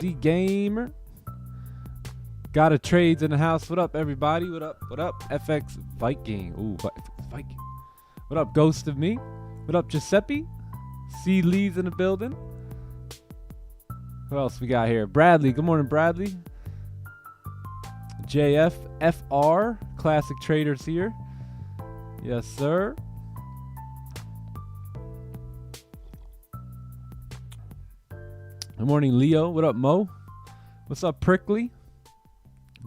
XAUUSD gamer. Got a trades in the house. What up, everybody? What up? What up? FX Viking. Ooh, Viking. What up, Ghost of Me? What up, Giuseppe? C. Lee's in the building. Who else we got here? Bradley. Good morning, Bradley. JF FR. Classic Traders here. Yes, sir. Good morning, Leo. What up, Mo? What's up, Prickly?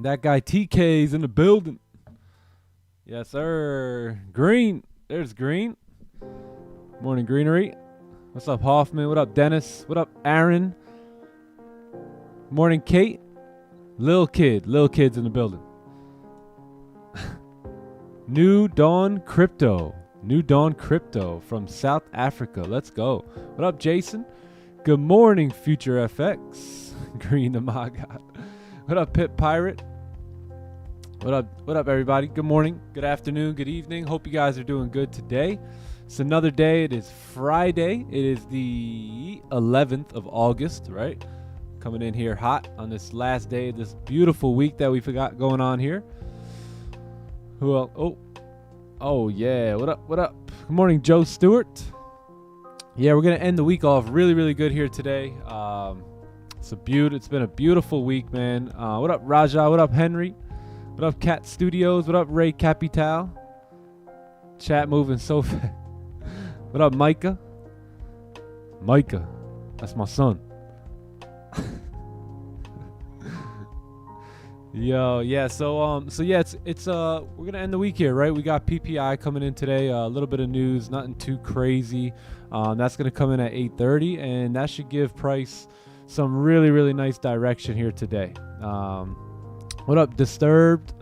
That guy TK's in the building. Yes, sir. Green. There's Green. Morning, Greenery. What's up, Hoffman? What up, Dennis? What up, Aaron? Morning, Kate. Lil Kid. Lil Kid's in the building. New Dawn Crypto. New Dawn Crypto from South Africa. Let's go. What up, Jason? Good morning, Future FX. Green the Magat. What up, Pit Pirate? What up, everybody? Good morning, good afternoon, good evening. Hope you guys are doing good today. It's another day. It is Friday. It is the 11th of August, right? Coming in here hot on this last day of this beautiful week that we forgot going on here. Who else? Oh yeah. What up? What up? Good morning, Joe Stewart. Yeah, we're gonna end the week off really, really good here today. It's been a beautiful week, man. What up, Raja? What up, Henry? What up, Cat Studios? What up, Ray Capital? Chat moving so fast. What up, Micah? Micah, that's my son. Yo, yeah. So yeah, it's we're gonna end the week here, right? We got PPI coming in today. A little bit of news, nothing too crazy. That's gonna come in at 8:30, and that should give price some really, really nice direction here today. What up, Disturbed?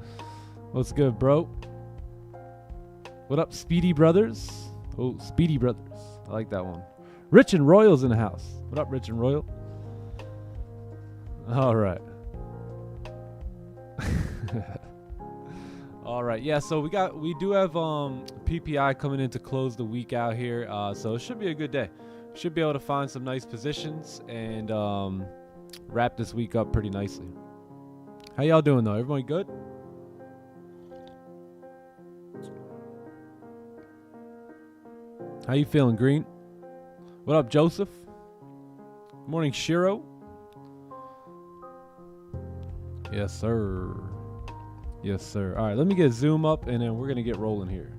What's good, bro? What up, Speedy Brothers? Oh, Speedy Brothers. I like that one. Rich and Royal's in the house. What up, Rich and Royal? All right. All right, yeah, so we do have PPI coming in to close the week out here, so it should be a good day. Should be able to find some nice positions and wrap this week up pretty nicely. How y'all doing though? Everyone good? How you feeling, Green? What up, Joseph? Good morning, Shiro. Yes, sir. Yes, sir. All right, let me get Zoom up, and then we're going to get rolling here.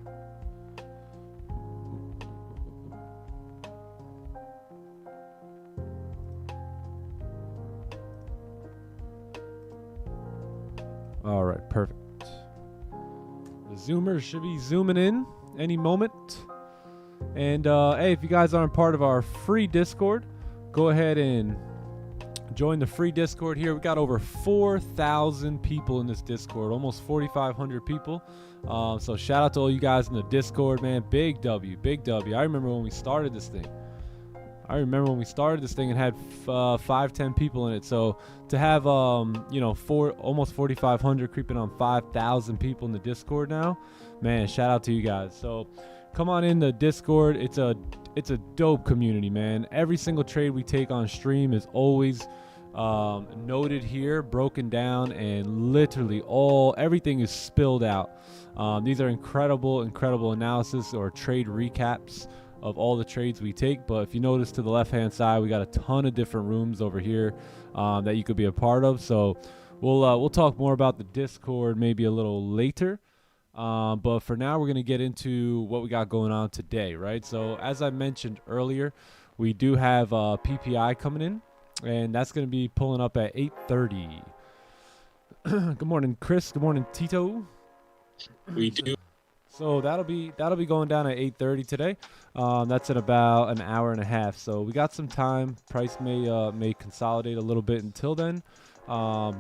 All right, perfect. The Zoomers should be zooming in any moment. And, hey, if you guys aren't part of our free Discord, go ahead and join the free Discord here. We got over 4,000 people in this Discord, almost 4,500 people. So shout out to all you guys in the Discord, man. Big W, big W. I remember when we started this thing. And had 5-10 people in it. So to have almost 4,500 creeping on 5,000 people in the Discord now, man, shout out to you guys. So come on in the Discord. It's a dope community, man. Every single trade we take on stream is always noted here, broken down, and literally everything is spilled out. These are incredible analysis or trade recaps of all the trades we take. But if you notice to the left hand side, we got a ton of different rooms over here that you could be a part of. So we'll talk more about the Discord maybe a little later. But for now, we're going to get into what we got going on today, right? So as I mentioned earlier, we do have PPI coming in, and that's going to be pulling up at 8:30. Good morning, Chris. Good morning, Tito. We do. So that'll be going down at 8:30 today. That's in about an hour and a half. So we got some time. Price may consolidate a little bit until then.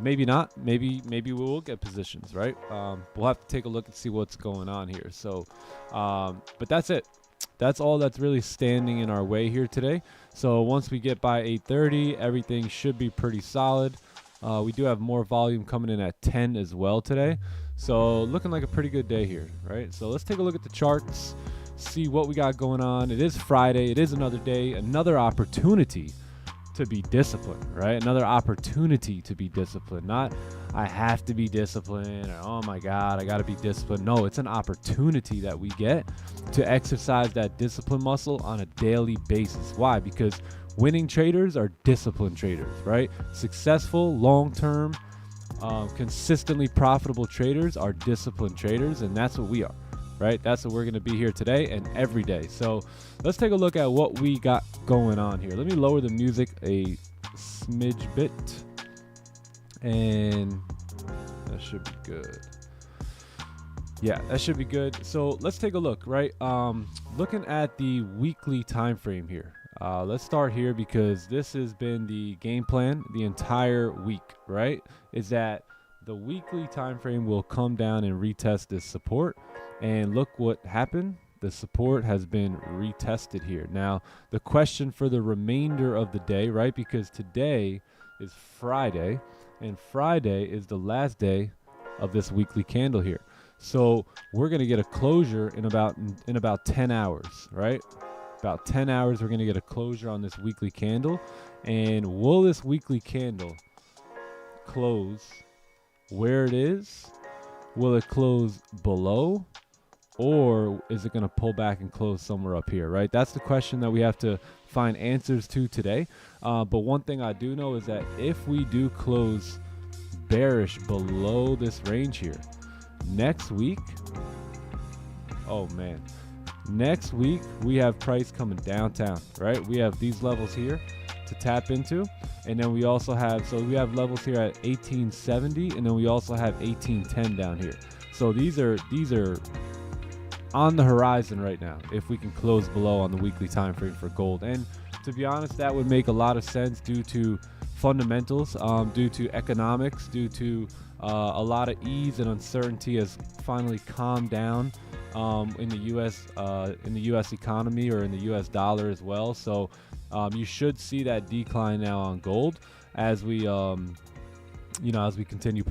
Maybe not. Maybe we will get positions, right? We'll have to take a look and see what's going on here. So, but that's it. That's all that's really standing in our way here today. So once we get by 8:30, everything should be pretty solid. We do have more volume coming in at 10 as well today. So looking like a pretty good day here, right? So let's take a look at the charts, see what we got going on. It is Friday. It is another day, another opportunity to be disciplined, right? Another opportunity to be disciplined. Not I have to be disciplined, or oh my God, I got to be disciplined. No, it's an opportunity that we get to exercise that discipline muscle on a daily basis. Why? Because winning traders are disciplined traders, right? Successful, long-term, consistently profitable traders are disciplined traders, and that's what we are, right? That's what we're going to be here today and every day. So let's take a look at what we got going on here. Let me lower the music a smidge bit, and that should be good. Yeah, that should be good. So let's take a look, right? Looking at the weekly time frame here. Let's start here because this has been the game plan the entire week, right? Is that the weekly time frame will come down and retest this support. And look what happened. The support has been retested here. Now, the question for the remainder of the day, right? Because today is Friday, and Friday is the last day of this weekly candle here. So we're going to get a closure in about 10 hours, right? About 10 hours, we're going to get a closure on this weekly candle. And will this weekly candle close where it is? Will it close below? Or is it going to pull back and close somewhere up here, right? That's the question that we have to find answers to today. But one thing I do know is that if we do close bearish below this range here, next week, oh man, next week we have price coming downtown, right? We have these levels here to tap into. And then we also have, so we have levels here at 1870, and then we also have 1810 down here. So these are on the horizon right now if we can close below on the weekly time frame for gold. And to be honest, that would make a lot of sense due to fundamentals, due to economics, due to a lot of ease and uncertainty has finally calmed down in the US economy, or in the US dollar as well. So you should see that decline now on gold as we as we continue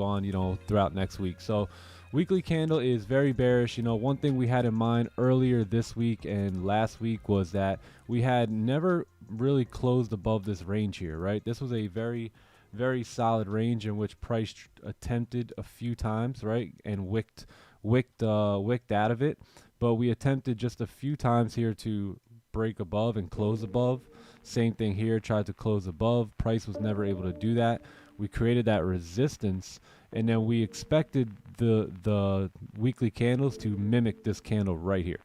on throughout next week. So weekly candle is very bearish. One thing we had in mind earlier this week and last week was that we had never really closed above this range here, right? This was a very, very solid range in which price attempted a few times, right, and wicked out of it. But we attempted just a few times here to break above and close above. Same thing here, tried to close above. Price was never able to do that. We created that resistance, and then we expected the weekly candles to mimic this candle right here,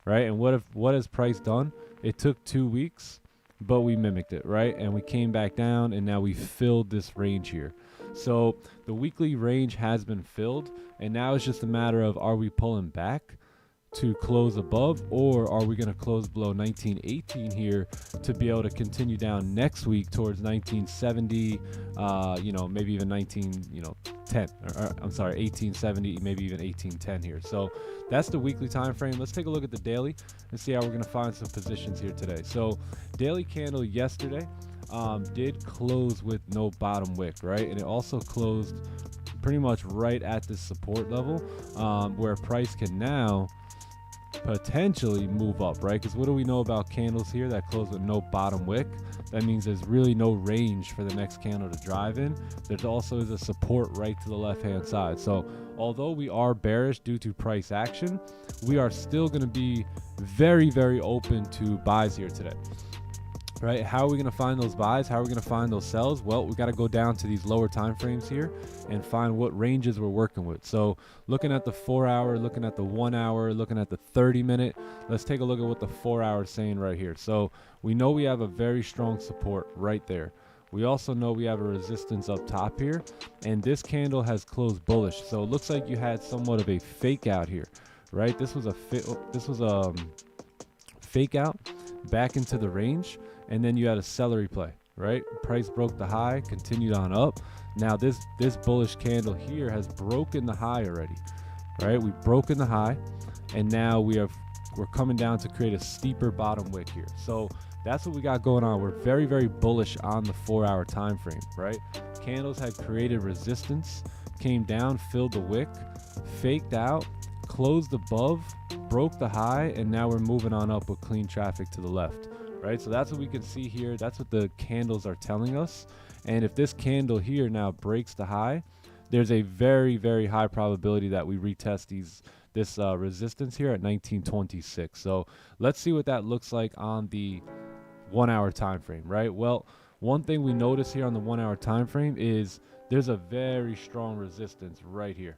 right? And what has price done? It took 2 weeks, but we mimicked it, right? And we came back down, and now we filled this range here. So the weekly range has been filled, and now it's just a matter of, are we pulling back to close above, or are we going to close below 1918 here to be able to continue down next week towards 1970, maybe even 10, or I'm sorry, 1870, maybe even 1810 here. So that's the weekly time frame. Let's take a look at the daily and see how we're going to find some positions here today. So daily candle yesterday did close with no bottom wick, right? And it also closed pretty much right at this support level, where price can now potentially move up, right? Because what do we know about candles here that close with no bottom wick? That means there's really no range for the next candle to drive in. There's also is a support right to the left hand side. So although we are bearish due to price action, we are still going to be very, very open to buys here today, right? How are we going to find those buys? How are we going to find those sells? Well, we got to go down to these lower time frames here and find what ranges we're working with. So looking at the 4 hour, looking at the 1 hour, looking at the 30-minute, let's take a look at what the 4 hour is saying right here. So we know we have a very strong support right there. We also know we have a resistance up top here, and this candle has closed bullish. So it looks like you had somewhat of a fake out here, right? This was a fake out back into the range, and then you had a celery play, right? Price broke the high, continued on up. Now this bullish candle here has broken the high already, right? We've broken the high, and now we're coming down to create a steeper bottom wick here. So that's what we got going on. We're very, very bullish on the 4 hour time frame, right? Candles had created resistance, came down, filled the wick, faked out, closed above, broke the high, and now we're moving on up with clean traffic to the left, right? So that's what we can see here. That's what the candles are telling us. And if this candle here now breaks the high, there's a very, very high probability that we retest this resistance here at 1926. So let's see what that looks like on the 1 hour time frame, right? Well, one thing we notice here on the 1 hour time frame is there's a very strong resistance right here.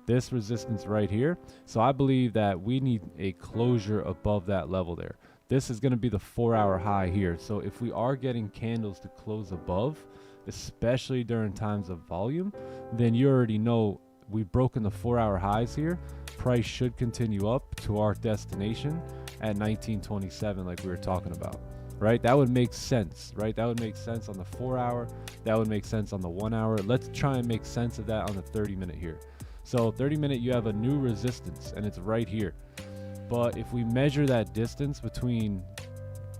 This resistance right here. So I believe that we need a closure above that level there. This is going to be the 4 hour high here. So if we are getting candles to close above, especially during times of volume, then you already know we've broken the 4 hour highs here. Price should continue up to our destination at 1927 like we were talking about, right? That would make sense, right? That would make sense on the 4 hour. That would make sense on the 1 hour. Let's try and make sense of that on the 30 minute here. So 30 minute, you have a new resistance and it's right here. But if we measure that distance between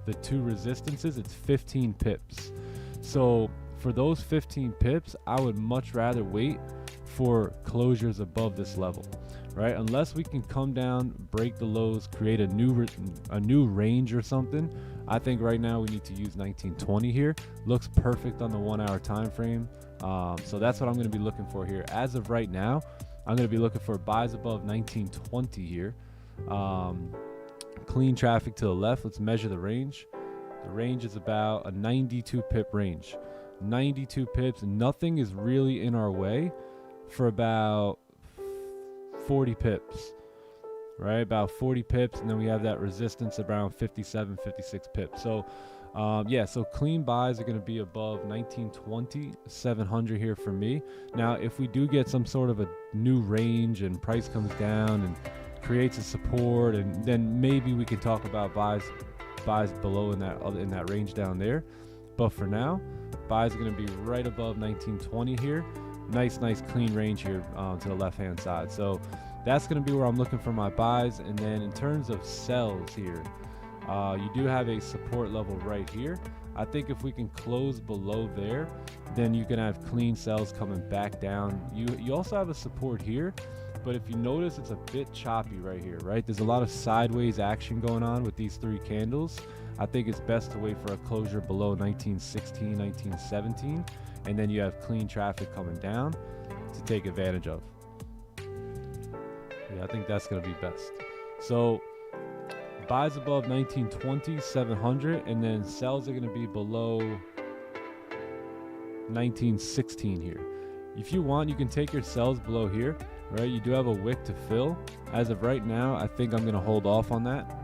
the two resistances, it's 15 pips. So for those 15 pips, I would much rather wait for closures above this level, right? Unless we can come down, break the lows, create a new range or something. I think right now we need to use 1920 here. Looks perfect on the 1 hour time frame. So that's what I'm going to be looking for here. As of right now, I'm going to be looking for buys above 1920 here. Clean traffic to the left. Let's measure the range. The range is about a 92 pip range. 92 pips. Nothing is really in our way for about 40 pips, right? About 40 pips. And then we have that resistance around 57, 56 pips. So yeah, so clean buys are going to be above 1920, 700 here for me. Now, if we do get some sort of a new range and price comes down and creates a support, and then maybe we can talk about buys below in that range down there. But for now, buys are going to be right above 1920 here. Nice clean range here to the left hand side. So that's going to be where I'm looking for my buys. And then in terms of sells here, you do have a support level right here. I think if we can close below there, then you can have clean sells coming back down. You also have a support here, but if you notice, it's a bit choppy right here, right? There's a lot of sideways action going on with these three candles. I think it's best to wait for a closure below 1916, 1917, and then you have clean traffic coming down to take advantage of. Yeah, I think that's going to be best. So buys above 1920, 700, and then sells are going to be below 1916 here. If you want, you can take your sells below here, right? You do have a wick to fill. As of right now, I think I'm going to hold off on that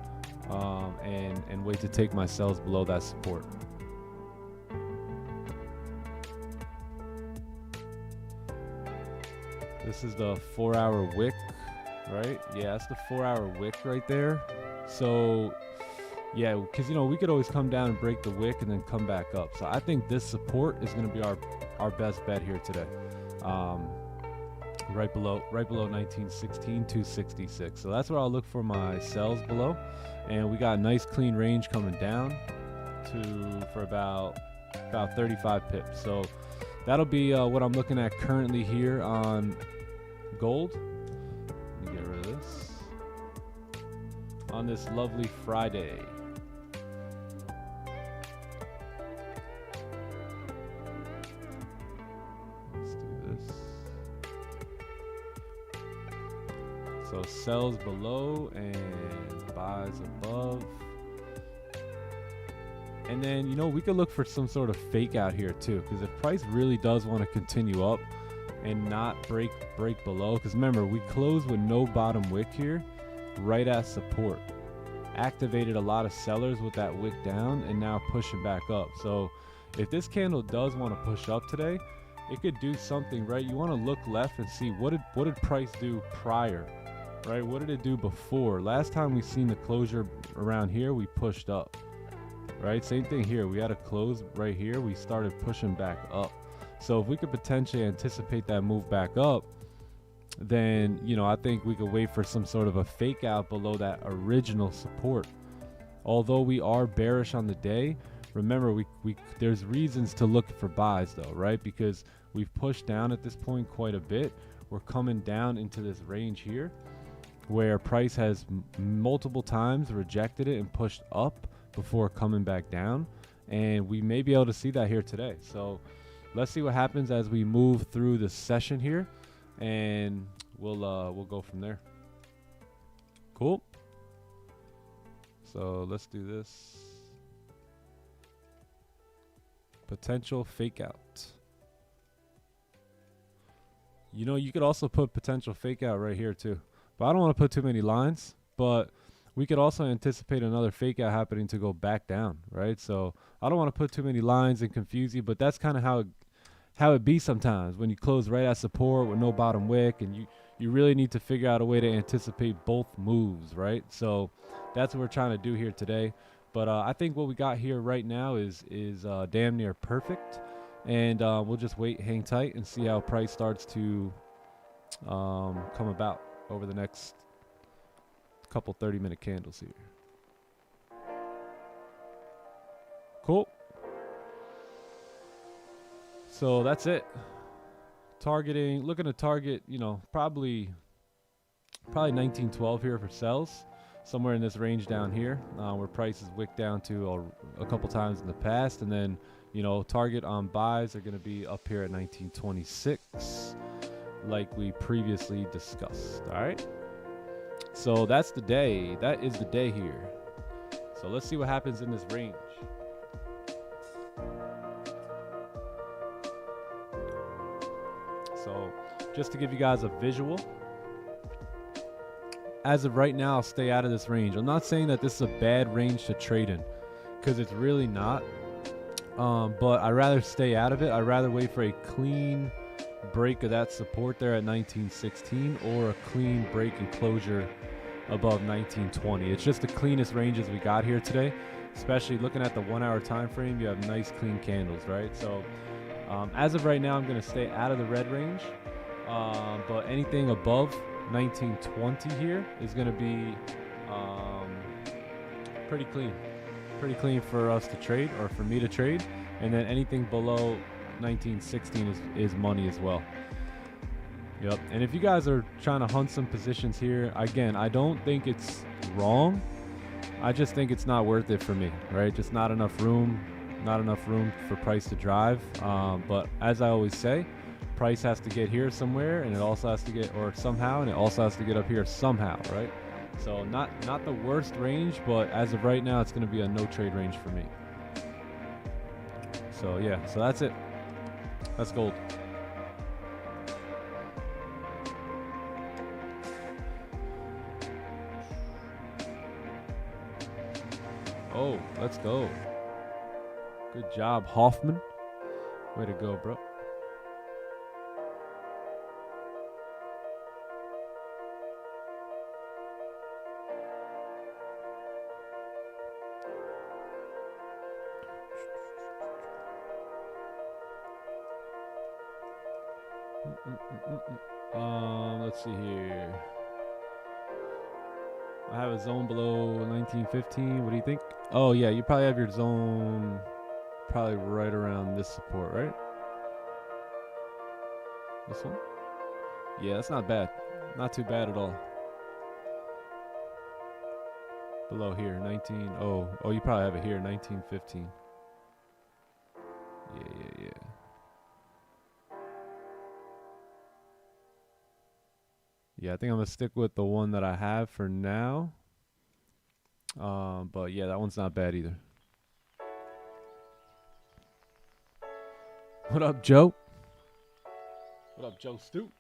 and wait to take my sells below that support. This is the 4 hour wick, right? Yeah, that's the 4 hour wick right there. So yeah, because we could always come down and break the wick and then come back up. So I think this support is going to be our best bet here today. Right below 1916, 266. So that's where I'll look for my sells below. And we got a nice clean range coming down for about 35 pips. So that'll be what I'm looking at currently here on gold. Let me get rid of this. On this lovely Friday. Let's do this. So sells below and buys above. And then, we could look for some sort of fake out here too, because if price really does want to continue up and not break below, because remember, we closed with no bottom wick here, right at support. Activated a lot of sellers with that wick down and now pushing back up. So if this candle does want to push up today, it could do something, right? You want to look left and see what did price do prior, right? What did it do before? Last time we seen the closure around here, we pushed up, right? Same thing here. We had a close right here. We started pushing back up. So if we could potentially anticipate that move back up, then I think we could wait for some sort of a fake out below that original support. Although we are bearish on the day, remember there's reasons to look for buys though, right? Because we've pushed down at this point quite a bit. We're coming down into this range here where price has multiple times rejected it and pushed up before coming back down, and we may be able to see that here today. So let's see what happens as we move through the session here, and we'll go from there. Cool. So let's do this. Potential fake out. You know, you could also put potential fake out right here too, but I don't want to put too many lines. But we could also anticipate another fake out happening to go back down, right? So I don't want to put too many lines and confuse you, but that's kind of how it be sometimes when you close right at support with no bottom wick, and you really need to figure out a way to anticipate both moves, right? So that's what we're trying to do here today. But I think what we got here right now is damn near perfect, and we'll just wait, hang tight, and see how price starts to come about over the next couple 30-minute candles here. Cool. So that's it. Targeting, looking to target, you know, probably 1912 here for sells, somewhere in this range down here, where price is wicked down to a couple times in the past, and then, you know, target on buys are going to be up here at 1926, like we previously discussed. All right. So that's the day. That is the day here. So let's see what happens in this range. So just to give you guys a visual, as of right now, I'll stay out of this range. I'm not saying that this is a bad range to trade in, because it's really not. But I'd rather stay out of it. I'd rather wait for a clean break of that support there at 1916, or a clean break and closure above 1920. It's just the cleanest ranges we got here today, especially looking at the 1 hour time frame. You have nice clean candles, right? So as of right now, I'm going to stay out of the red range, but anything above 1920 here is going to be pretty clean for us to trade, or for me to trade. And then anything below 1916 is money as well. Yep. And if you guys are trying to hunt some positions here, again, I don't think it's wrong. I just think it's not worth it for me, right? Just not enough room for price to drive. But as I always say, price has to get here somewhere, and it also has to get, or somehow, and it also has to get up here somehow, right? So not the worst range, but as of right now, it's going to be a no trade range for me. So yeah, so that's it. That's gold. Oh, let's go. Good job, Hoffman. Way to go, bro. Let's see here. I have a zone below 1915. What do you think? Oh yeah, you probably have your zone probably right around this support, right? This one? Yeah, that's not bad. Not too bad at all. Below here, 19. Oh, you probably have it here, 1915. Yeah. Yeah, I think I'm going to stick with the one that I have for now. But yeah, that one's not bad either. What up, Joe? What up, Joe Stu?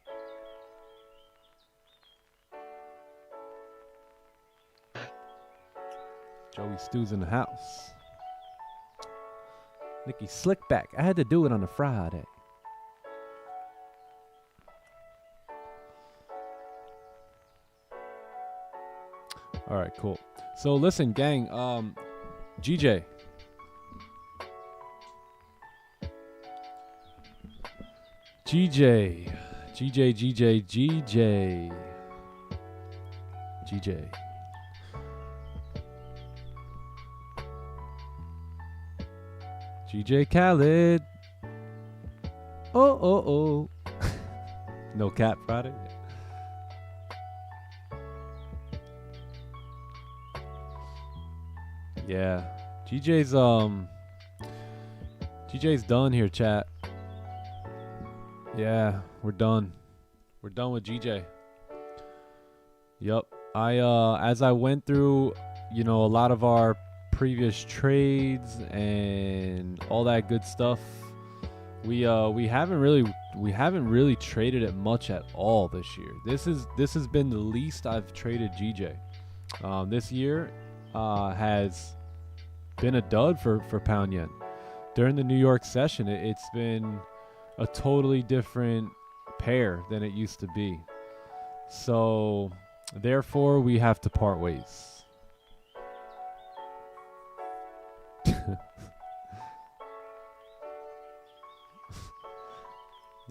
Joey Stu's in the house. Nikki Slickback. I had to do it on a Friday. All right, cool. So listen, gang, GJ. GJ. GJ Khaled. Oh. No cap Friday. Yeah. GJ's done here, chat. Yeah, we're done. We're done with GJ. Yep. As I went through, a lot of our previous trades and all that good stuff, we haven't really traded it much at all this year. This has been the least I've traded GJ. This year has been a dud for pound yen. During the New York session, it's been a totally different pair than it used to be. So therefore, we have to part ways.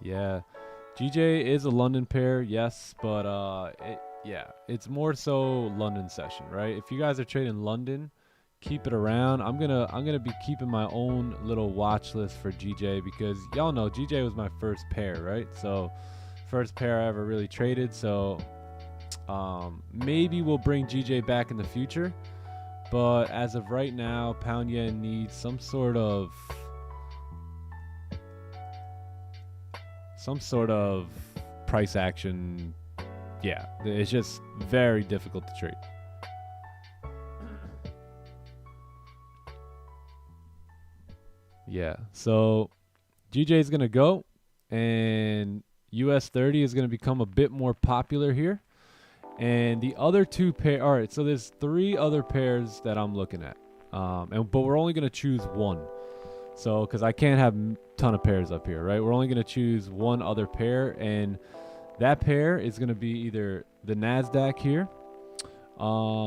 Yeah, GJ is a London pair, yes, but it's more so London session, right? If you guys are trading London, keep it around. I'm gonna be keeping my own little watch list for GJ because y'all know GJ was my first pair, right? So first pair I ever really traded. So maybe we'll bring GJ back in the future, but as of right now, pound yen needs some sort of price action. Yeah, it's just very difficult to trade. Yeah, so GJ is going to go, and US30 is going to become a bit more popular here. And the other two pair, all right, so there's 3 other pairs that I'm looking at, but we're only going to choose one. So, because I can't have a ton of pairs up here, right? We're only going to choose one other pair, and that pair is going to be either the NASDAQ here, AUD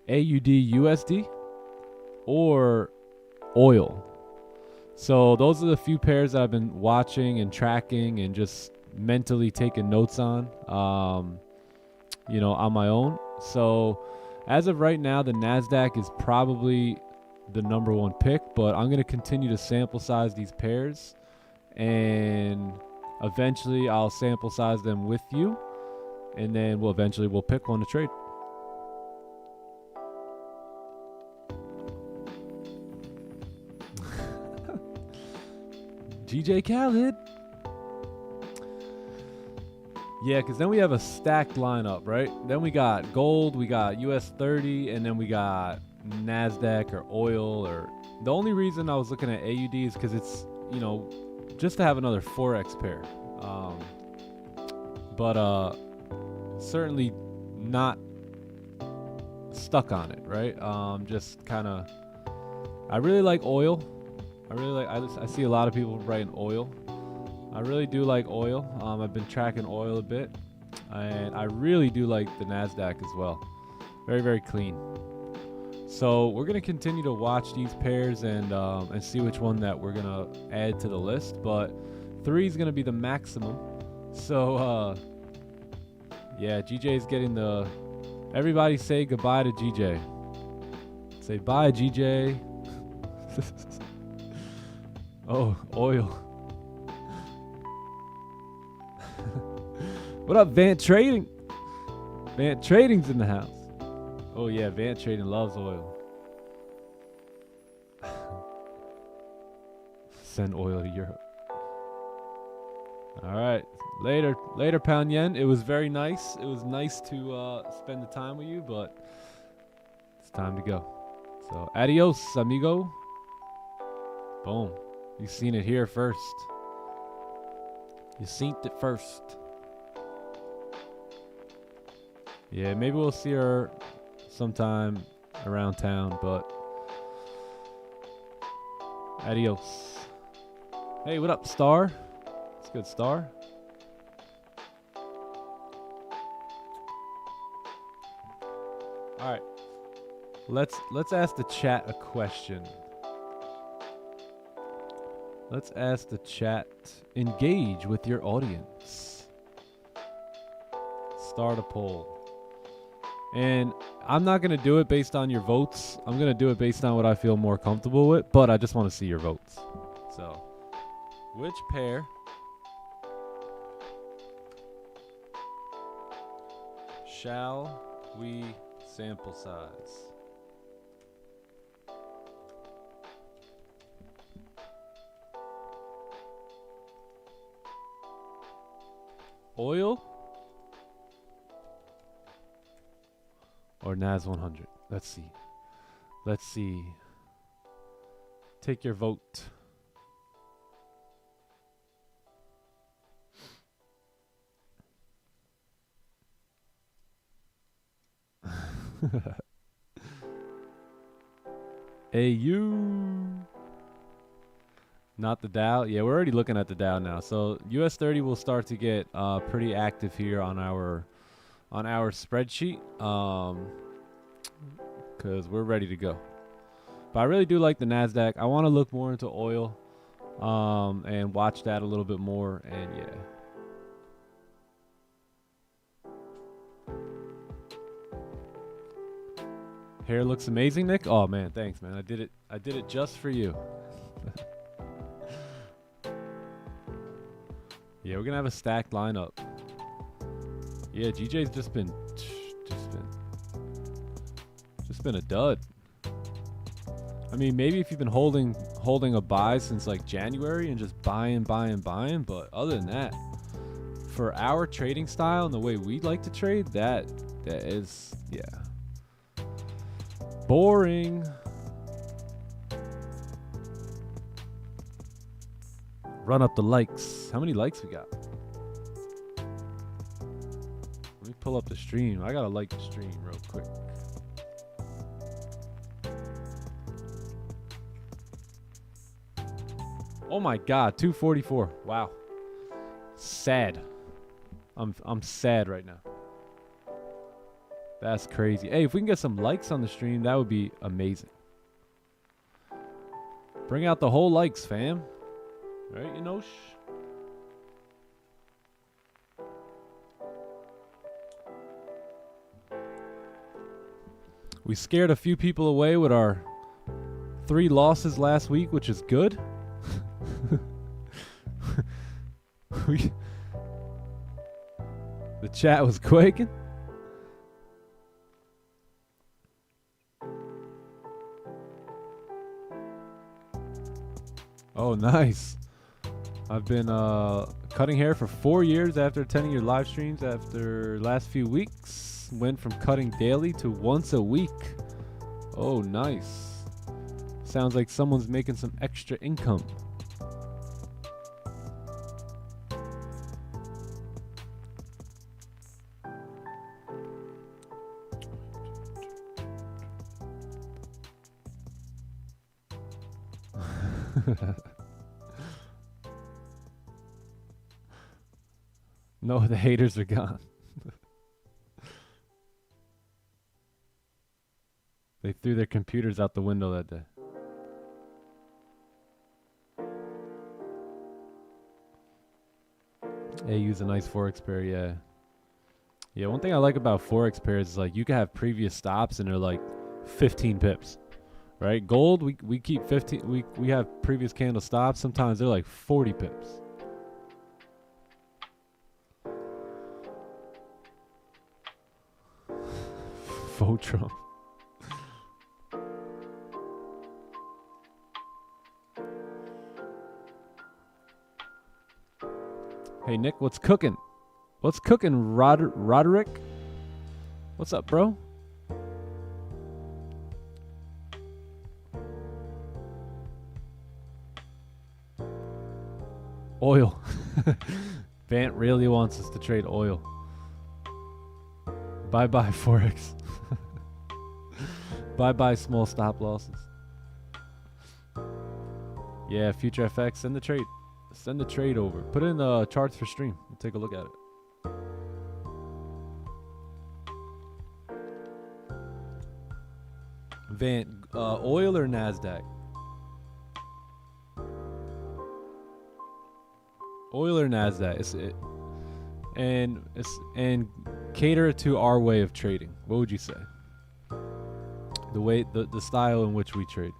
USD, or oil. So those are the few pairs that I've been watching and tracking and just mentally taking notes on, on my own. So as of right now, the NASDAQ is probably the number 1 pick, but I'm going to continue to sample size these pairs, and eventually I'll sample size them with you, and then we'll pick one to trade. GJ Khaled. Yeah, because then we have a stacked lineup, right? Then we got gold, we got US30, and then we got NASDAQ or oil. Or the only reason I was looking at AUD is because it's, just to have another Forex pair. But certainly not stuck on it, right? Just kind of, I really like oil. I see a lot of people writing oil. I really do like oil. I've been tracking oil a bit, and I really do like the NASDAQ as well. Very, very clean. So we're gonna continue to watch these pairs and see which one that we're gonna add to the list. But 3 is gonna be the maximum. So yeah, GJ is getting the. Everybody say goodbye to GJ. Say bye, GJ. Oh, oil. What up, Vant Trading? Vant Trading's in the house. Oh yeah, Vant Trading loves oil. Send oil to Europe. All right, later, pound yen. It was very nice. It was nice to spend the time with you, but it's time to go. So adios, amigo. Boom. You seen it here first. You seen it first. Yeah, maybe we'll see her sometime around town, but adios. Hey, what up, Star? It's good, Star. All right. Let's ask the chat a question. Let's ask the chat. Engage with your audience. Start a poll. And I'm not going to do it based on your votes. I'm going to do it based on what I feel more comfortable with, but I just want to see your votes. So, which pair shall we sample size? Oil or NAS 100? Let's see. Let's see. Take your vote. AU. Not the Dow. Yeah, we're already looking at the Dow now. So US 30 will start to get pretty active here on our spreadsheet, because we're ready to go. But I really do like the NASDAQ. I want to look more into oil and watch that a little bit more. And yeah. Hair looks amazing, Nick. Oh man, thanks, man. I did it just for you. Yeah, we're gonna have a stacked lineup. Yeah, GJ's just been a dud. I mean, maybe if you've been holding a buy since like January and just buying, but other than that, for our trading style and the way we like to trade, that is, yeah, boring. Run up the likes. How many likes we got? Let me pull up the stream. I gotta like the stream real quick. Oh my God, 244. Wow. Sad. I'm sad right now. That's crazy. Hey, if we can get some likes on the stream, that would be amazing. Bring out the whole likes, fam. Right, you know? We scared a few people away with our 3 losses last week, which is good. The chat was quaking. Oh, nice. I've been cutting hair for 4 years after attending your live streams. After last few weeks, went from cutting daily to once a week. Oh, nice. Sounds like someone's making some extra income. No, the haters are gone. They threw their computers out the window that day. AU's a nice Forex pair, yeah. Yeah, one thing I like about Forex pairs is like you can have previous stops and they're like 15 pips. Right? Gold, we keep 15, we have previous candle stops. Sometimes they're like 40 pips. Faux Trump. Hey Nick, what's cooking? What's cooking, Roderick? What's up, bro? Oil. Vant really wants us to trade oil. Bye-bye, Forex. Bye-bye, small stop losses. Yeah, Future FX, send the trade. Send the trade over. Put in the charts for stream. We'll take a look at it. Vant, oil or NASDAQ? Oil or NASDAQ? And cater it to our way of trading. What would you say? The style in which we trade.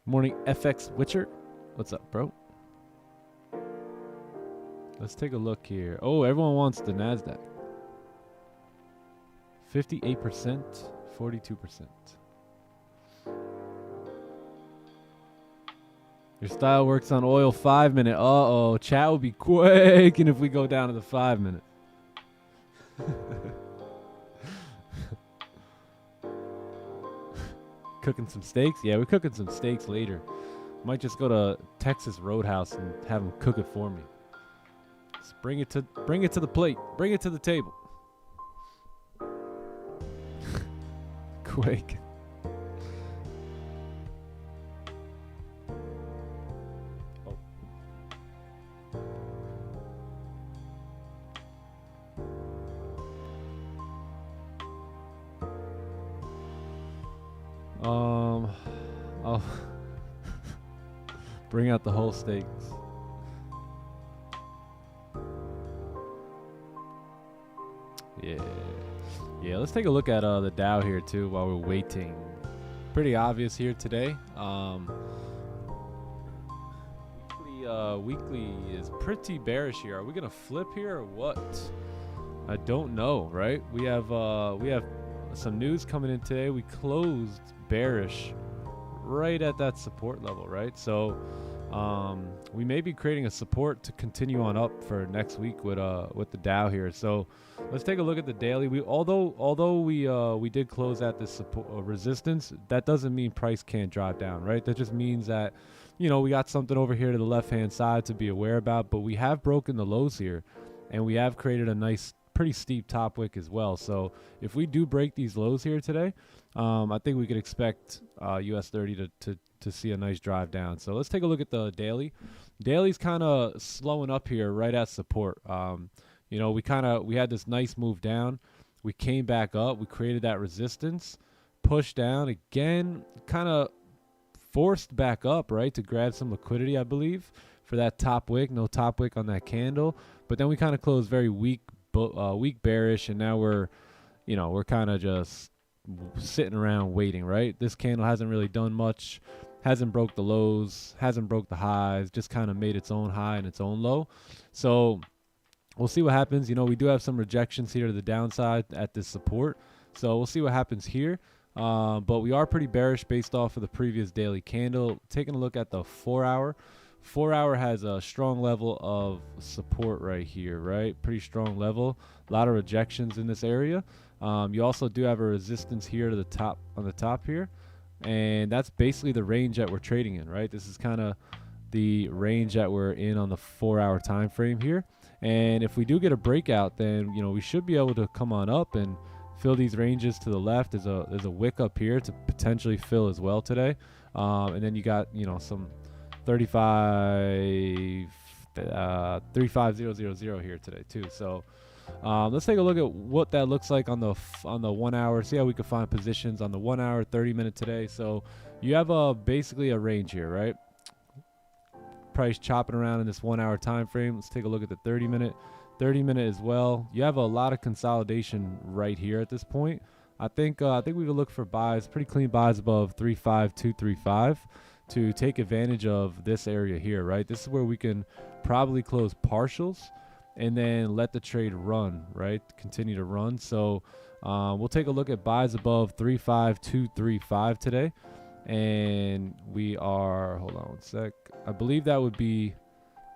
Morning, FX Witcher. What's up, bro? Let's take a look here. Oh, everyone wants the NASDAQ. 58%, 42%. Your style works on oil 5 minute. Uh-oh, chat will be quaking if we go down to the 5 minute. Cooking some steaks? Yeah, we're cooking some steaks later. Might just go to Texas Roadhouse and have them cook it for me. Just bring it to the plate. Bring it to the table. Quake. I'll bring out the whole steaks. Yeah, let's take a look at the Dow here too while we're waiting. Pretty obvious here today. Weekly is pretty bearish here. Are we gonna flip here or what? I don't know, right? We have some news coming in today. We closed bearish right at that support level, right? So we may be creating a support to continue on up for next week with the Dow here. So let's take a look at the daily. Although we did close at this support resistance, that doesn't mean price can't drop down, right? That just means that, you know, we got something over here to the left hand side to be aware about, but we have broken the lows here and we have created a nice pretty steep top wick as well. So if we do break these lows here today, I think we could expect US 30 to see a nice drive down. So let's take a look at the daily. Daily's kind of slowing up here right at support. You know, we had this nice move down. We came back up. We created that resistance, pushed down again, kind of forced back up, right, to grab some liquidity, I believe, for that top wick. No top wick on that candle. But then we kind of closed very weak bearish, and now we're kind of just sitting around waiting, right? This candle hasn't really done much, hasn't broke the lows, hasn't broke the highs, just kind of made its own high and its own low. So we'll see what happens. You know, we do have some rejections here to the downside at this support, so we'll see what happens here. But we are pretty bearish based off of the previous daily candle. Taking a look at the 4 hour. 4 hour has a strong level of support right here, right? Pretty strong level. A lot of rejections in this area. You also do have a resistance here to the top, on the top here. And that's basically the range that we're trading in, right? This is kind of the range that we're in on the 4 hour time frame here. And if we do get a breakout, then, you know, we should be able to come on up and fill these ranges to the left. There's a wick up here to potentially fill as well today. And then you got, you know, some 35000 here today too. So let's take a look at what that looks like on the 1 hour. See how we can find positions on the 1 hour, 30 minute today. So you have basically a range here, right? Price chopping around in this 1 hour time frame. Let's take a look at the 30 minute as well. You have a lot of consolidation right here at this point. I think we could look for buys, pretty clean buys above 35235 to take advantage of this area here, right? This is where we can probably close partials and then let the trade run, right? Continue to run. So we'll take a look at buys above 35235 today. And we are, hold on one sec. I believe that would be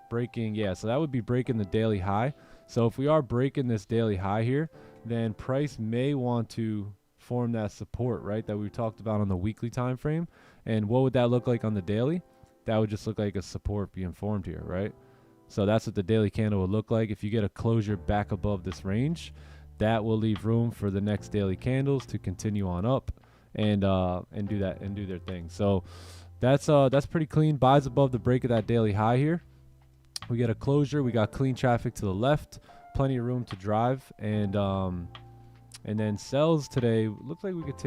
breaking, yeah, so that would be breaking the daily high. So if we are breaking this daily high here, then price may want to form that support, right, that we talked about on the weekly time frame. And what would that look like on the daily? That would just look like a support being formed here, right? So that's what the daily candle would look like. If you get a closure back above this range, that will leave room for the next daily candles to continue on up and do that and do their thing. So that's pretty clean. Buys above the break of that daily high here. We get a closure. We got clean traffic to the left, plenty of room to drive, and then sells today. Looks like we could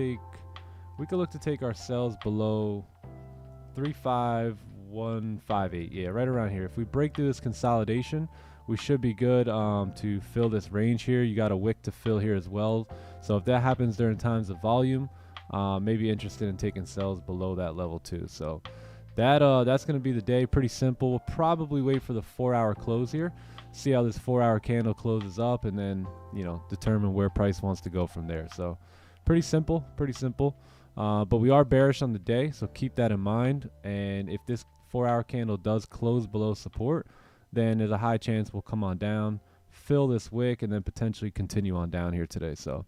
look to take our sells below 35158. Yeah, right around here. If we break through this consolidation, we should be good to fill this range here. You got a wick to fill here as well. So if that happens during times of volume, maybe interested in taking sells below that level too. So that's going to be the day. Pretty simple. We'll probably wait for the 4 hour close here see how this 4-hour candle closes up, and then, you know, determine where price wants to go from there. So pretty simple, but we are bearish on the day, so keep that in mind. And if this 4-hour candle does close below support, then there's a high chance we'll come on down, fill this wick, and then potentially continue on down here today. So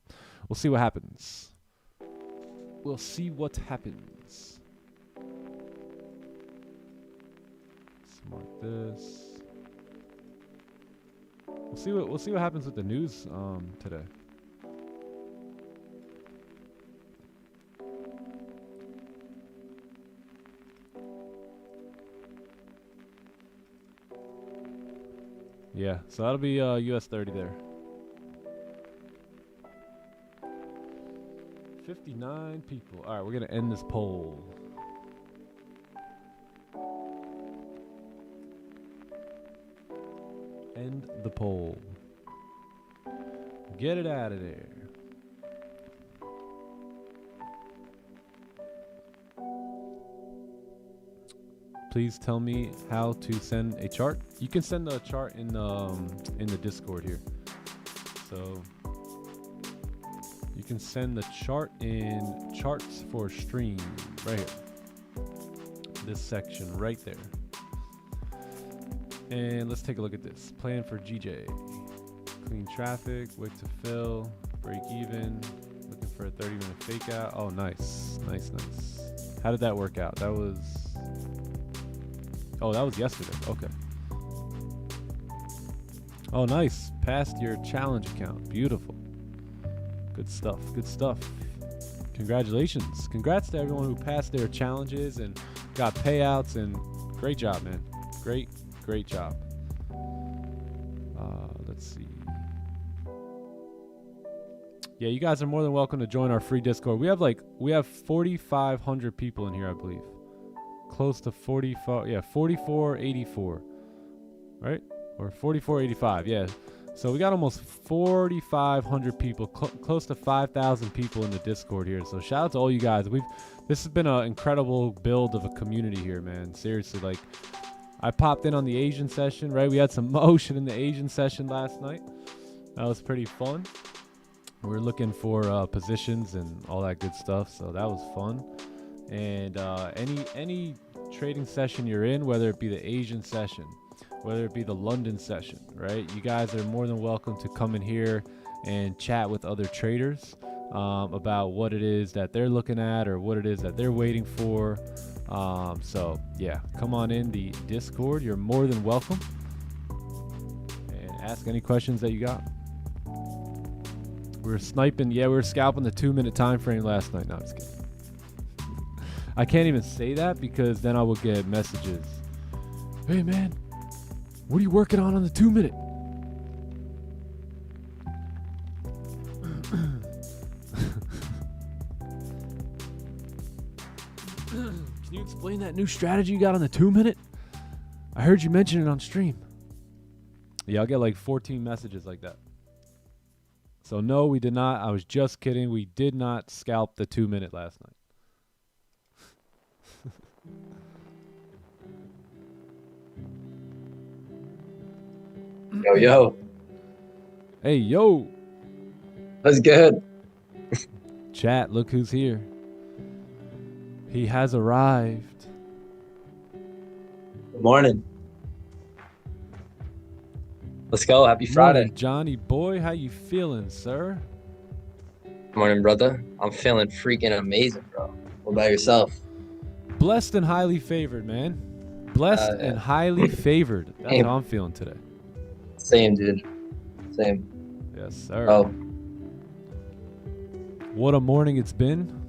we'll see what happens. We'll see what happens. Let's mark this. We'll see what happens with the news today. Yeah, so that'll be US 30 there. 59 people. All right, we're gonna end this poll. End the poll. Get it out of there. Please tell me how to send a chart. You can send a chart in the Discord here. So you can send the chart in charts for stream right here. This section right there. And let's take a look at this. Plan for GJ. Clean traffic, wick to fill, break even. Looking for a 30-minute fake out. Oh, nice. Nice. How did that work out? That was yesterday. Okay. Oh, nice. Passed your challenge account. Beautiful. Good stuff. Congratulations. Congrats to everyone who passed their challenges and got payouts, and great job, man. Great job. Let's see. Yeah, you guys are more than welcome to join our free Discord. We have 4,500 people in here, I believe. Close to 44, yeah, 4484, right? Or 4485, yeah. So we got almost 4,500 people, close to 5,000 people in the Discord here. So shout out to all you guys. This has been an incredible build of a community here, man. Seriously, like, I popped in on the Asian session, right? We had some motion in the Asian session last night. That was pretty fun. We were looking for positions and all that good stuff, so that was fun. And any trading session you're in, whether it be the Asian session, whether it be the London session, right? You guys are more than welcome to come in here and chat with other traders about what it is that they're looking at or what it is that they're waiting for. So yeah, come on in the Discord. You're more than welcome, and ask any questions that you got. We were sniping. Yeah, we were scalping the 2-minute time frame last night. No, I'm just kidding. I can't even say that because then I will get messages. Hey man, what are you working on the 2-minute? Can you explain that new strategy you got on the 2-minute? I heard you mention it on stream. Yeah, I'll get like 14 messages like that. So no, we did not. I was just kidding. We did not scalp the 2-minute last night. Yo. Hey, yo. That's good. Chat, look who's here. He has arrived. Good morning. Let's go. Happy Friday. Morning, Johnny boy. How you feeling, sir? Good morning, brother. I'm feeling freaking amazing, bro. What about yourself? Blessed and highly favored, man. Blessed and highly favored. That's how I'm feeling today. Same, dude. Same. Yes, sir. Oh. What a morning it's been.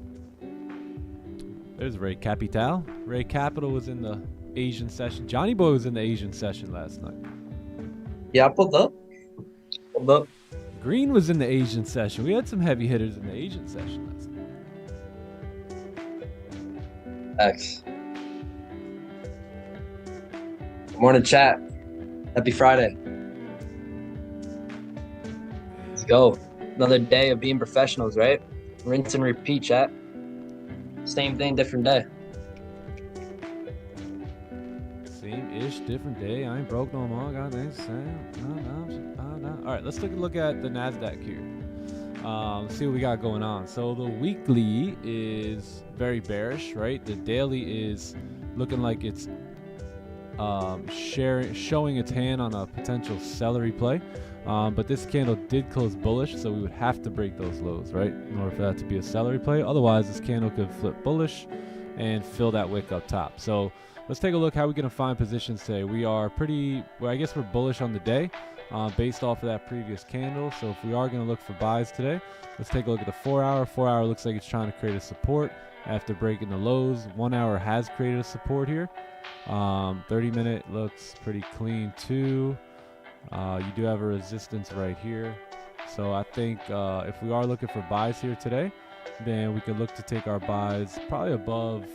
There's Ray Capital. Ray Capital was in the Asian session. Johnny Boy was in the Asian session last night. Yeah, I pulled up. Green was in the Asian session. We had some heavy hitters in the Asian session last night. X. Good morning, chat. Happy Friday. Let's go. Another day of being professionals, right? Rinse and repeat, chat. Same thing, different day. Same ish, different day. I ain't broke no more. God thanks. All right, let's take a look at the Nasdaq here. See what we got going on. So the weekly is very bearish, right? The daily is looking like it's showing its hand on a potential sellery play. But this candle did close bullish, so we would have to break those lows, right, in order for that to be a sellery play. Otherwise, this candle could flip bullish and fill that wick up top. So let's take a look how we're going to find positions today. We are well, I guess we're bullish on the day based off of that previous candle. So if we are going to look for buys today, let's take a look at the 4 hour. 4 hour looks like it's trying to create a support after breaking the lows. 1 hour has created a support here. 30 minute looks pretty clean too. You do have a resistance right here. So I think if we are looking for buys here today, then we can look to take our buys probably above,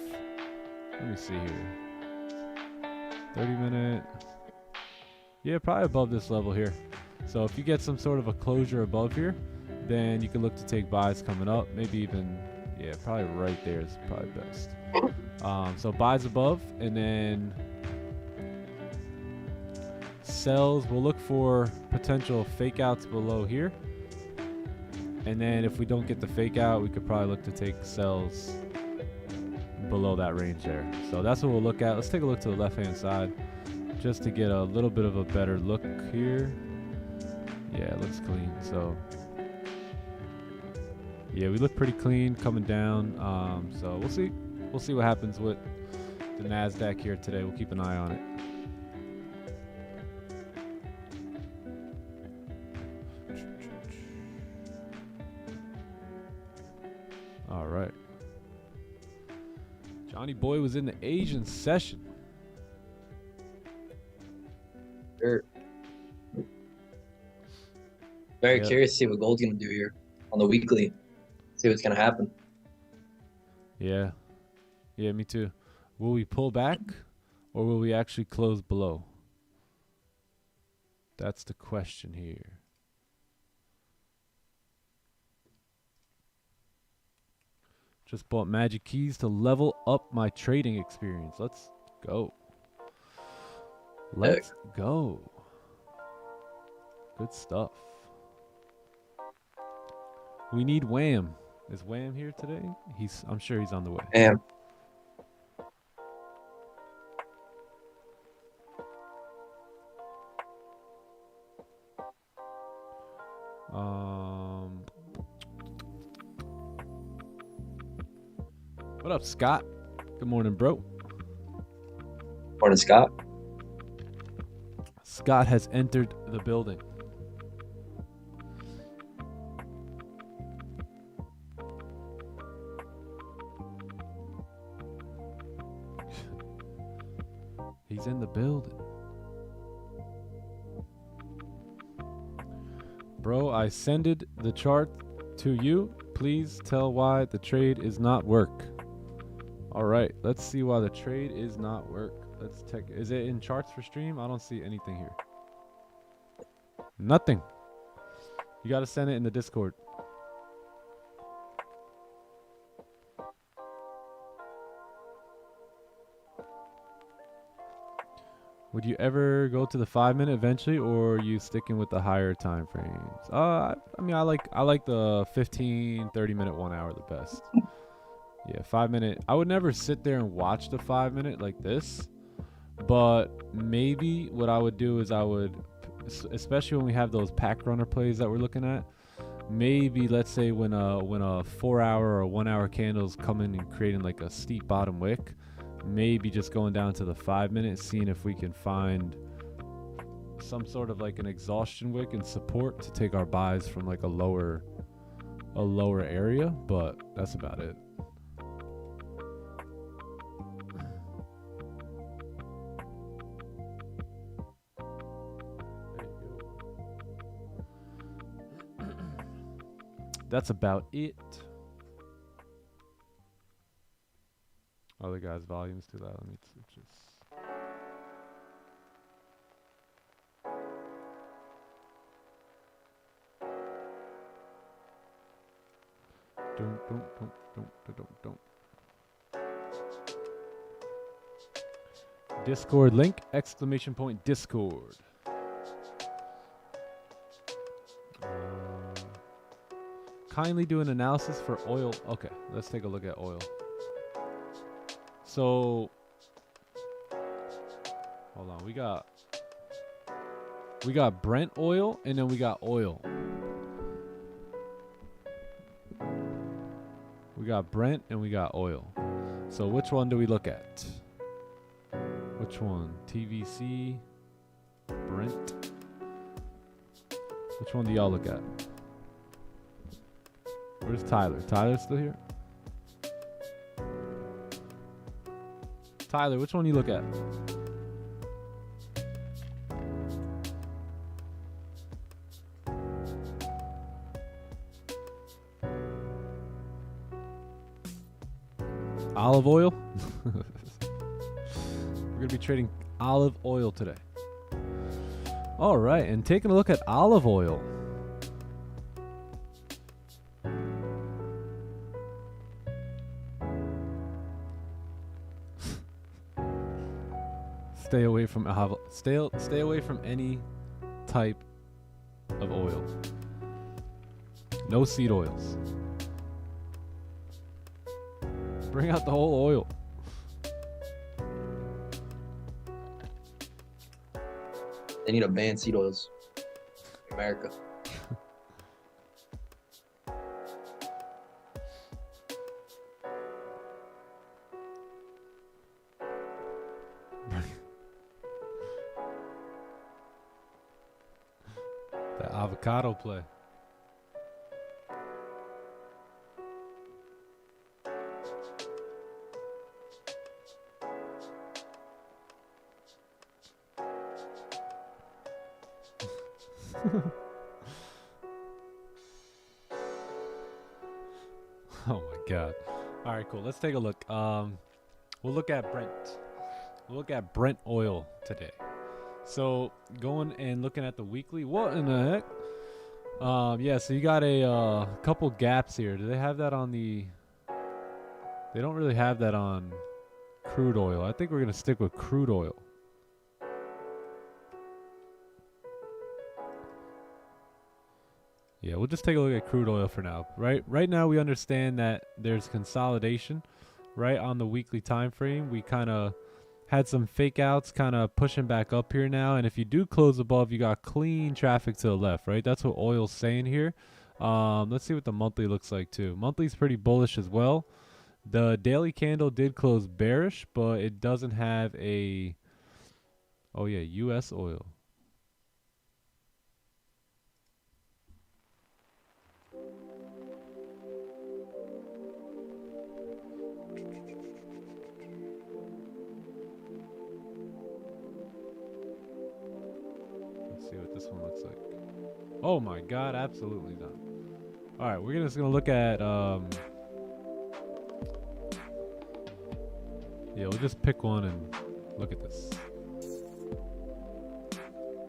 let me see here, 30 minute, yeah, probably above this level here. So if you get some sort of a closure above here, then you can look to take buys coming up, maybe even, yeah, probably right there is probably best. So buys above, and then sells, we'll look for potential fake outs below here. And then if we don't get the fake out, we could probably look to take sells below that range there. So that's what we'll look at. Let's take a look to the left hand side just to get a little bit of a better look here. Yeah, it looks clean. So yeah, we look pretty clean coming down. So we'll see. We'll see what happens with the Nasdaq here today. We'll keep an eye on it. All right. Johnny Boy was in the Asian session. Sure. Very curious to see what gold's going to do here on the weekly. See what's going to happen. Yeah. Yeah, me too. Will we pull back or will we actually close below? That's the question here. Just bought magic keys to level up my trading experience. Let's go. Let's go. Good stuff. We need Wham. Is Wham here today? I'm sure he's on the way. Damn. What up, Scott? Good morning, bro. Morning, Scott. Scott has entered the building. He's in the building. Bro, I sended the chart to you. Please tell why the trade is not work. All right, let's see why the trade is not work. Let's check. Is it in charts for stream? I don't see anything here. Nothing. You got to send it in the Discord. Would you ever go to the 5 minute eventually, or are you sticking with the higher time frames? I mean, I like the 15, 30 minute, 1 hour the best. Yeah, 5 minute. I would never sit there and watch the 5 minute like this, but maybe what I would do is I would, especially when we have those pack runner plays that we're looking at, maybe let's say when a 4 hour or 1 hour candle's coming and creating like a steep bottom wick, maybe just going down to the 5 minute, seeing if we can find some sort of like an exhaustion wick and support to take our buys from like a lower area, but that's about it. That's about it. Other guys' volume's too loud. Let me switch this. Discord link, exclamation point Discord. Kindly do an analysis for oil. Okay, let's take a look at oil. So, hold on. We got Brent oil, and then we got oil. We got Brent, and we got oil. So which one do we look at? Which one? TVC, Brent. Which one do y'all look at? Where's Tyler? Tyler still here? Tyler, which one do you look at? Olive oil? We're going to be trading olive oil today. All right, and taking a look at olive oil. Stay away from stay away from any type of oil. No seed oils. Bring out the whole oil. They need to ban seed oils in America. That avocado play. Oh my god. All right, cool. Let's take a look. We'll look at Brent. We'll look at Brent oil today. So going and looking at the weekly. What in the heck? Yeah, so you got a couple gaps here. Do they have that on the... They don't really have that on crude oil. I think we're going to stick with crude oil. Yeah, we'll just take a look at crude oil for now. Right now we understand that there's consolidation right on the weekly time frame. We kind of had some fake outs kind of pushing back up here now, and if you do close above, you got clean traffic to the left, right? That's what oil's saying here. Let's see what the monthly looks like too. Monthly's pretty bullish as well. The daily candle did close bearish, but it doesn't have a... Oh yeah, US oil. See what this one looks like. Oh my god, absolutely not. Alright, we're just gonna look at yeah, we'll just pick one and look at this.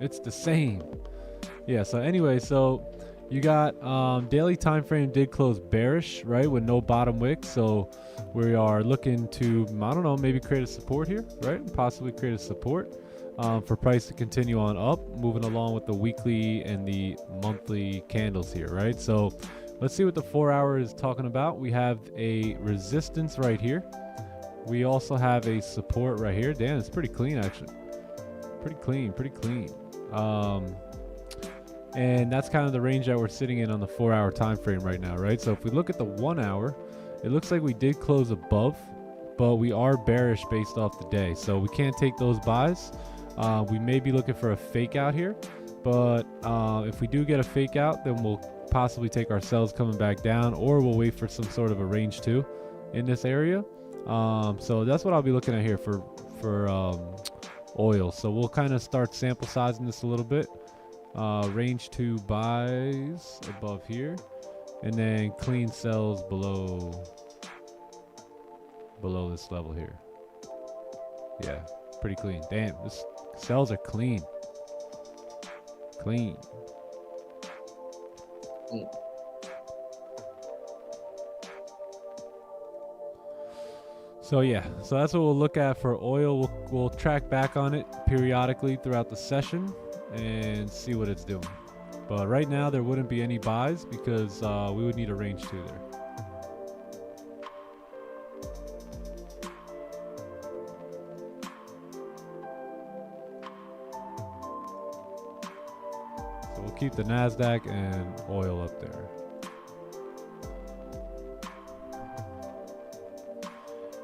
It's the same. Yeah, so anyway, so you got daily time frame did close bearish, right, with no bottom wick. So we are looking to, I don't know, maybe create a support here, right? Possibly create a support. For price to continue on up, moving along with the weekly and the monthly candles here, right? So let's see what the 4 hour is talking about. We have a resistance right here. We also have a support right here. Damn, it's pretty clean actually. Pretty clean. And that's kind of the range that we're sitting in on the 4 hour time frame right now, right? So if we look at the 1 hour, it looks like we did close above, but we are bearish based off the day. So we can't take those buys. We may be looking for a fake out here, but if we do get a fake out, then we'll possibly take our sells coming back down, or we'll wait for some sort of a range 2 in this area. So that's what I'll be looking at here for oil. So we'll kind of start sample sizing this a little bit. Range 2 buys above here, and then clean sells below this level here. Yeah, pretty clean. Damn, this sells are clean. So yeah, so that's what we'll look at for oil. We'll track back on it periodically throughout the session and see what it's doing. But right now there wouldn't be any buys because we would need a range 2 there. So we'll keep the NASDAQ and oil up there.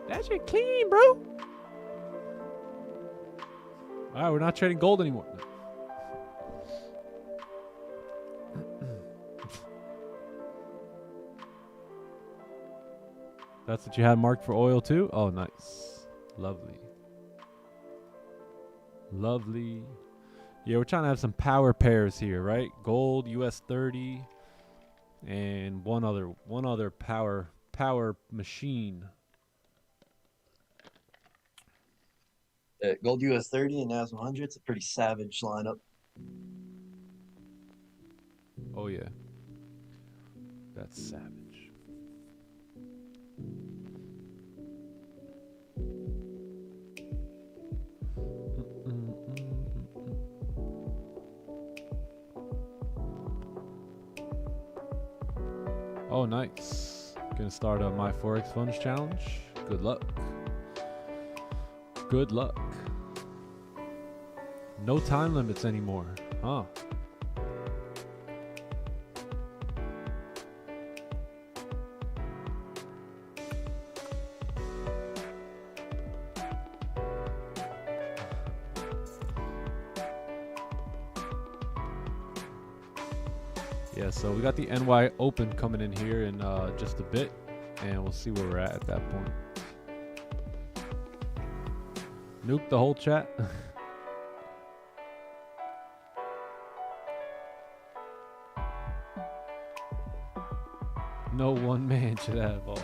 That shit clean, bro. All right, we're not trading gold anymore. That's what you had marked for oil too? Oh, nice. Lovely. Lovely. Yeah, we're trying to have some power pairs here, right? Gold, US 30, and one other power machine. Gold US 30 and NAS 100. It's a pretty savage lineup. Oh yeah, that's savage. Oh, nice. Gonna start a My Forex Funds challenge. Good luck. Good luck. No time limits anymore, huh? Yeah, so we got the NY Open coming in here in just a bit, and we'll see where we're at that point. Nuke the whole chat. No one man should have all.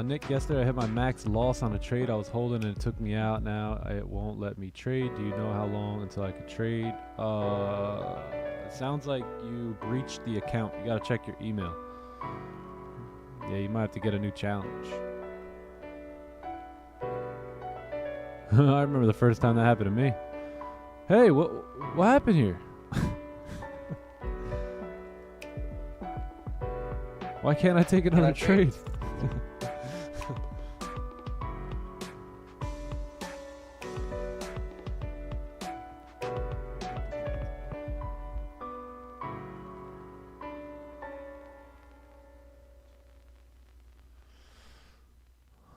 Nick, yesterday I hit my max loss on a trade I was holding and it took me out. Now it won't let me trade. Do you know how long until I could trade? It sounds like you breached the account. You gotta check your email. Yeah, you might have to get a new challenge. I remember the first time that happened to me. Hey, what happened here? Why can't I take another trade?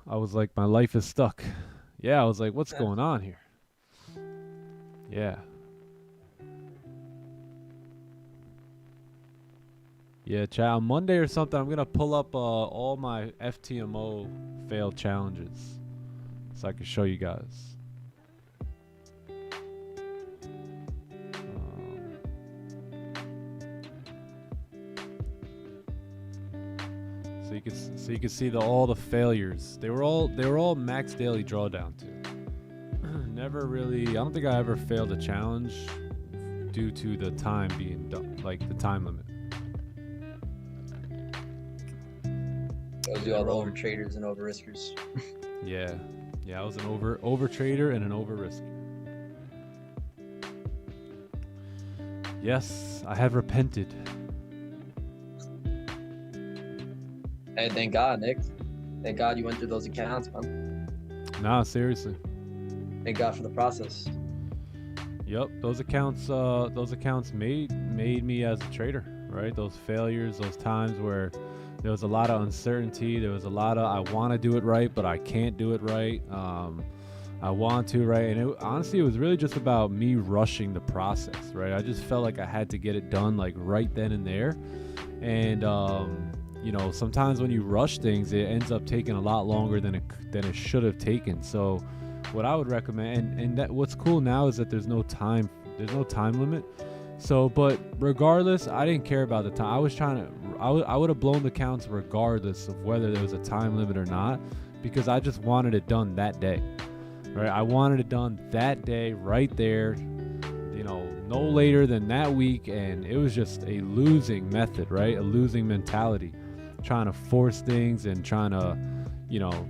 I was like, my life is stuck. Yeah, I was like, what's going on here? Yeah. Yeah, chat, on Monday or something, I'm going to pull up all my FTMO failed challenges so I can show you guys. So you can see all the failures. They were all max daily drawdown too. Never really. I don't think I ever failed a challenge due to the time being done, like the time limit. Those are all the over traders and over riskers. Yeah, I was an over trader and an over risker. Yes, I have repented. Hey, thank God, Nick. Thank God you went through those accounts, man. Nah, seriously. Thank God for the process. Yep, those accounts made me as a trader, right? Those failures, those times where there was a lot of uncertainty, there was a lot of I want to do it right, but I can't do it right. I want to, right? And honestly, it was really just about me rushing the process, right? I just felt like I had to get it done like right then and there. And you know, sometimes when you rush things, it ends up taking a lot longer than it should have taken. So what I would recommend, and that what's cool now is that there's no time limit. So, but regardless, I didn't care about the time. I was trying to, I would have blown the counts regardless of whether there was a time limit or not, because I just wanted it done that day, right? I wanted it done that day, right there, you know, no later than that week, and it was just a losing method, right? A losing mentality, trying to force things and trying to, you know,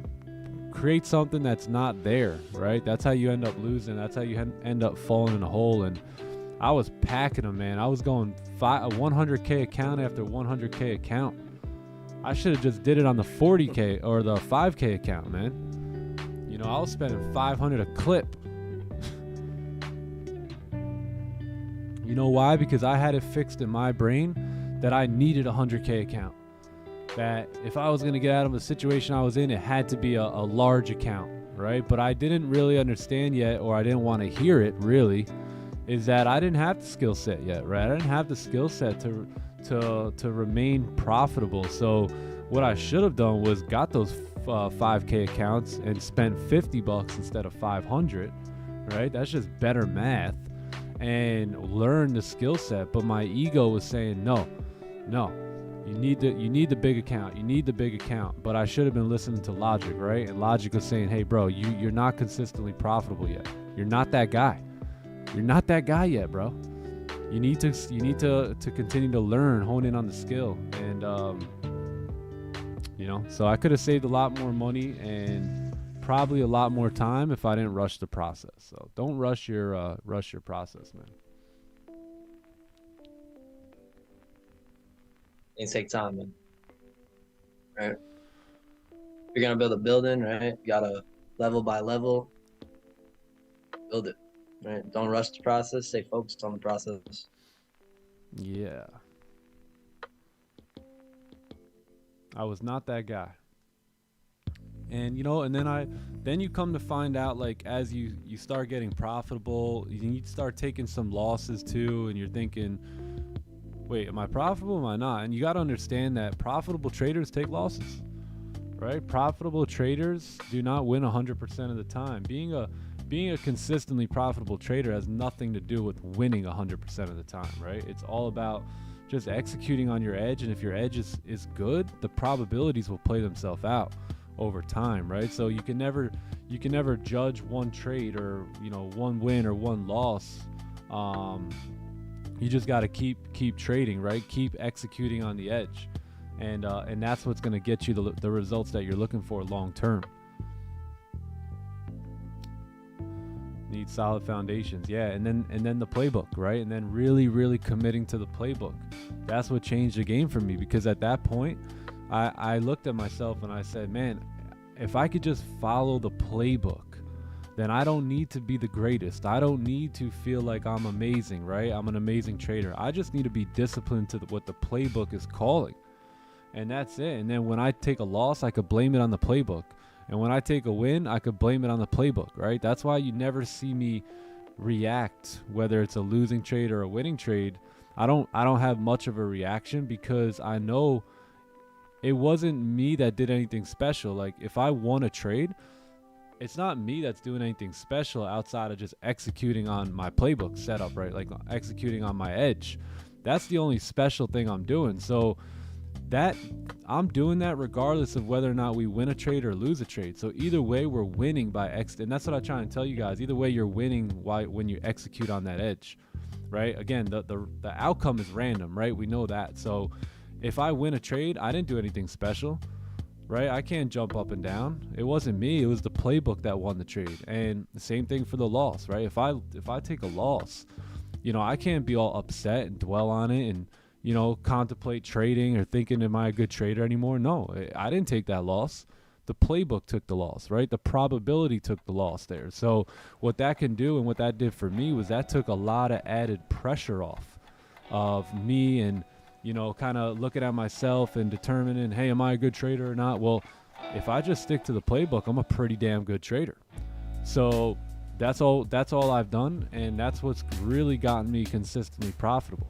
create something that's not there, right? That's how you end up losing. That's how you end up falling in a hole. And I was packing them, man. I was going a 100K account after 100K account. I should have just did it on the 40K or the 5K account, man. You know, I was spending 500 a clip. You know why? Because I had it fixed in my brain that I needed a 100K account. That if I was going to get out of the situation I was in, it had to be a large account, right? But I didn't really understand yet, or I didn't want to hear it really, is that I didn't have the skill set yet, right? I didn't have the skill set to remain profitable. So what I should have done was got those 5K accounts and spent $50 instead of 500, right? That's just better math, and learn the skill set. But my ego was saying, no, you need the big account. You need the big account. But I should have been listening to logic, right? And logic was saying, hey, bro, you're not consistently profitable yet. You're not that guy. You're not that guy yet, bro. You need to continue to learn, hone in on the skill. And you know, so I could have saved a lot more money and probably a lot more time if I didn't rush the process. So don't rush your process, man. Things take time, man. Right? You're gonna build a building, right? You gotta level by level build it. Right? Don't rush the process. Stay focused on the process. Yeah. I was not that guy. And you know, and then you come to find out, like, as you start getting profitable, you start taking some losses too, and you're thinking, wait, am I profitable? Am I not? And you got to understand that profitable traders take losses, right? Profitable traders do not win 100% of the time. Being a consistently profitable trader has nothing to do with winning 100% of the time, right? It's all about just executing on your edge, and if your edge is good, the probabilities will play themselves out over time, right? So you can never judge one trade, or, you know, one win or one loss. You just got to keep trading, right? Keep executing on the edge, and that's what's going to get you the results that you're looking for long term. Need solid foundations, yeah, and then the playbook, right? And then really committing to the playbook. That's what changed the game for me, because at that point, I looked at myself and I said, man, if I could just follow the playbook, then I don't need to be the greatest. I don't need to feel like I'm amazing, right? I'm an amazing trader. I just need to be disciplined to what the playbook is calling. And that's it. And then when I take a loss, I could blame it on the playbook. And when I take a win, I could blame it on the playbook, right? That's why you never see me react, whether it's a losing trade or a winning trade. I don't have much of a reaction, because I know it wasn't me that did anything special. Like, if I won a trade, it's not me that's doing anything special outside of just executing on my playbook setup, right? Like executing on my edge. That's the only special thing I'm doing. So that I'm doing that regardless of whether or not we win a trade or lose a trade. So either way, we're winning by and that's what I try and tell you guys. Either way, you're winning when you execute on that edge, right? Again, the outcome is random, right? We know that. So if I win a trade, I didn't do anything special, right? I can't jump up and down. It wasn't me. It was the playbook that won the trade. And the same thing for the loss, right? If I take a loss, you know, I can't be all upset and dwell on it and, you know, contemplate trading or thinking, am I a good trader anymore? No, I didn't take that loss. The playbook took the loss, right? The probability took the loss there. So what that can do, and what that did for me, was that took a lot of added pressure off of me, and, you know, kind of looking at myself and determining, hey, am I a good trader or not? Well, if I just stick to the playbook, I'm a pretty damn good trader. So that's all I've done, and that's what's really gotten me consistently profitable.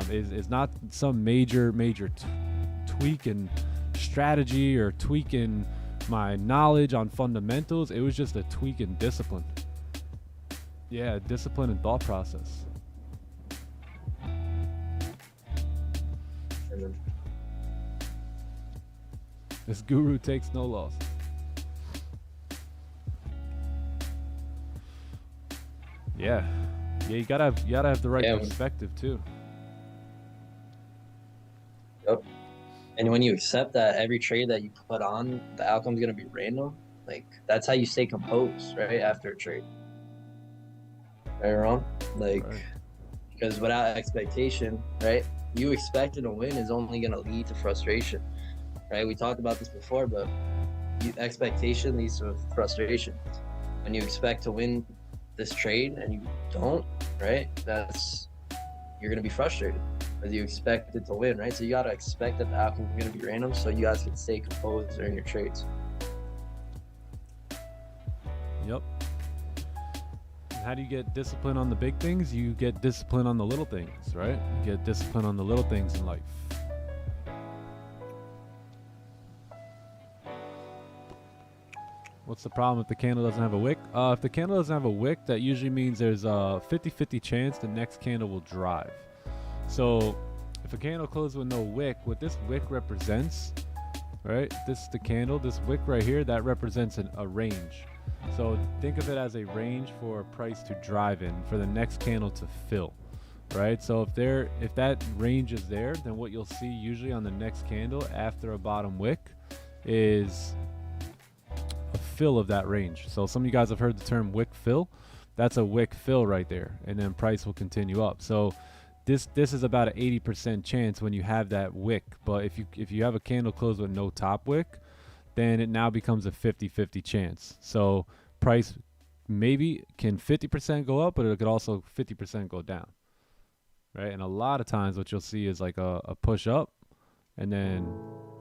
Is not some major tweak in strategy or tweak in my knowledge on fundamentals. It was just a tweak in discipline. Yeah, discipline and thought process. This guru takes no loss. Yeah. Yeah, you gotta have the right Yeah. perspective too. Yep. And when you accept that every trade that you put on, the outcome's gonna be random, like that's how you stay composed, right? After a trade. Right or wrong? Like, Right. because without expectation, right? You expecting a win is only gonna lead to frustration. Right? We talked about this before, but expectation leads to frustration. When you expect to win this trade and you don't, right? You're gonna be frustrated because you expect it to win, right? So you gotta expect that the outcome is gonna be random, so you guys can stay composed during your trades. Yep. And how do you get discipline on the big things? You get discipline on the little things, right? You get discipline on the little things in life. What's the problem if the candle doesn't have a wick? If the candle doesn't have a wick, that usually means there's a 50-50 chance the next candle will drive. So if a candle closes with no wick, what this wick represents, right? This is the candle, this wick right here, that represents a range. So think of it as a range for a price to drive in for the next candle to fill, right? So if that range is there, then what you'll see usually on the next candle after a bottom wick is a fill of that range. So some of you guys have heard the term wick fill. That's a wick fill right there, and then price will continue up. So this is about an 80% chance when you have that wick. But if you have a candle close with no top wick, then it now becomes a 50-50 chance. So price maybe can 50% go up, but it could also 50% go down, right? And a lot of times what you'll see is like a push up and then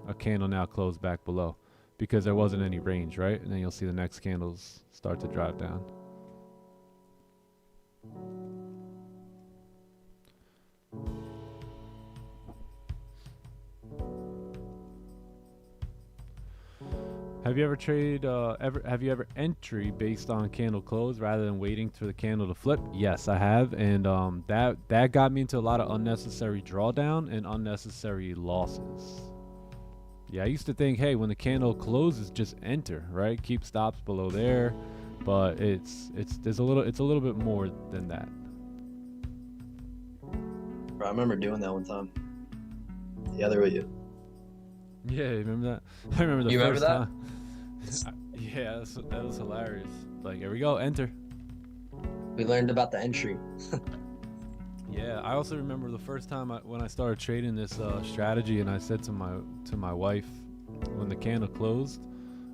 a candle now close back below because there wasn't any range, right? And then you'll see the next candles start to drive down. Have you ever have you ever entry based on candle close rather than waiting for the candle to flip? Yes, I have, and that got me into a lot of unnecessary drawdown and unnecessary losses. Yeah, I used to think, hey, when the candle closes, just enter, right? Keep stops below there, but it's a little bit more than that. Bro, I remember doing that one time. Together with you. Yeah, you remember that? I remember the You first remember that? time. Yeah, that was hilarious. Like, here we go, enter. We learned about the entry. Yeah, I also remember the first time when I started trading this strategy, and I said to my wife when the candle closed,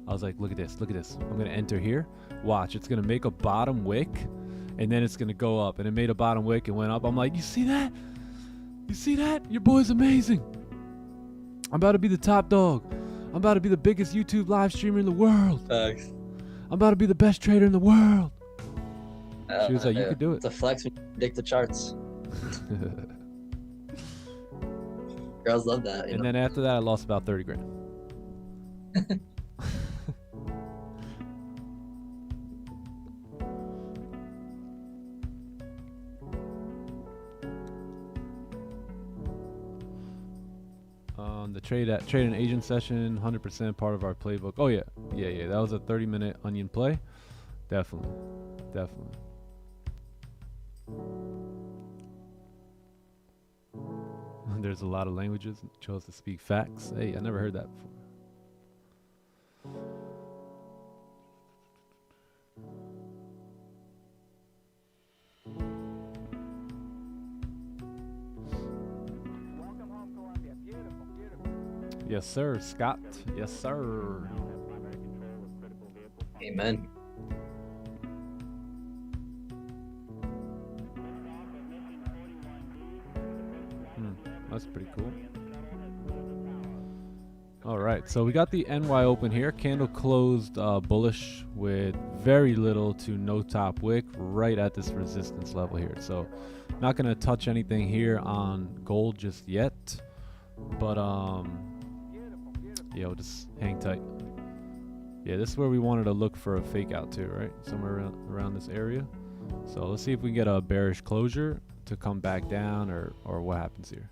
I was like, look at this, I'm gonna enter here. Watch, it's gonna make a bottom wick, and then it's gonna go up. And it made a bottom wick and went up. I'm like, you see that? You see that? Your boy's amazing. I'm about to be the top dog. I'm about to be the biggest YouTube live streamer in the world. I'm about to be the best trader in the world. She was like, you could do it. It's a flex when you predict the charts. Girls love that. And then after that, I lost about 30 grand. The trade and agent session, 100% part of our playbook. Oh yeah. That was a 30-minute onion play. Definitely. There's a lot of languages. Chose to speak facts. Hey, I never heard that before. Yes, sir, Scott. Yes, sir. Amen. That's pretty cool. All right, so we got the NY open here. Candle closed bullish with very little to no top wick right at this resistance level here. So not going to touch anything here on gold just yet, but yeah, we'll just hang tight. Yeah, this is where we wanted to look for a fake out too, right? Somewhere around this area. So let's see if we can get a bearish closure to come back down or what happens here.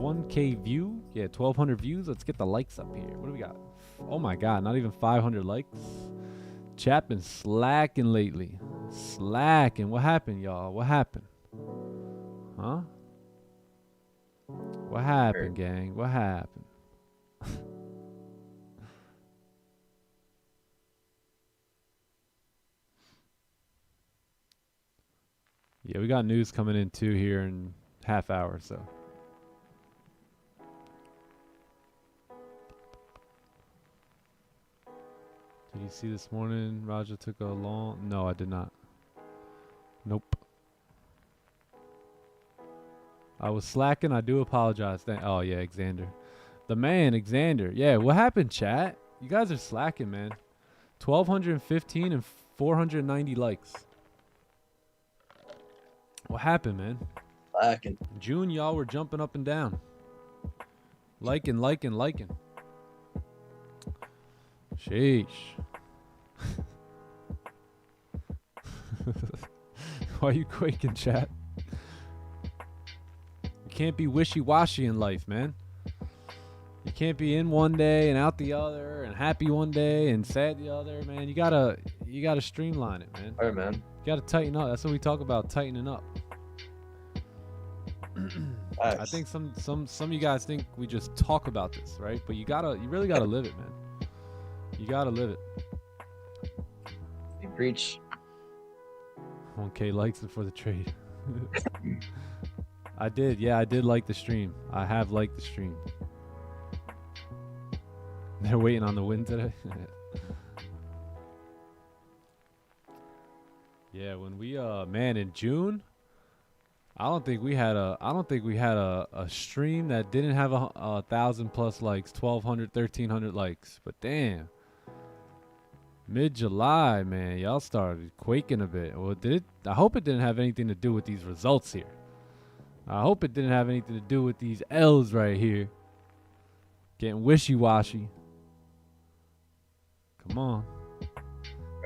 1K view. Yeah, 1,200 views. Let's get the likes up here. What do we got? Oh my God, not even 500 likes. Chat been slacking lately. Slacking. What happened, y'all? What happened? Huh? What happened, gang? What happened? Yeah, we got news coming in too here in half hour, so. Did you see this morning Raja took a long... No, I did not. Nope. I was slacking. I do apologize. Oh, yeah, Xander. The man, Xander. Yeah, what happened, chat? You guys are slacking, man. 1,215 and 490 likes. What happened, man? Slacking. June, y'all were jumping up and down. Liking. Sheesh. Why are you quaking, chat? You can't be wishy-washy in life, man. You can't be in one day and out the other, and happy one day and sad the other, man. You gotta streamline it, man. All right, man. You gotta tighten up. That's what we talk about, tightening up. I think some of you guys think we just talk about this, right? But you really gotta live it, man. You gotta live it. You preach. 1K likes before the trade. I did like the stream. I have liked the stream. They're waiting on the win today. Yeah, when we man, in June, I don't think we had a stream that didn't have 1,000+ likes, 1,200, 1,300 likes. But damn, mid-July, man, y'all started quaking a bit. Well, I hope it didn't have anything to do with these results here. I hope it didn't have anything to do with these L's right here. Getting wishy-washy. Come on.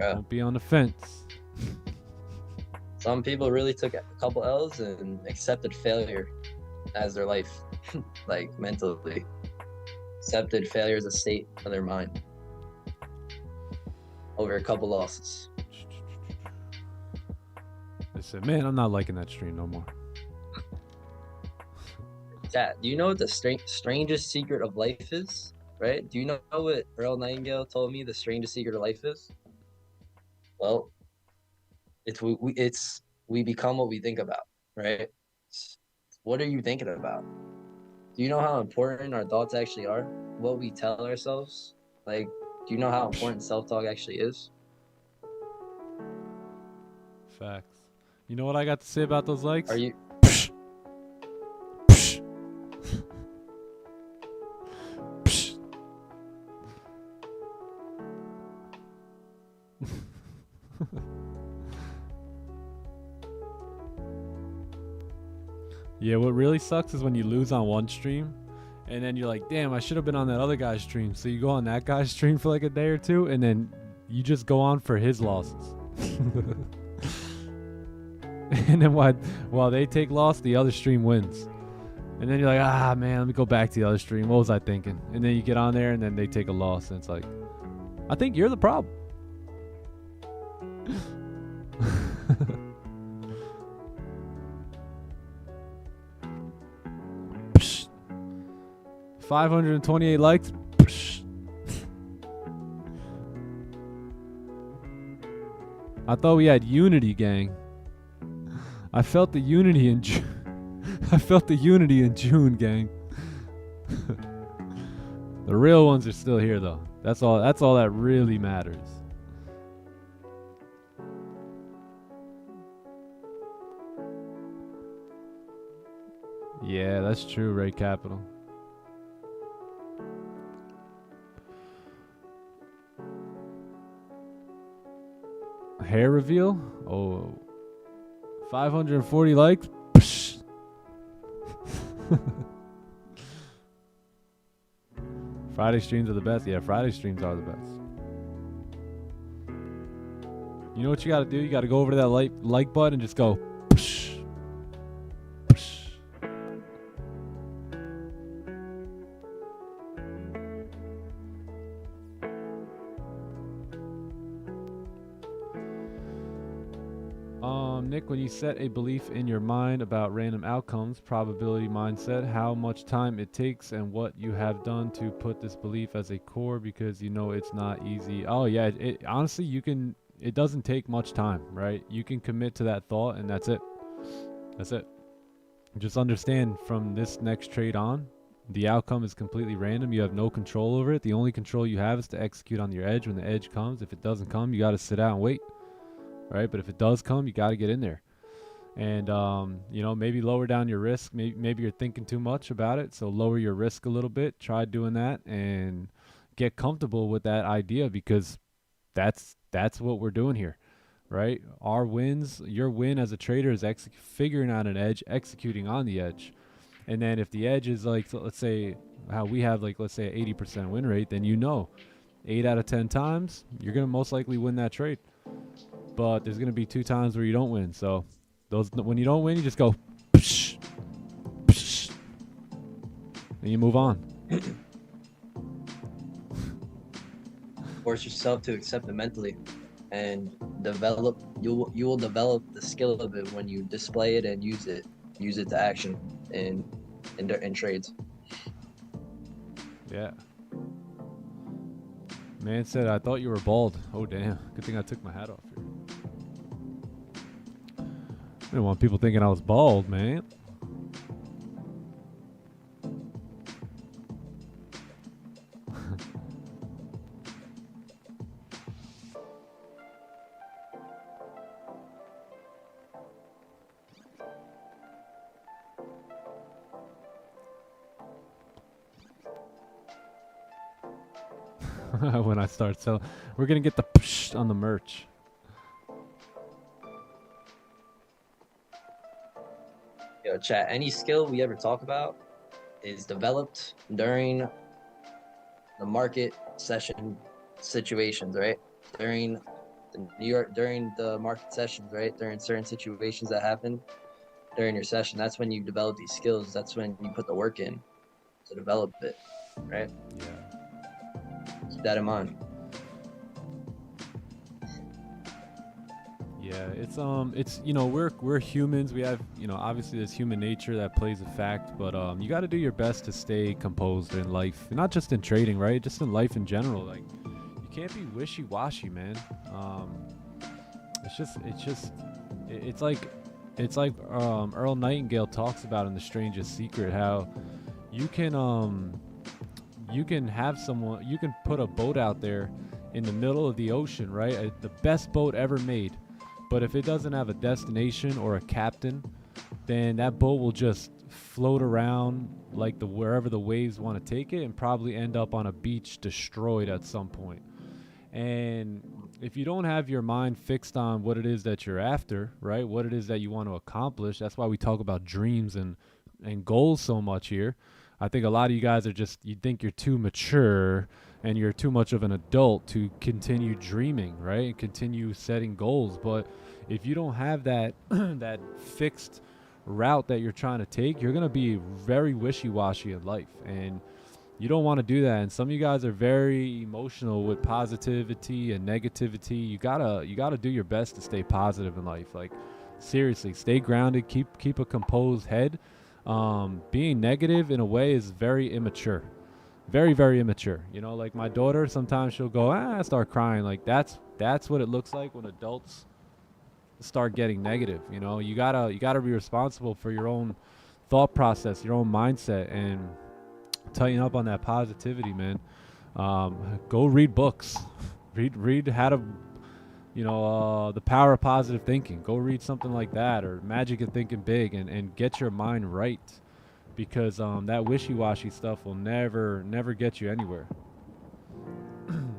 Yeah. Don't be on the fence. Some people really took a couple L's and accepted failure as their life, like mentally. Accepted failure as a state of their mind over a couple losses. They said, man, I'm not liking that stream no more. Chat, do you know what the strangest secret of life is? Right? Do you know what Earl Nightingale told me the strangest secret of life is? Well, we become what we think about, right? What are you thinking about? Do you know how important our thoughts actually are? What we tell ourselves? Like, do you know how important self-talk actually is? Facts. You know what I got to say about those likes? Are you? Yeah, what really sucks is when you lose on one stream and then you're like, damn, I should have been on that other guy's stream. So you go on that guy's stream for like a day or two and then you just go on for his losses. And then while they take loss, the other stream wins. And then you're like, ah, man, let me go back to the other stream. What was I thinking? And then you get on there and then they take a loss. And it's like, I think you're the problem. 528 likes. I thought we had unity, gang. I felt the unity in June. I felt the unity in June, gang. The real ones are still here, though. That's all that really matters. Yeah, that's true, Ray Capital. Hair reveal? Oh. 540 likes? Friday streams are the best. Yeah, Friday streams are the best. You know what you gotta do? You gotta go over to that like button and just go. Nick, when you set a belief in your mind about random outcomes, probability mindset, how much time it takes and what you have done to put this belief as a core, because you know it's not easy. Oh yeah, it honestly, it doesn't take much time, right? You can commit to that thought and that's it. That's it. Just understand from this next trade on, the outcome is completely random. You have no control over it. The only control you have is to execute on your edge when the edge comes. If it doesn't come, you got to sit out and wait, right? But if it does come, you got to get in there. And, you know, maybe lower down your risk. Maybe you're thinking too much about it. So lower your risk a little bit. Try doing that and get comfortable with that idea, because that's what we're doing here, right? Our wins, your win as a trader is figuring out an edge, executing on the edge. And then if the edge is like, so let's say how we have, like, let's say an 80% win rate, then you know 8 out of 10 times you're going to most likely win that trade. But there's going to be 2 times where you don't win. So those, when you don't win, you just go psh, psh, and you move on. Force yourself to accept it mentally and develop. You will develop the skill of it when you display it and use it to action in trades. Yeah. Man said, I thought you were bald. Oh, damn. Good thing I took my hat off here. I didn't want people thinking I was bald, man. When I start selling, we're gonna get the psh on the merch. Yo, chat, any skill we ever talk about is developed during the market session situations, right? During the market sessions, right? During certain situations that happen during your session, that's when you develop these skills. That's when you put the work in to develop it, right? Yeah. Keep that in mind. Yeah, it's you know, we're humans. We have, you know, obviously there's human nature that plays a fact, but you got to do your best to stay composed in life, not just in trading, right? Just in life in general. Like, you can't be wishy-washy, man. It's like Earl Nightingale talks about in The Strangest Secret, how you can have someone, you can put a boat out there in the middle of the ocean, right? The best boat ever made. But if it doesn't have a destination or a captain, then that boat will just float around like wherever the waves want to take it, and probably end up on a beach destroyed at some point. And if you don't have your mind fixed on what it is that you're after, right? What it is that you want to accomplish. That's why we talk about dreams and goals so much here. I think a lot of you guys are just, you think you're too mature and you're too much of an adult to continue dreaming, right? And continue setting goals. But if you don't have that that fixed route that you're trying to take, you're going to be very wishy-washy in life. And you don't want to do that. And some of you guys are very emotional with positivity and negativity. You gotta do your best to stay positive in life. Like, seriously, stay grounded, keep a composed head. Being negative in a way is very immature. Very, very immature. You know, like my daughter, sometimes she'll go, start crying. Like, that's what it looks like when adults start getting negative. You know, you gotta be responsible for your own thought process, your own mindset, and tighten up on that positivity, man. Go read books. read how to, you know, The Power of Positive Thinking. Go read something like that, or Magic of Thinking Big, and get your mind right, because that wishy-washy stuff will never get you anywhere.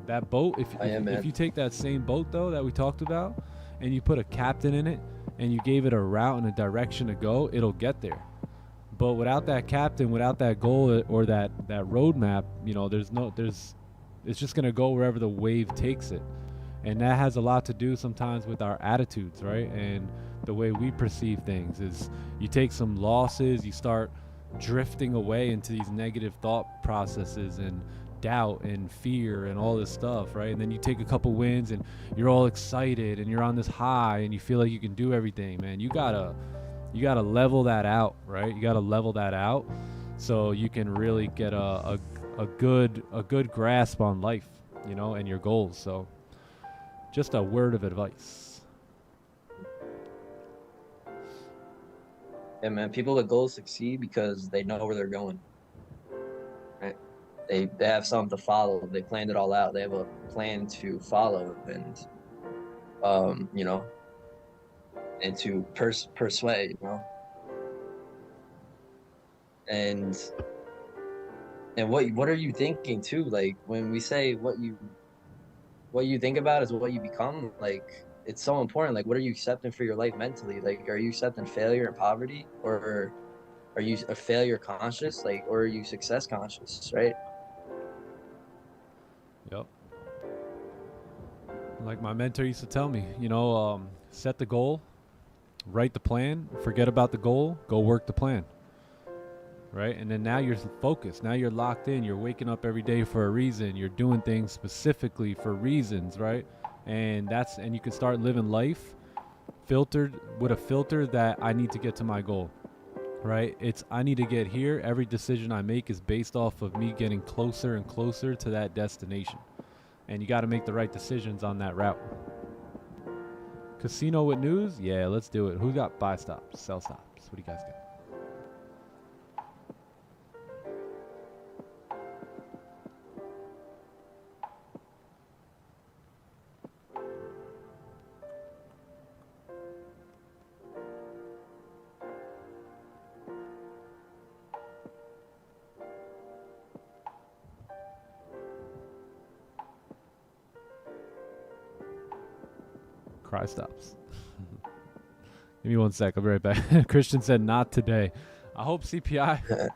That boat, if you take that same boat though that we talked about, and you put a captain in it, and you gave it a route and a direction to go, it'll get there. But without that captain, without that goal or that roadmap, you know, it's just gonna go wherever the wave takes it. And that has a lot to do sometimes with our attitudes, right? And the way we perceive things is, you take some losses, you start drifting away into these negative thought processes and doubt and fear and all this stuff, right? And then you take a couple wins and you're all excited and you're on this high and you feel like you can do everything, man. You gotta level that out, right? You gotta level that out so you can really get a good grasp on life, you know, and your goals. So just a word of advice. Yeah, man. People with goals succeed because they know where they're going. Right? They have something to follow. They planned it all out. They have a plan to follow, and you know, and to persuade, you know. And what are you thinking too? Like when we say what you think about is what you become, like it's so important. Like what are you accepting for your life mentally? Like are you accepting failure and poverty, or are you a failure conscious, like, or are you success conscious, right? Yep. Like my mentor used to tell me, you know, set the goal, write the plan, forget about the goal, go work the plan. Right? And then now you're focused. Now you're locked in. You're waking up every day for a reason. You're doing things specifically for reasons, right? And you can start living life filtered with a filter that I need to get to my goal. Right? I need to get here. Every decision I make is based off of me getting closer and closer to that destination. And you got to make the right decisions on that route. Casino with news? Yeah, let's do it. Who got buy stops, sell stops? What do you guys got? Cry stops. Give me 1 sec. I'll be right back. Christian said not today. I hope CPI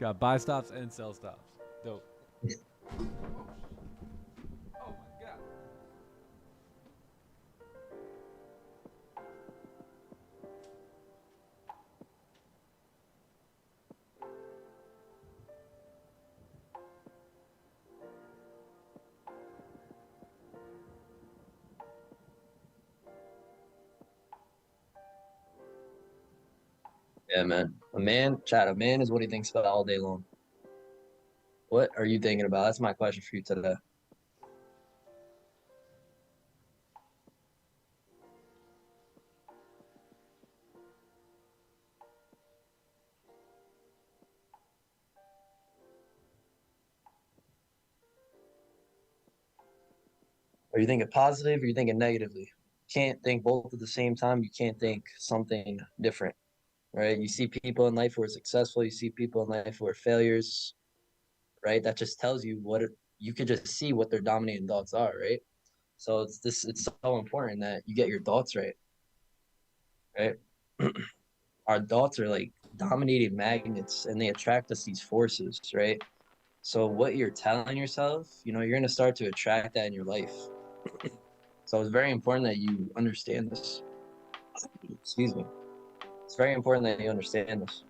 got buy stops and sell stops. Dope. Oh my God. Yeah, man. A man is what he thinks about all day long. What are you thinking about? That's my question for you today. Are you thinking positive or are you thinking negatively? Can't think both at the same time. You can't think something different, right? You see people in life who are successful. You see people in life who are failures, right? That just tells you you could just see what their dominating thoughts are, right? So it's so important that you get your thoughts right, right? Our thoughts are like dominating magnets and they attract us these forces, right? So what you're telling yourself, you know, you're going to start to attract that in your life. So it's very important that you understand this. Excuse me. It's very important that you understand this.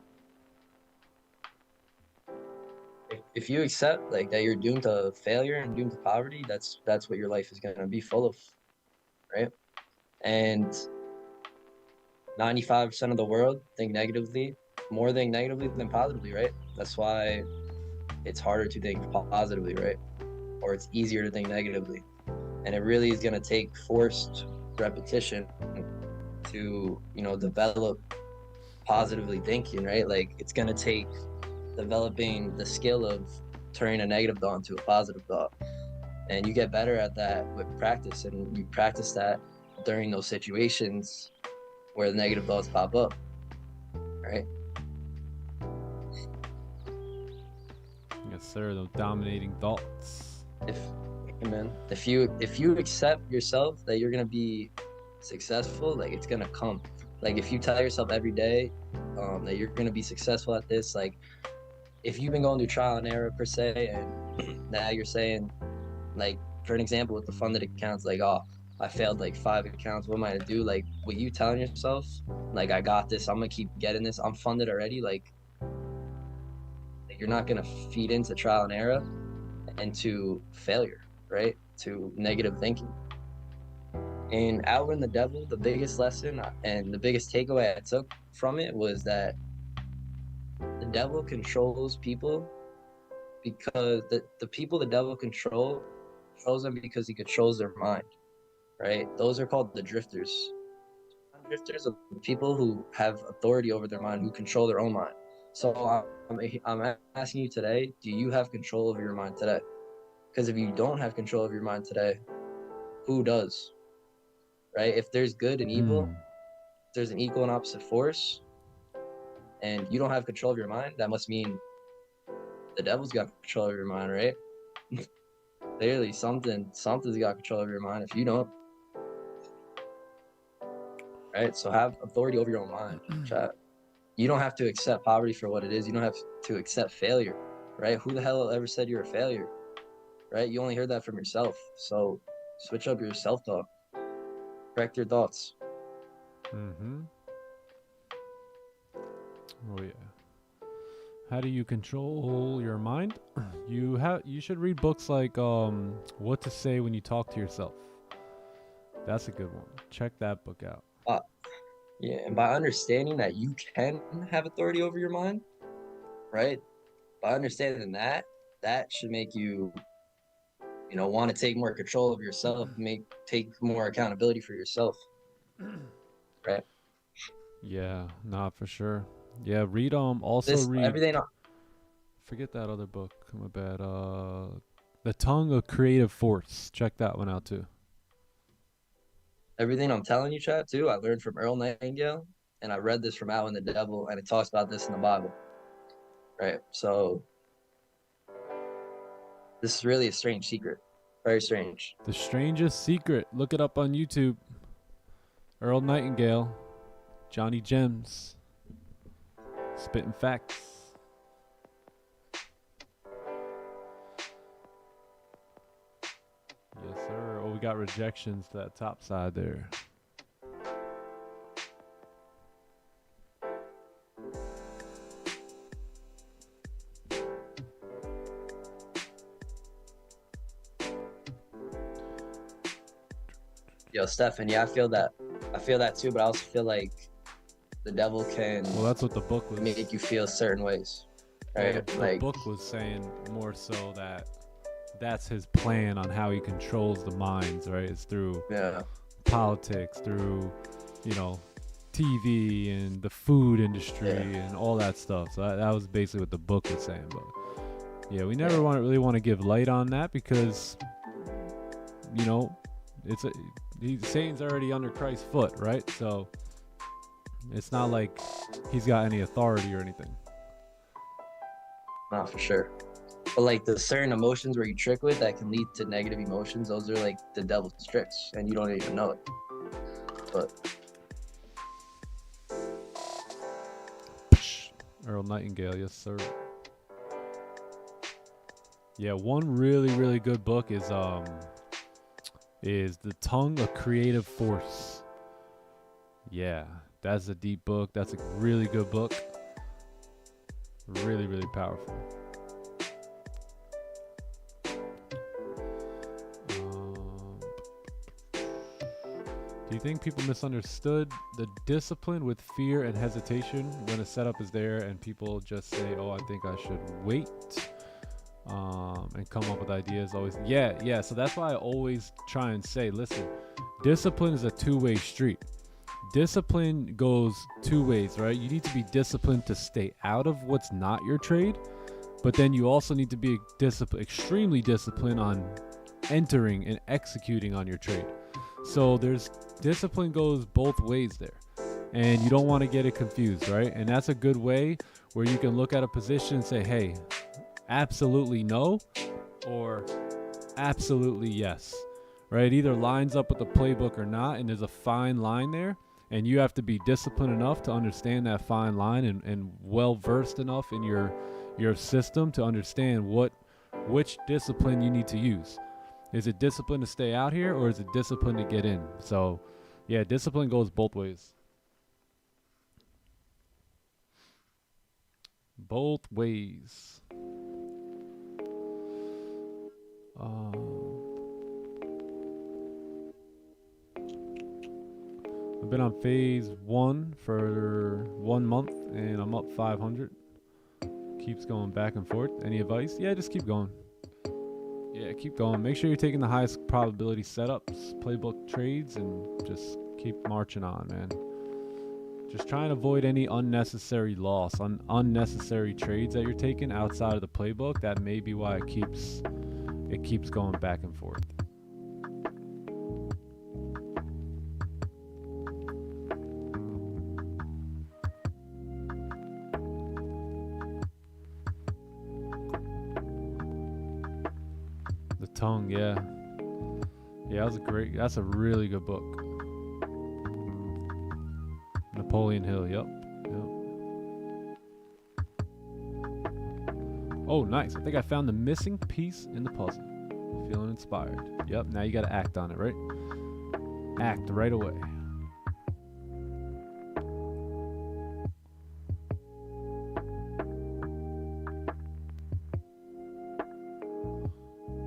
If you accept like that you're doomed to failure and doomed to poverty, that's what your life is going to be full of, right? And 95% of the world think negatively, more think negatively than positively, right? That's why it's harder to think positively, right? Or it's easier to think negatively. And it really is going to take forced repetition to, you know, develop positively thinking, right? Like it's going to take developing the skill of turning a negative thought into a positive thought. And you get better at that with practice, and you practice that during those situations where the negative thoughts pop up, right? Yes, sir. Those dominating thoughts. If you accept yourself that you're gonna be successful, like it's gonna come. Like if you tell yourself every day that you're gonna be successful at this, like if you've been going through trial and error per se, and now you're saying, like for an example with the funded accounts, like, oh, I failed like 5 accounts, what am I to do? Like what you telling yourself, like I got this, I'm gonna keep getting this, I'm funded already, like You're not going to feed into trial and error and to failure, right? To negative thinking. And Outwitting the Devil, the biggest lesson and the biggest takeaway I took from it was that the devil controls people because the people the devil controls them because he controls their mind, right? Those are called the drifters. Drifters are people who have authority over their mind, who control their own mind. So I'm asking you today, do you have control over your mind today? Because if you don't have control of your mind today, who does? Right? If there's good and evil, if there's an equal and opposite force, and you don't have control of your mind, that must mean the devil's got control of your mind, right? Clearly, something's got control of your mind if you don't. Right? So have authority over your own mind, chat. You don't have to accept poverty for what it is. You don't have to accept failure, right? Who the hell ever said you're a failure, right? You only heard that from yourself. So switch up your self-talk. Correct your thoughts. Mm-hmm. Oh yeah. How do you control your mind? You should read books like What to Say When You Talk to Yourself. That's a good one. Check that book out. Yeah, and by understanding that you can have authority over your mind, right? By understanding that should make you, want to take more control of yourself, take more accountability for yourself, right? Yeah, nah, for sure. Yeah, read also read everything. Forget that other book. My bad. The Tongue of Creative Force. Check that one out too. Everything I'm telling you, chat, too, I learned from Earl Nightingale, and I read this from Outwitting the Devil, and it talks about this in the Bible, right? So this is really a strange secret. Very strange. The Strangest Secret. Look it up on YouTube. Earl Nightingale. Johnny Gems. Spitting facts. Yes, sir. Oh, we got rejections to that top side there. Yo, Stefan, yeah, I feel that too, but I also feel like the devil can that's what the book was. Make you feel certain ways, right? Well, the book was saying more so that that's his plan on how he controls the minds, right? It's through politics, through, TV and the food industry and all that stuff. So that was basically what the book was saying. But yeah, we never really want to give light on that because, Satan's already under Christ's foot, right? So it's not like he's got any authority or anything. Not for sure. But like the certain emotions where you trick with that can lead to negative emotions, those are like the devil's tricks and you don't even know it. But Earl Nightingale, yes sir. Yeah, one really, really good book is The Tongue of Creative Force. Yeah, that's a deep book. That's a really good book. Really, really powerful. Do you think people misunderstood the discipline with fear and hesitation when a setup is there and people just say, oh, I think I should wait and come up with ideas always? Yeah. So that's why I always try and say, listen, discipline is a two-way street. Discipline goes two ways, right? You need to be disciplined to stay out of what's not your trade, but then you also need to be extremely disciplined on entering and executing on your trade. So discipline goes both ways there, and you don't want to get it confused, right? And that's a good way where you can look at a position and say, hey, absolutely no or absolutely yes, right? Either lines up with the playbook or not, and there's a fine line there, and you have to be disciplined enough to understand that fine line and well versed enough in your system to understand which discipline you need to use. Is it discipline to stay out here, or is it discipline to get in? So, yeah, discipline goes both ways. Both ways. I've been on phase 1 for 1 month and I'm up 500. Keeps going back and forth. Any advice? Yeah, just keep going. Yeah, keep going. Make sure you're taking the highest probability setups, playbook trades, and just keep marching on, man. Just try and avoid any unnecessary loss, unnecessary trades that you're taking outside of the playbook. That may be why it keeps going back and forth. The Tongue, yeah. Yeah, that's a really good book. Napoleon Hill, yep. Oh, nice. I think I found the missing piece in the puzzle. Feeling inspired. Yep, now you gotta act on it, right? Act right away.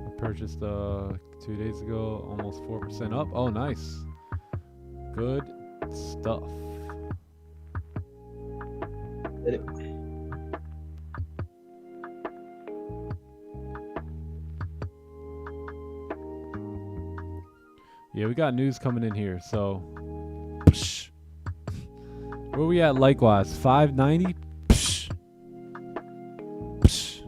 I purchased 2 days ago, almost 4% up. Oh, nice. Good stuff. Did it. Yeah, we got news coming in here, so psh. Where we at likewise? 590? Psh. Psh.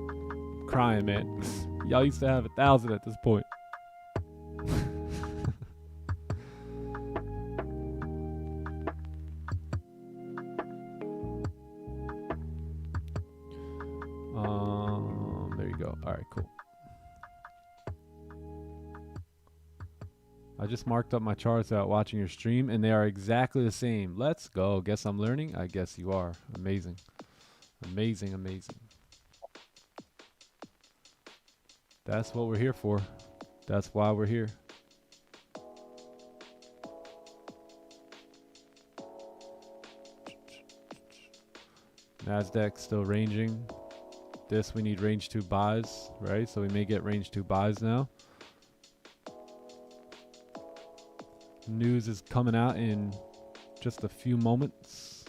I'm crying, man. Y'all used to have 1,000 at this point. There you go. All right, cool. I just marked up my charts out watching your stream, and they are exactly the same. Let's go. Guess I'm learning? I guess you are. Amazing. Amazing, amazing. That's what we're here for. That's why we're here. NASDAQ still ranging. This, we need range 2 buys, right? So we may get range 2 buys now. News is coming out in just a few moments.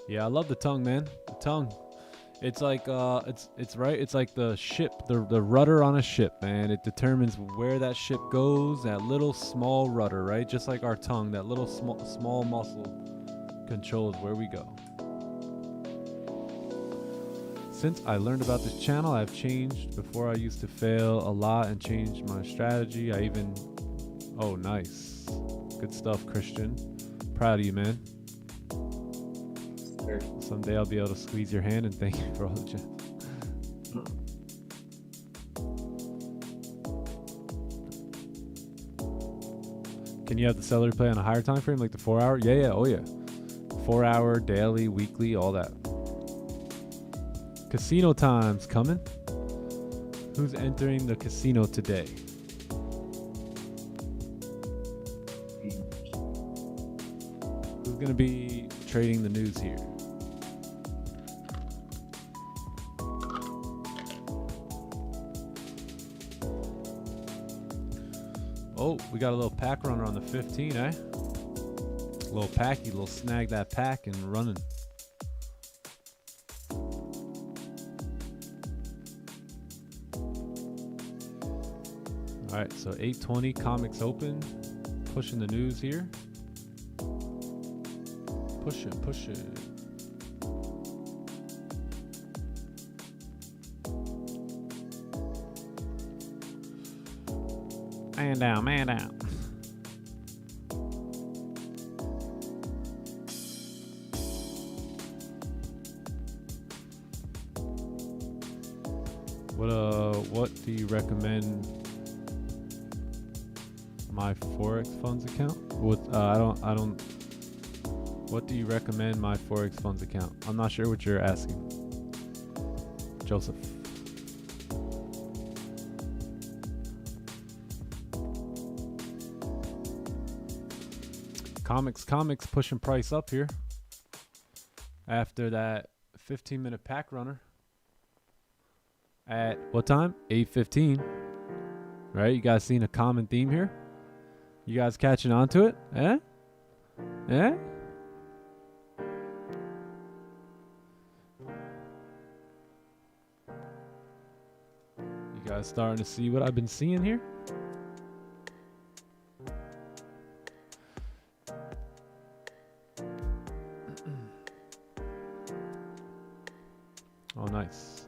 Yeah, I love the Tongue, man. The Tongue. It's like it's right. It's like the ship, the rudder on a ship, man. It determines where that ship goes. That little small rudder, right? Just like our tongue, that little small muscle controls where we go. Since I learned about this channel, I've changed. Before I used to fail a lot and changed my strategy. I even, oh, nice, good stuff, Christian. Proud of you, man. Someday I'll be able to squeeze your hand and thank you for all the gems. Can you have the seller play on a higher time frame, like the 4 hour? Yeah, oh yeah. 4 hour, daily, weekly, all that. Casino time's coming. Who's entering the casino today? Who's gonna be trading the news here? Oh, we got a little pack runner on the 15, eh? Little packy, little snag that pack and running. All right, so 8:20 comics open, pushing the news here. Push it, push it. Man down, man down. What do you recommend my Forex funds account? What What do you recommend my Forex funds account? I'm not sure what you're asking. Joseph. Comics pushing price up here after that 15-minute pack runner at what time? 8:15. Right? You guys seeing a common theme here? You guys catching on to it? Eh? Eh? You guys starting to see what I've been seeing here? Oh, nice.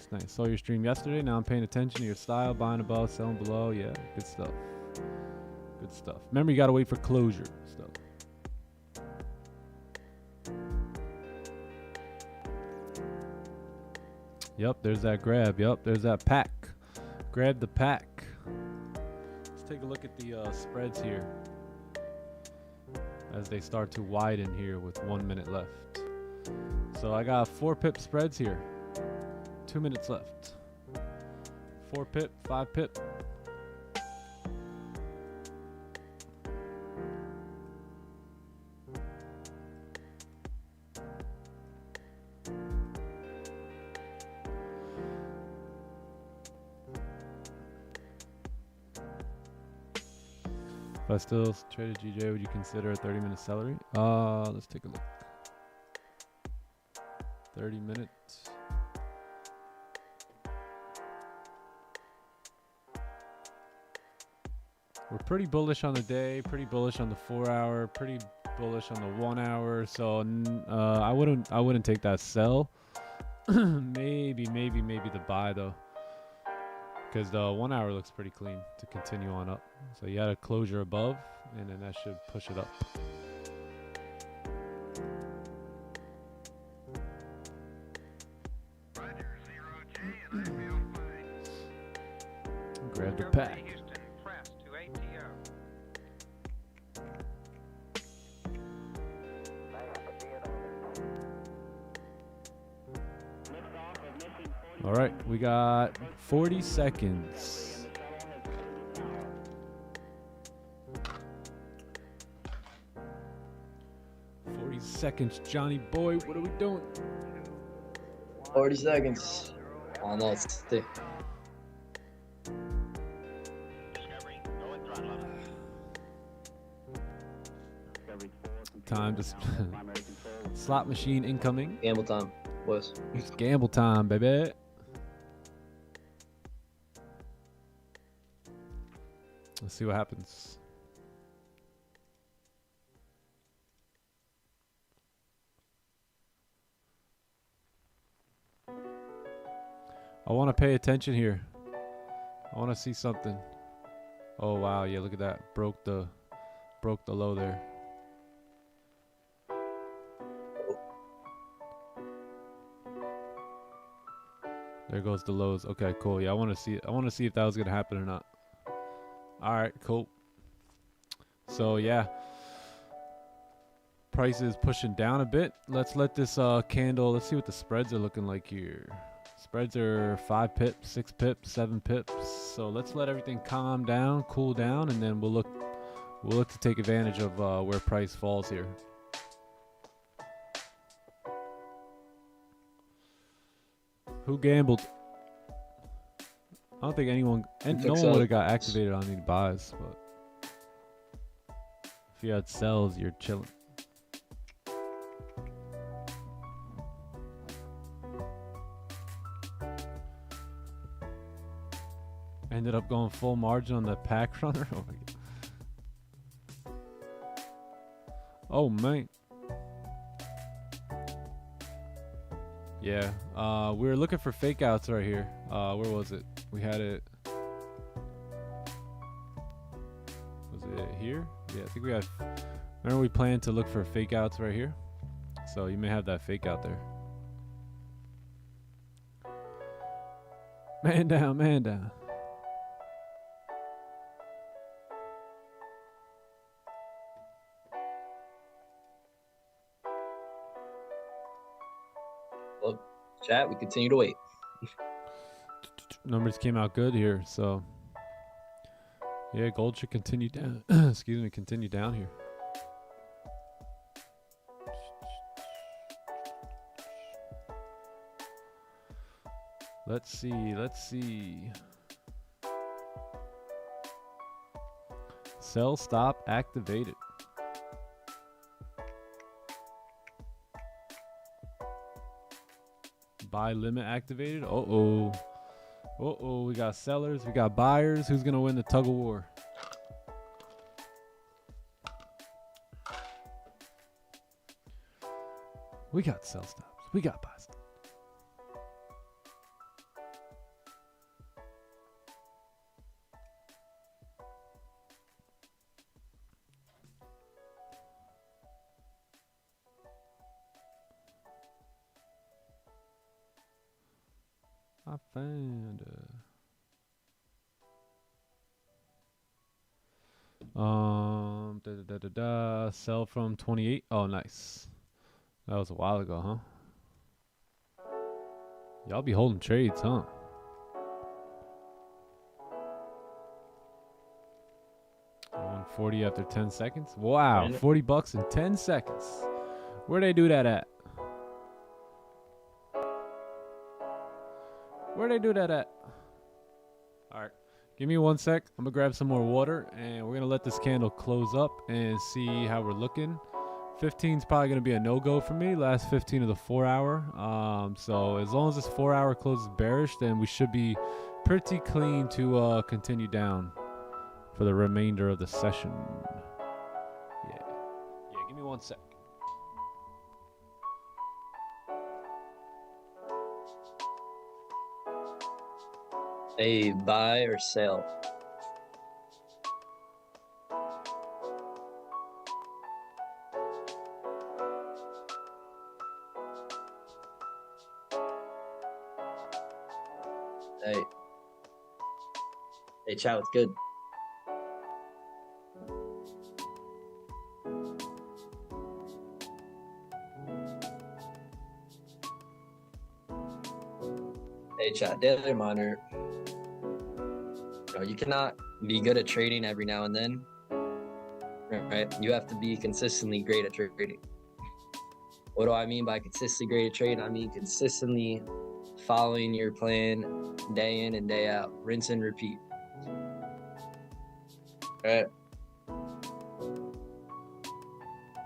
Nice. Saw your stream yesterday. Now I'm paying attention to your style. Buying above, selling below. Yeah, good stuff. Good stuff. Remember, you got to wait for closure. Stuff. Yep, there's that grab. Yep, there's that pack. Grab the pack. Let's take a look at the spreads here as they start to widen here with 1 minute left. So I got 4 pip spreads here. 2 minutes left. 4 pip, 5 pip. If I still traded GJ, would you consider a 30-minute celery? Let's take a look. 30 minutes. We're pretty bullish on the day, pretty bullish on the 4 hour, pretty bullish on the 1 hour. So I wouldn't take that sell. maybe the buy though, because the 1 hour looks pretty clean to continue on up. So you had a closure above, and then that should push it up. Grab the pack. All right, we got 40 seconds. Johnny boy, what are we doing? 40 seconds. Oh no, it's thick. Time to slot machine incoming. Gamble time, boys. It's gamble time, baby. Let's see what happens. I want to pay attention here. I want to see something. Oh wow, yeah, look at that. Broke the low there. There goes the lows. Okay, cool. Yeah, I want to see if that was going to happen or not. All right, cool. So, yeah. Price is pushing down a bit. Let's let this candle, let's see what the spreads are looking like here. Spreads are 5 pips, 6 pips, 7 pips. So let's let everything calm down, cool down, and then we'll look to take advantage of where price falls here. Who gambled? I don't think anyone, and no one would have got activated on any buys, but if you had sells, you're chilling. Ended up going full margin on the pack runner. Oh my god. Oh man. Yeah. We were looking for fake outs right here. Where was it? We had it. Was it here? Yeah, I think we had. Remember we planned to look for fake outs right here? So you may have that fake out there. Man down, man down. Well, chat, we continue to wait. numbers came out good here, so yeah, gold should continue down. Excuse me, continue down here. Let's see, let's see. Sell stop activated. Buy limit activated. Uh-oh. Uh-oh, we got sellers, we got buyers. Who's gonna win the tug of war? We got sell stops. We got buy stops. I found sell from 28. Oh, nice. That was a while ago, huh? Y'all be holding trades, huh? $140 after 10 seconds. Wow, $40 in 10 seconds. Where'd they do that at? Where'd they do that at? All right, give me 1 sec. I'm gonna grab some more water and we're gonna let this candle close up and see how we're looking. 15 is probably gonna be a no-go for me. Last 15 of the 4 hour. So as long as this 4 hour closes bearish, then we should be pretty clean to continue down for the remainder of the session. Yeah, give me 1 sec. Hey, buy or sell? Hey. Hey, chat, what's good? Hey, chat, daily reminder. You cannot be good at trading every now and then, right? You have to be consistently great at trading. What do I mean by consistently great at trading? I mean consistently following your plan day in and day out, rinse and repeat. Right?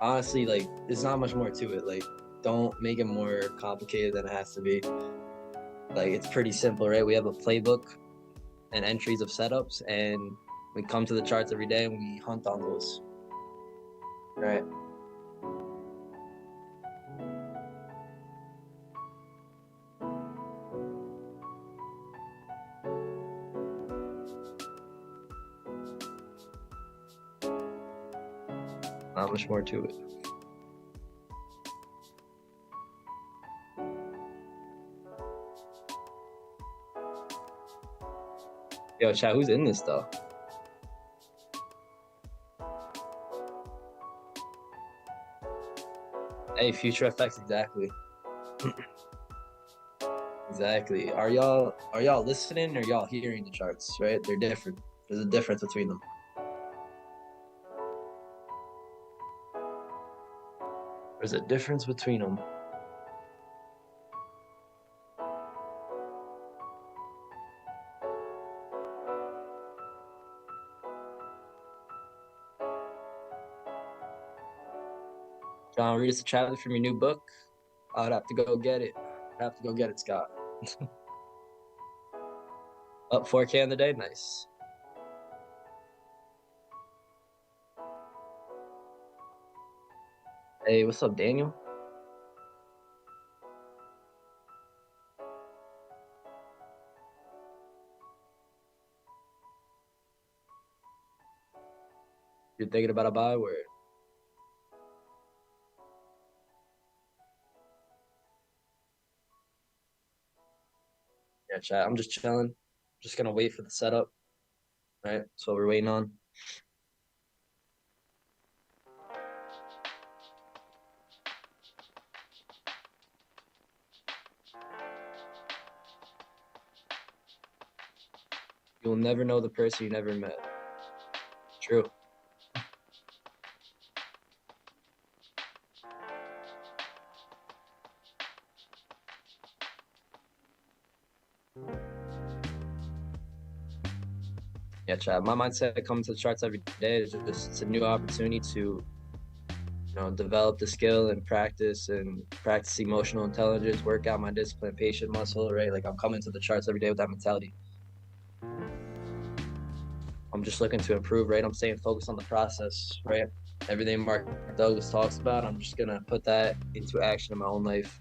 Honestly, like, there's not much more to it. Like, don't make it more complicated than it has to be. Like, it's pretty simple, right? We have a playbook and entries of setups, and we come to the charts every day and we hunt on those, right? Not much more to it. Yo, chat, who's in this though? Hey, Future FX, exactly. Exactly. Are y'all listening or y'all hearing the charts, right? They're different. There's a difference between them. There's a difference between them. John, read us a chapter from your new book. I'd have to go get it. Scott. Up 4K on the day? Nice. Hey, what's up, Daniel? You're thinking about a buy word? Yeah, chat. I'm just chilling. Just gonna wait for the setup. Right? That's what we're waiting on. You'll never know the person you never met. True. Yeah, Chad. My mindset coming to the charts every day is just it's a new opportunity to, develop the skill and practice emotional intelligence, work out my discipline, patient muscle, right? Like I'm coming to the charts every day with that mentality. I'm just looking to improve, right? I'm staying focused on the process, right? Everything Mark Douglas talks about, I'm just gonna put that into action in my own life.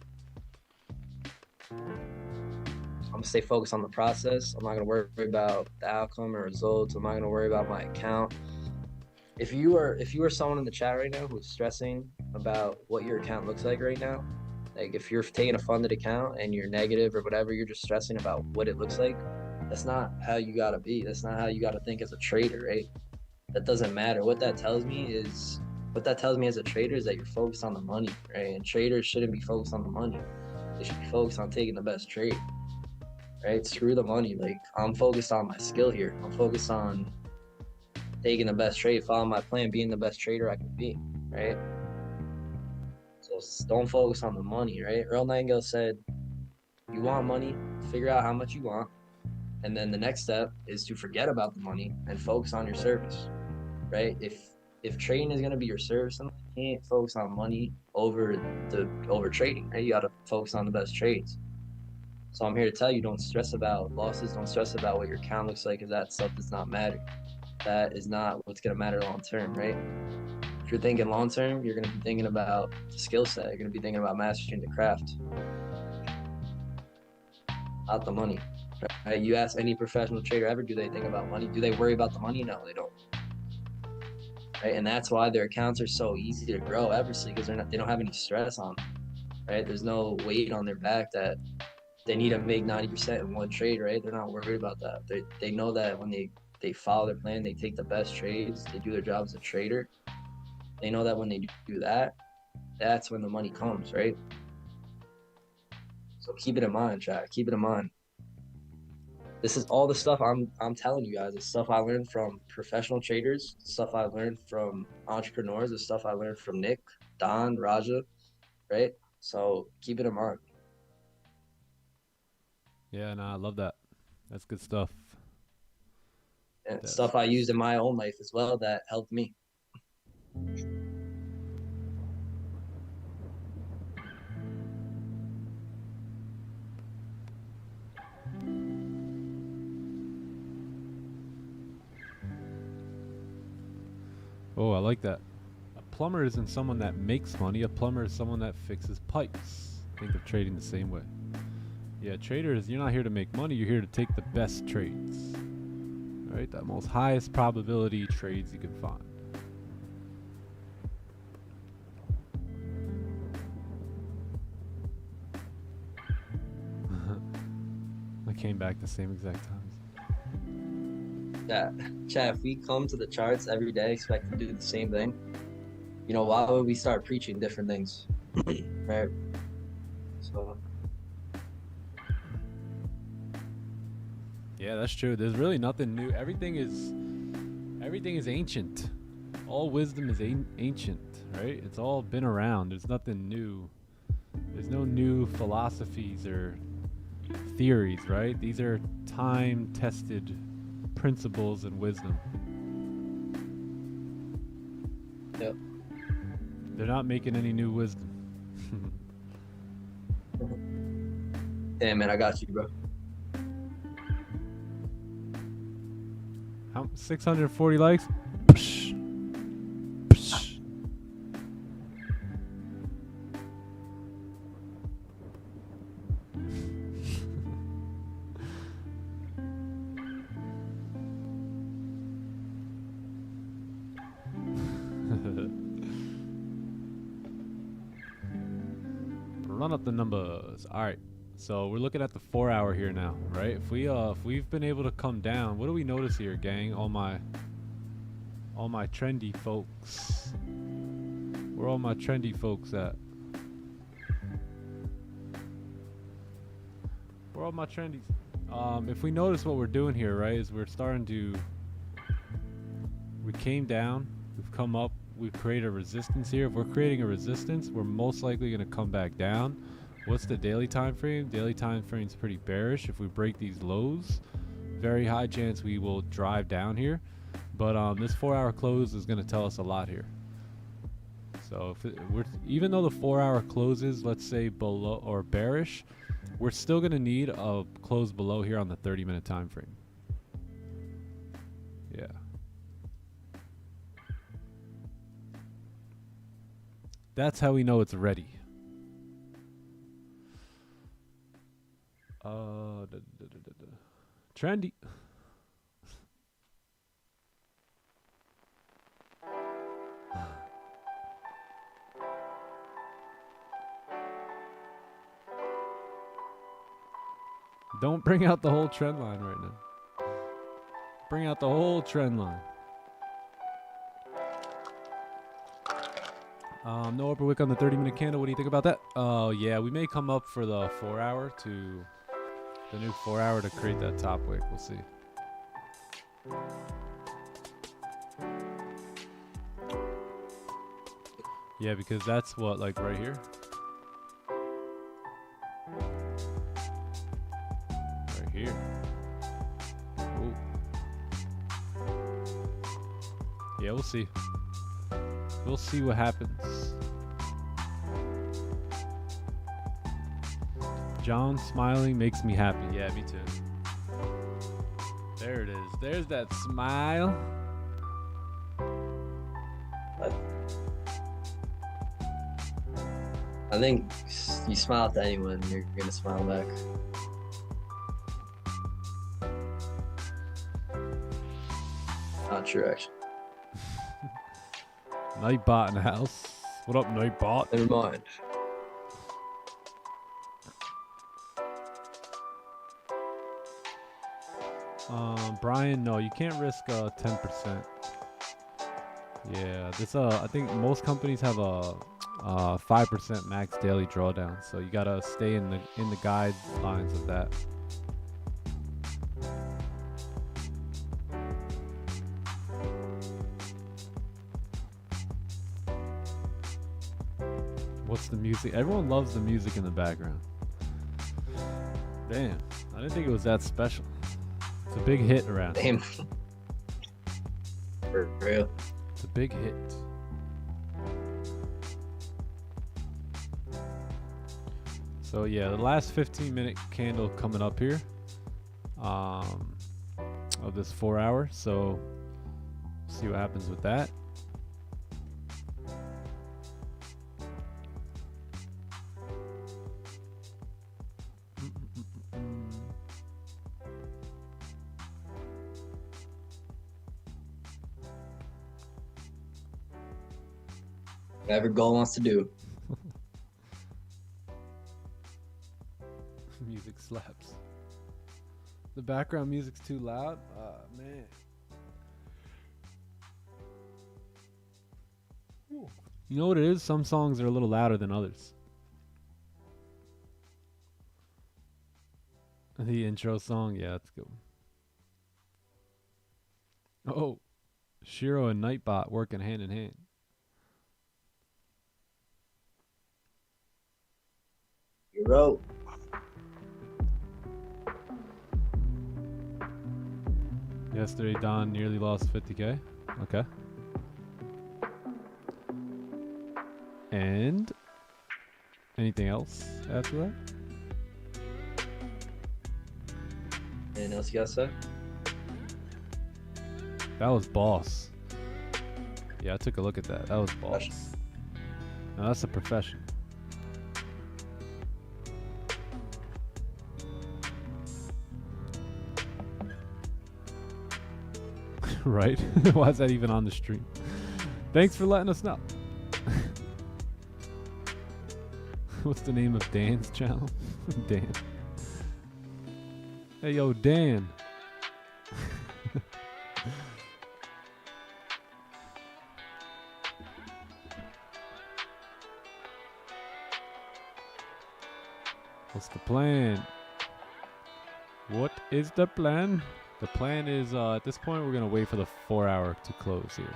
I'm gonna stay focused on the process. I'm not gonna worry about the outcome or results. I'm not gonna worry about my account. If you are someone in the chat right now who's stressing about what your account looks like right now, like if you're taking a funded account and you're negative or whatever, you're just stressing about what it looks like. That's not how you gotta be. That's not how you gotta think as a trader, right? That doesn't matter. What that tells me as a trader is that you're focused on the money, right? And traders shouldn't be focused on the money. They should be focused on taking the best trade, right? Screw the money. Like I'm focused on my skill here. I'm focused on taking the best trade, following my plan, being the best trader I can be, right? So don't focus on the money, right? Earl Nightingale said, you want money, figure out how much you want. And then the next step is to forget about the money and focus on your service, right? If trading is going to be your service, then you can't focus on money over trading, right? You got to focus on the best trades. So I'm here to tell you, don't stress about losses. Don't stress about what your account looks like, because that stuff does not matter. That is not what's going to matter long term, right? If you're thinking long term, you're going to be thinking about the skill set. You're going to be thinking about mastering the craft, not the money, right? You ask any professional trader ever, do they think about money? Do they worry about the money? No, they don't. Right? And that's why their accounts are so easy to grow, obviously, because they don't have any stress on them, right? There's no weight on their back that they need to make 90% in one trade, right? They're not worried about that. They know that when they follow their plan, they take the best trades, they do their job as a trader. They know that when they do that, that's when the money comes, right? So keep it in mind, chat. Keep it in mind. This is all the stuff I'm telling you guys. It's stuff I learned from professional traders, stuff I learned from entrepreneurs, the stuff I learned from Nick, Don, Raja, right? So keep it in mind. Yeah, no, I love that. That's good stuff. And stuff I used in my own life as well that helped me. Oh, I like that. A plumber isn't someone that makes money. A plumber is someone that fixes pipes. Think of trading the same way. Yeah, traders, you're not here to make money. You're here to take the best trades. Right? The most highest probability trades you can find. I came back the same exact times. Chat, if we come to the charts every day expecting to do the same thing, why would we start preaching different things? Right? So yeah, that's true. There's really nothing new. Everything is ancient. All wisdom is ancient, right? It's all been around. There's nothing new. There's no new philosophies or theories, right? These are time-tested principles and wisdom. Yep. They're not making any new wisdom. Hey man, I got you, bro. How 640 likes? Psh. Psh. Run up the numbers. All right. So we're looking at the 4 hour here now, right? If we've been able to come down, what do we notice here, gang? All my trendy folks. Where all my trendy folks at? Where all my trendies? If we notice what we're doing here, right, is we came down, we've come up, we've created a resistance here. If we're creating a resistance, we're most likely going to come back down. What's the daily time frame? Daily time frame is pretty bearish. If we break these lows, very high chance we will drive down here. But this 4-hour close is going to tell us a lot here. So even though the 4-hour close is, let's say, below or bearish, we're still going to need a close below here on the 30-minute time frame. Yeah. That's how we know it's ready. Trendy. Don't bring out the whole trend line right now. Bring out the whole trend line. No upper wick on the 30-minute candle. What do you think about that? Oh, yeah. We may come up for the 4-hour to... the new 4-hour to create that top wick. We'll see. Yeah, because that's what, like right here. Right here. Ooh. Yeah, we'll see. We'll see what happens. John smiling makes me happy. Yeah, me too. There it is. There's that smile. I think you smile to anyone, you're gonna smile back. Not true, actually. Nightbot in the house. What up, Nightbot? Never mind. Brian, no, you can't risk 10%. Yeah, this I think most companies have a 5% max daily drawdown, so you gotta stay in the guidelines of that. What's the music? Everyone loves the music in the background. Damn, I didn't think it was that special. It's a big hit around here. Damn. For real. It's a big hit. So yeah, the last 15-minute candle coming up here of this 4-hour. So see what happens with that. Whatever goal wants to do. Music slaps. The background music's too loud. Man. You know what it is? Some songs are a little louder than others. The intro song, yeah, that's good. Oh, Shiro and Nightbot working hand in hand. Bro. Yesterday, Don nearly lost 50K. Okay. And anything else after that? Anything else you gotta say? That was boss. Yeah, I took a look at that. That was boss. Now that's a profession. Right? Why is that even on the stream? Thanks for letting us know. What's the name of Dan's channel? Dan. Hey, yo, Dan. What's the plan? What is the plan? The plan is at this point we're gonna wait for the 4-hour to close here.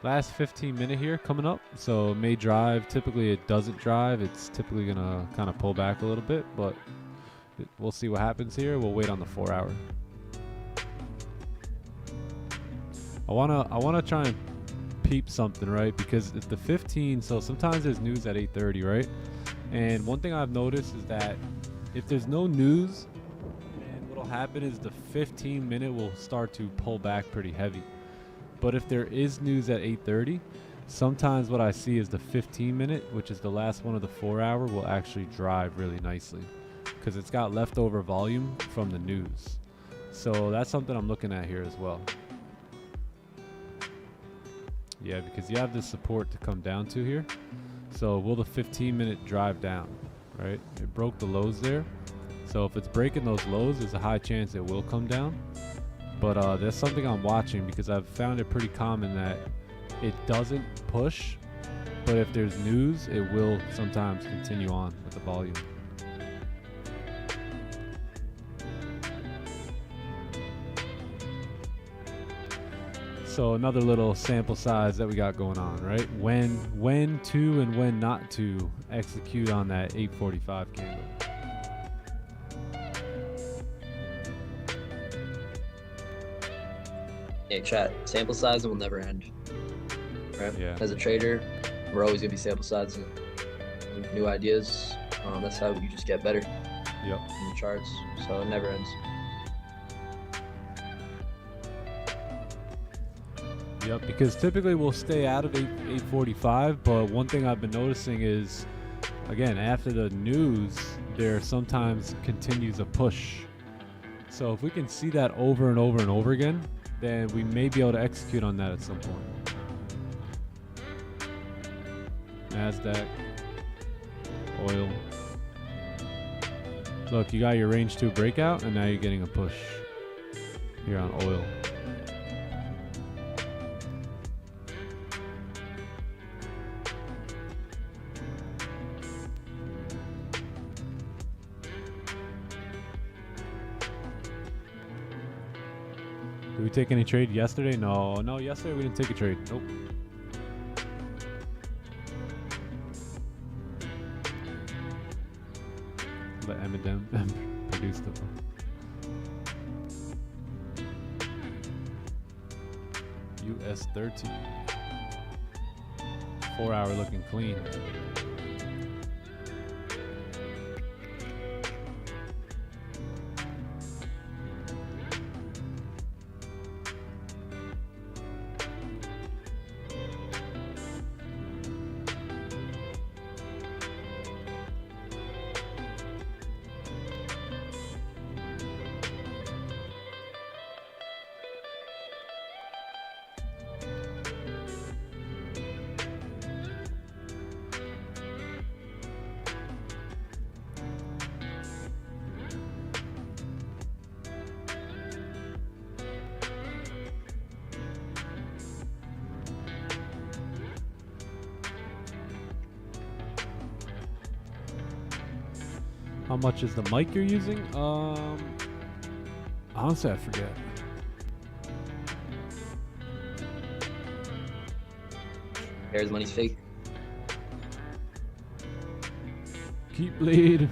Last 15 minute here coming up, so it may drive. Typically it doesn't drive. It's typically gonna kind of pull back a little bit, but we'll see what happens here. We'll wait on the 4-hour. I wanna try and peep something, right? Because it's the 15, so sometimes there's news at 8:30, right? And one thing I've noticed is that if there's no news, and what'll happen is the 15 minute will start to pull back pretty heavy. But if there is news at 8:30, sometimes what I see is the 15 minute, which is the last one of the 4-hour, will actually drive really nicely because it's got leftover volume from the news. So that's something I'm looking at here as well. Yeah, because you have this support to come down to here. So will the 15 minute drive down, right? It broke the lows there. So if it's breaking those lows, there's a high chance it will come down. But that's something I'm watching because I've found it pretty common that it doesn't push. But if there's news, it will sometimes continue on with the volume. So another little sample size that we got going on, right? When to and when not to execute on that 845 candle. Yeah, chat. Sample size will never end. Right? Yeah. As a trader, we're always gonna be sample sizing new ideas. That's how you just get better in Yep. the charts. So it never ends. Yep, because typically we'll stay out of 845, but one thing I've been noticing is, again, after the news, there sometimes continues a push. So if we can see that over and over and over again, then we may be able to execute on that at some point. NASDAQ, oil. Look, you got your range 2 breakout, and now you're getting a push here on oil. Did we take any trade yesterday? No, yesterday we didn't take a trade. Nope. Let Eminem produce the US 30. 4-hour looking clean. How much is the mic you're using? Honestly, I forget. Bears money's fake. Keep lead.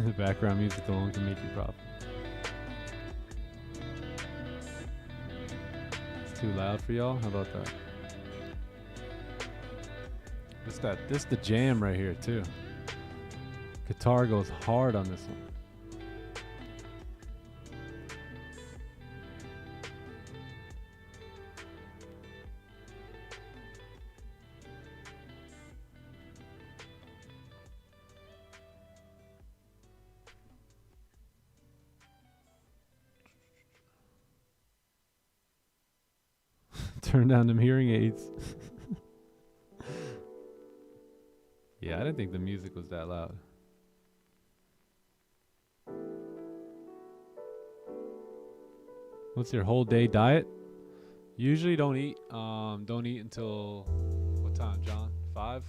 The background music alone can make you profit. It's too loud for y'all? How about that? This the jam right here too. Guitar goes hard on this one. Turn down them hearing aids. Yeah, I didn't think the music was that loud. What's your whole day diet? Usually don't eat until what What time, John? 5,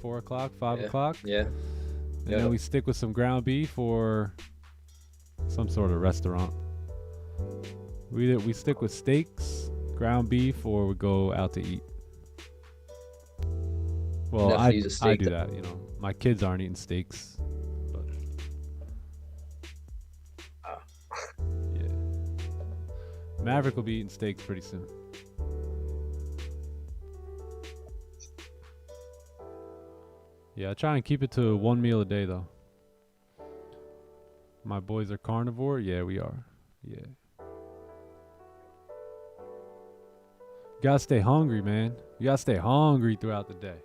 4 o'clock, 5 Yeah. o'clock? Yeah. And Yeah. then we stick with some ground beef or some sort of restaurant. We stick with steaks, ground beef, or we go out to eat. Well, Definitely use a I steak do that, you know. My kids aren't eating steaks. But yeah. Maverick will be eating steaks pretty soon. Yeah, I try and keep it to one meal a day though. My boys are carnivore? Yeah, we are. Yeah. You gotta stay hungry, man. You gotta stay hungry throughout the day.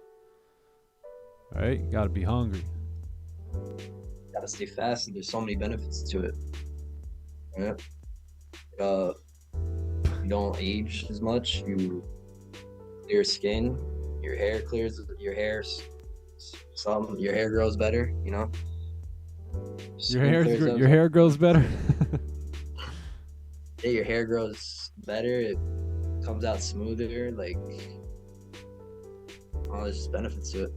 Alright? You gotta be hungry. Gotta stay fasted. There's so many benefits to it. Yeah. You don't age as much. You clear skin. Your hair clears. Your hair grows better. You know. Your hair grows better. Yeah, your hair grows better. It comes out smoother. Like, oh, there's just benefits to it.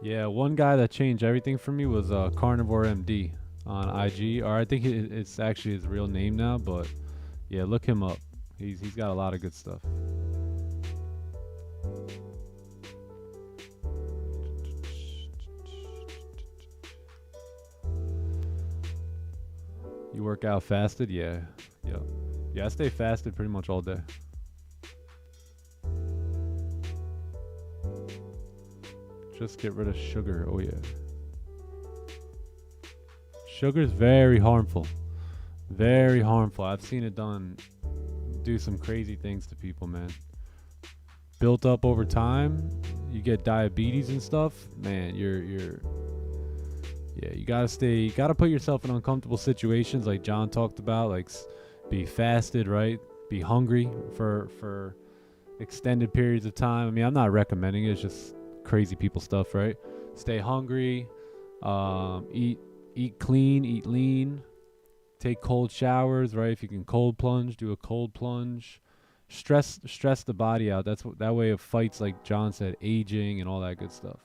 Yeah, one guy that changed everything for me was Carnivore MD on IG, or I think it's actually his real name now. But yeah, look him up. He's got a lot of good stuff. You work out fasted? Yeah. Yeah, I stay fasted pretty much all day. Just get rid of sugar. Oh yeah. Sugar is very harmful. Very harmful. I've seen it do some crazy things to people, man. Built up over time, you get diabetes and stuff. Man, you gotta put yourself in uncomfortable situations like John talked about, like be fasted, right? Be hungry for extended periods of time. I mean, I'm not recommending it, it's just crazy people stuff, right? Stay hungry, eat clean, eat lean, take cold showers, right? If you can cold plunge, do a cold plunge. Stress the body out. That way it fights, like John said, aging and all that good stuff.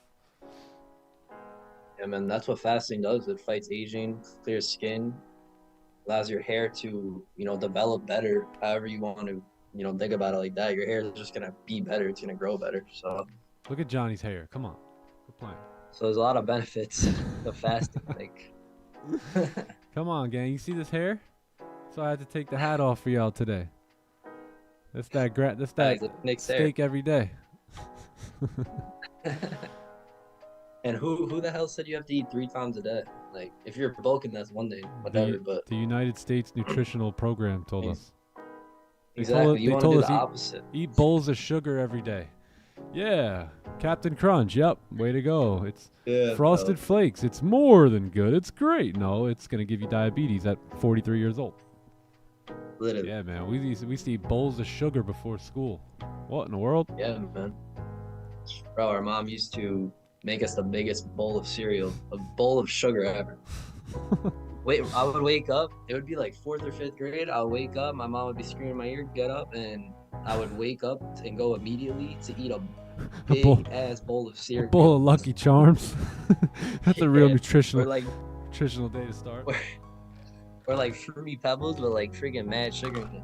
Yeah, man, that's what fasting does. It fights aging, clears skin, allows your hair to, develop better. However you want to, think about it like that. Your hair is just gonna be better. It's gonna grow better. So look at Johnny's hair. Come on, quit playing. So there's a lot of benefits to fasting. Like, come on, gang. You see this hair? So I had to take the hat off for y'all today. That's that steak every day. And who the hell said you have to eat 3 times a day? Like, if you're bulking, that's one day, whatever. But the United States Nutritional Program told us. Exactly. You want to do the opposite. Eat bowls of sugar every day. Yeah, Captain Crunch. Yep, way to go. It's Frosted Flakes. It's more than good. It's great. No, it's gonna give you diabetes at 43 years old. Literally. Yeah, man. We used to eat bowls of sugar before school. What in the world? Yeah, man. Bro, our mom used to make us the biggest bowl of cereal, a bowl of sugar ever. I would wake up. It would be like 4th or 5th grade. I would wake up. My mom would be screaming in my ear, "Get up!" And I would wake up and go immediately to eat a big ass bowl of cereal. A bowl of Lucky Charms. That's a real nutritional day to start. Or like Fruity Pebbles with like freaking mad sugar in it.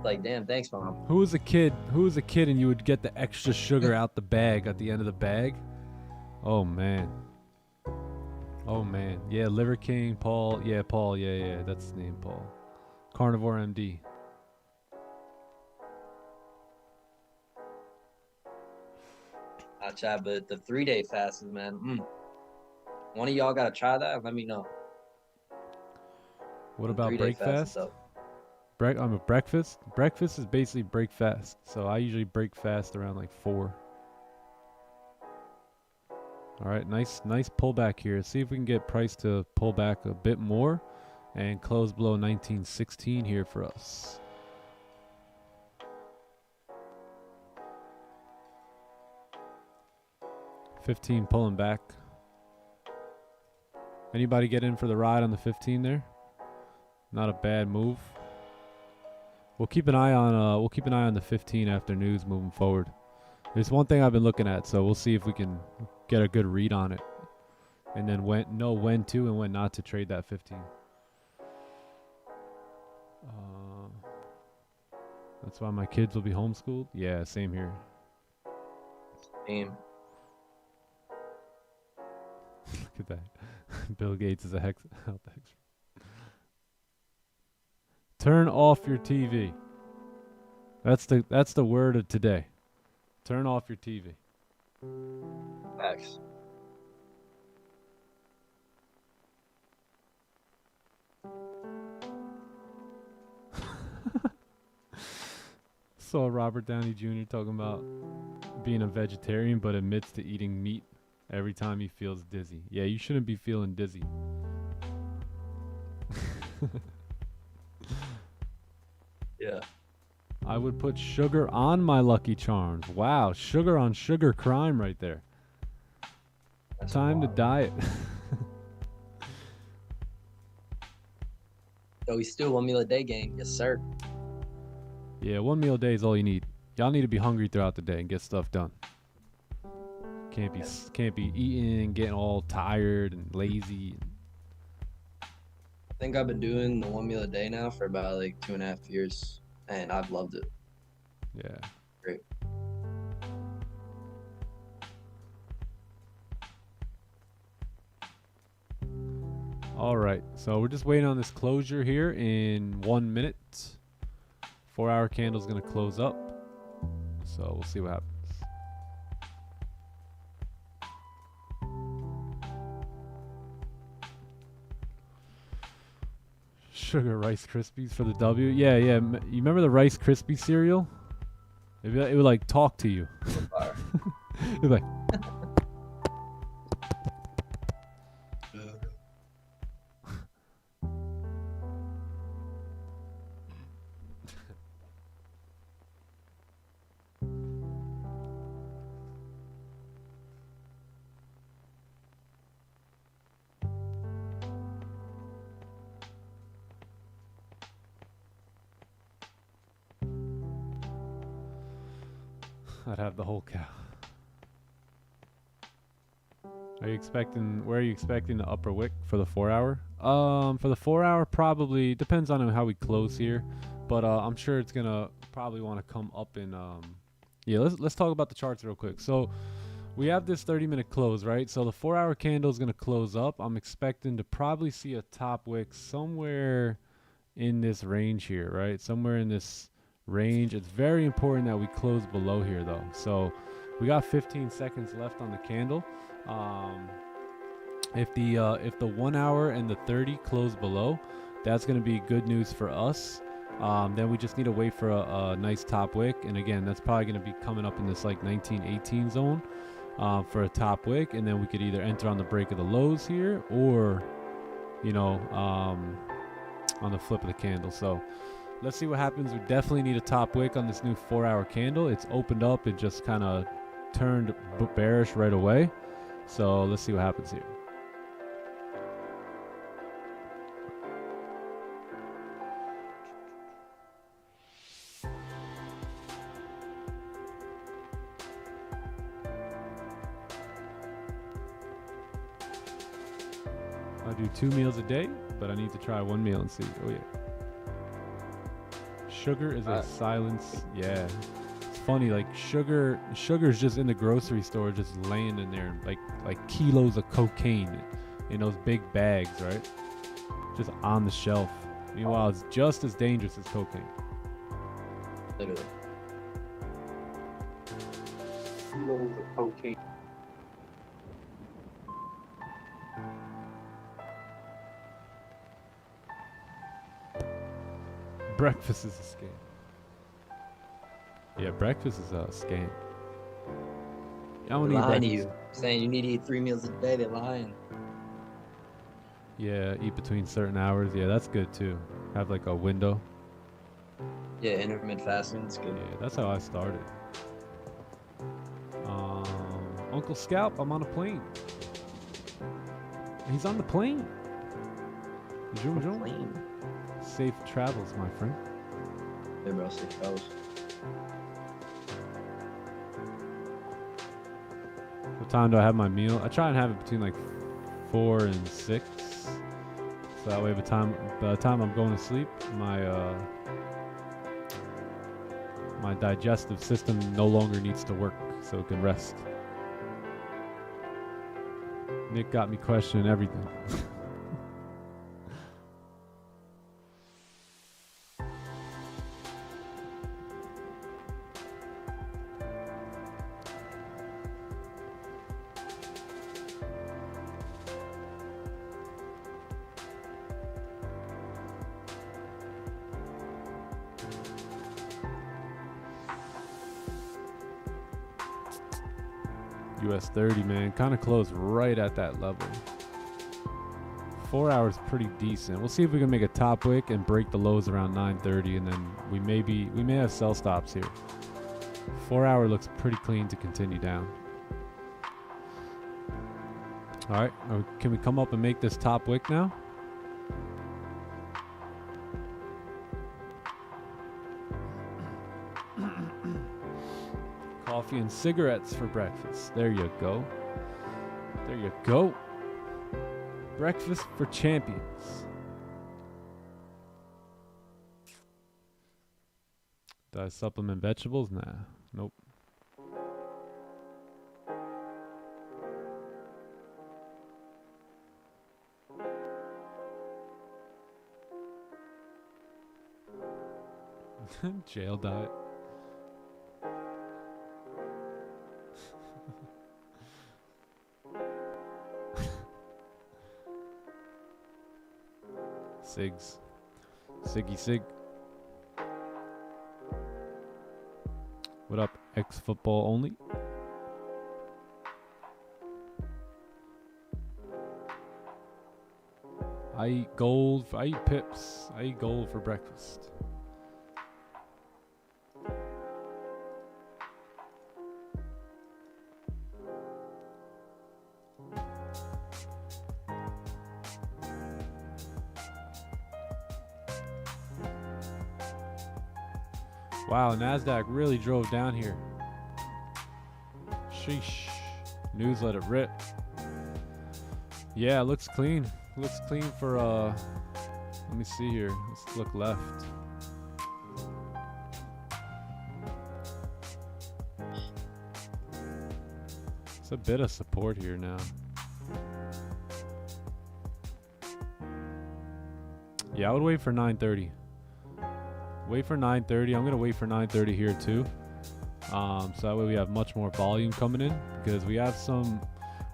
Like, damn, thanks, Mom. Who was a kid and you would get the extra sugar out the bag at the end of the bag? Oh man. Yeah, Liver King, Paul. Yeah, Paul. Yeah, that's his name, Paul. Carnivore MD. Chat, but the 3-day fast is, man. One of y'all gotta try that. Let me know. What about break fast? Breakfast. Breakfast is basically break fast. So I usually break fast around like 4. All right, nice pullback here. See if we can get price to pull back a bit more and close below 1916 here for us. $15 pulling back. Anybody get in for the ride on the 15 there? Not a bad move. We'll keep an eye on the 15 after news moving forward. There's one thing I've been looking at, so we'll see if we can get a good read on it, and then know when to and when not to trade that 15. That's why my kids will be homeschooled. Yeah, same here. Same. Look at that. Bill Gates is a health expert. Turn off your TV. That's the word of today. Turn off your TV. Facts. Saw Robert Downey Jr. talking about being a vegetarian, but admits to eating meat every time he feels dizzy. Yeah, you shouldn't be feeling dizzy. Yeah. I would put sugar on my Lucky Charms. Wow, sugar on sugar crime right there. That's Time to wild. diet. Yo, we still 1 meal a day, gang. Yes, sir. Yeah, 1 meal a day is all you need. Y'all need to be hungry throughout the day and get stuff done. Can't be eating, getting all tired and lazy. I think I've been doing the 1 meal a day now for about like 2.5 years, and I've loved it. Yeah. Great. All right, so we're just waiting on this closure here in 1 minute. 4-hour candle's gonna close up, so we'll see what happens. Sugar Rice Krispies for the W. Yeah. You remember the Rice Krispie cereal? It would like talk to you. It would like. I'd have the whole cow. Are you expecting? Where are you expecting the upper wick for the 4-hour? For the 4-hour, probably depends on how we close here, but I'm sure it's gonna probably want to come up in. Yeah, let's talk about the charts real quick. So we have this 30-minute close, right? So the 4-hour candle is gonna close up. I'm expecting to probably see a top wick somewhere in this range here, right? Somewhere in this range. It's very important that we close below here though. So we got 15 seconds left on the candle. If the 1 hour and the 30 close below, that's going to be good news for us. Then we just need to wait for a nice top wick, and again, that's probably going to be coming up in this like 1918 zone for a top wick, and then we could either enter on the break of the lows here, or on the flip of the candle. So let's see what happens. We definitely need a top wick on this new 4-hour candle. It's opened up. It just kind of turned bearish right away. So let's see what happens here. I do 2 meals a day, but I need to try 1 meal and see. Oh yeah. Sugar is a silence. Yeah. It's funny, like sugar's just in the grocery store, just laying in there, like kilos of cocaine in those big bags, right? Just on the shelf. Meanwhile, it's just as dangerous as cocaine. Literally. Okay. Breakfast is a scam. Yeah, breakfast is a scam. I don't They're eat lying to breakfast. you, saying you need to eat 3 meals a day. They're lying. Yeah, eat between certain hours. Yeah, that's good too. Have like a window. Yeah, intermittent fasting. It's good. Yeah, that's how I started. Uncle Scalp, I'm on a plane. He's on the plane. Zoom, zoom. Clean. Safe travels, my friend. Hey, bro, safe travels. What time do I have my meal? I try and have it between like 4 and 6. So that way by the time I'm going to sleep, my digestive system no longer needs to work, so it can rest. Nick got me questioning everything. US 30, man, kind of close right at that level. 4 hours pretty decent. We'll see if we can make a top wick and break the lows around 9:30, and then we may have sell stops here. 4 hour looks pretty clean to continue down. All right, can we come up and make this top wick now? Coffee and cigarettes for breakfast. There you go. There you go. Breakfast for champions. Do I supplement vegetables? Nah. Nope. Jail diet. Sigs. Siggy Sig. What up, ex-football only? I eat gold. I eat pips. I eat gold for breakfast. Wow, NASDAQ really drove down here. Sheesh. News let it rip. Yeah, it looks clean. Looks clean for, let me see here. Let's look left. It's a bit of support here now. Yeah, I would wait for 9:30. Wait for 9:30. I'm gonna wait for 9:30 here too. So that way we have much more volume coming in, because we have some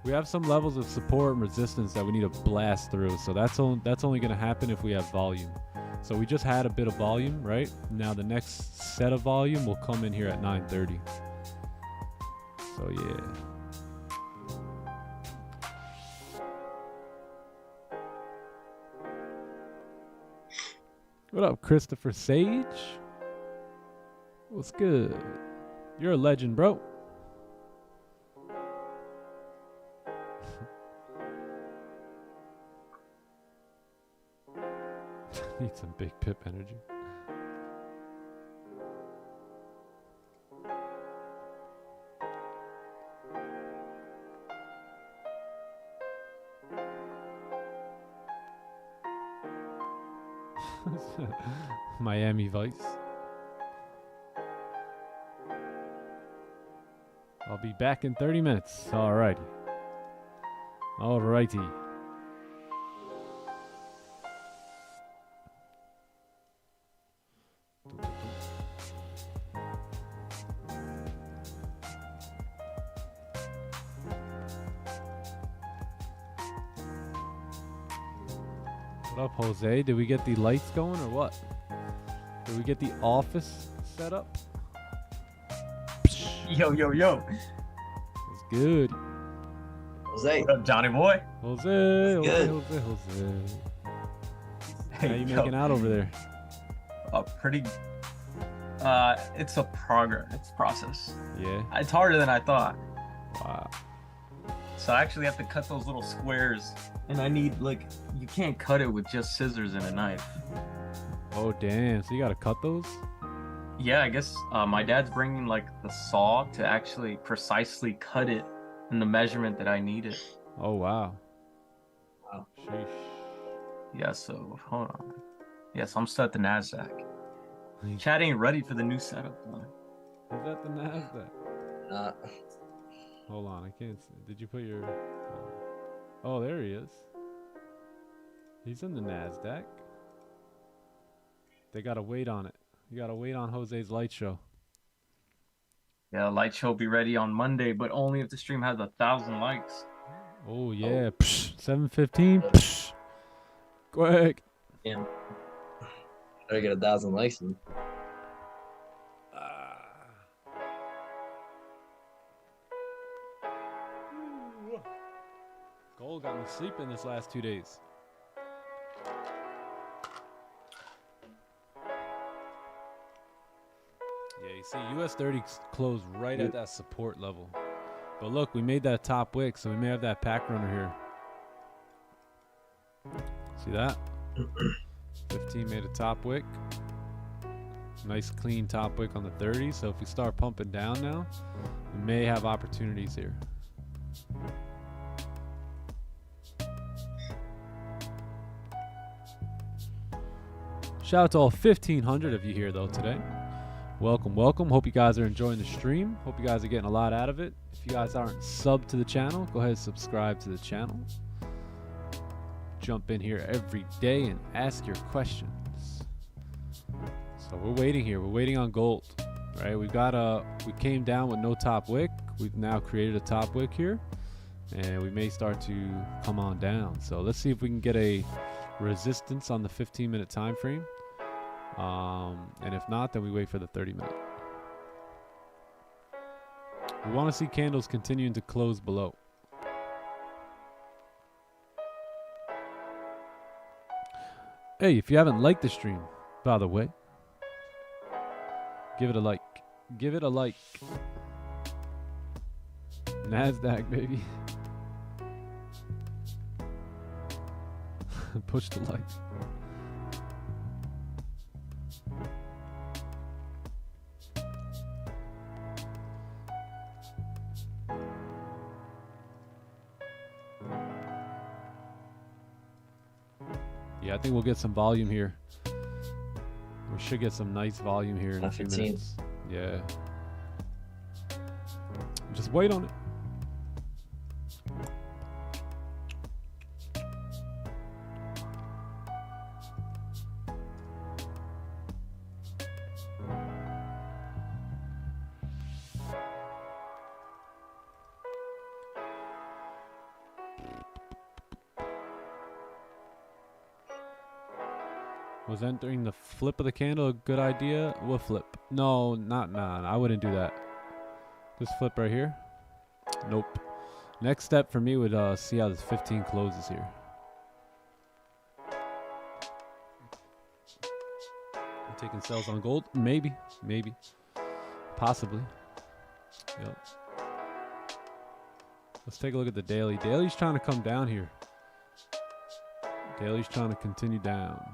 levels of support and resistance that we need to blast through. So that's only gonna happen if we have volume. So we just had a bit of volume, right? Now the next set of volume will come in here at 9:30. So yeah. What up, Christopher Sage? What's good? You're a legend, bro. Need some big pip energy. Miami Vice. I'll be back in 30 minutes. Alrighty. Alrighty. What up, Jose? Did we get the lights going or what? Did we get the office set up? Yo. It's good. Jose. What up, Johnny boy? Jose. Good. How you Yo, making out over there? pretty. It's a process. Yeah. It's harder than I thought. Wow. So I actually have to cut those little squares, and I need you can't cut it with just scissors and a knife. Oh damn. So you gotta cut those? Yeah, I guess my dad's bringing the saw to actually precisely cut it and the measurement that I needed. Oh, wow. Wow. Sheesh. Yeah, so hold on. Yes, I'm still at the NASDAQ. Chat ain't ready for the new setup, though. Is that the NASDAQ? Uh, Hold on, I can't see. Did you put your... Oh, there he is. He's in the NASDAQ. They gotta wait on it. You gotta wait on Jose's light show. Yeah, light show will be ready on Monday, but only if the stream has 1,000 likes. Oh, yeah. Psh, 7:15. Psh. Quick. damn. Better get 1,000 likes. And Gold got me sleeping this last 2 days. Yeah, you see, US 30 closed right at that support level. But look, we made that top wick, so we may have that pack runner here. See that? 15 made a top wick. Nice clean top wick on the 30. So if we start pumping down now, we may have opportunities here. Shout out to all 1,500 of you here though today. Welcome, welcome. Hope you guys are enjoying the stream. Hope you guys are getting a lot out of it. If you guys aren't subbed to the channel, go ahead and subscribe to the channel. Jump in here every day and ask your questions. So we're waiting here. We're waiting on gold, right? We came down with no top wick. We've now created a top wick here, and we may start to come on down. So let's see if we can get a resistance on the 15-minute time frame. And if not, then we wait for the 30-minute. We want to see candles continuing to close below. Hey, if you haven't liked the stream, by the way, give it a like. Give it a like. NASDAQ, baby. Push the like. Yeah, I think we'll get some volume here. We should get some nice volume here in a few minutes. Yeah. Just wait on it. Was entering the flip of the candle a good idea? What flip? No, nah, I wouldn't do that. This flip right here? Nope. Next step for me would see how this 15 closes here. I'm taking sells on gold? Maybe. Possibly. Yep. Let's take a look at the daily. Daily's trying to come down here. Daily's trying to continue down.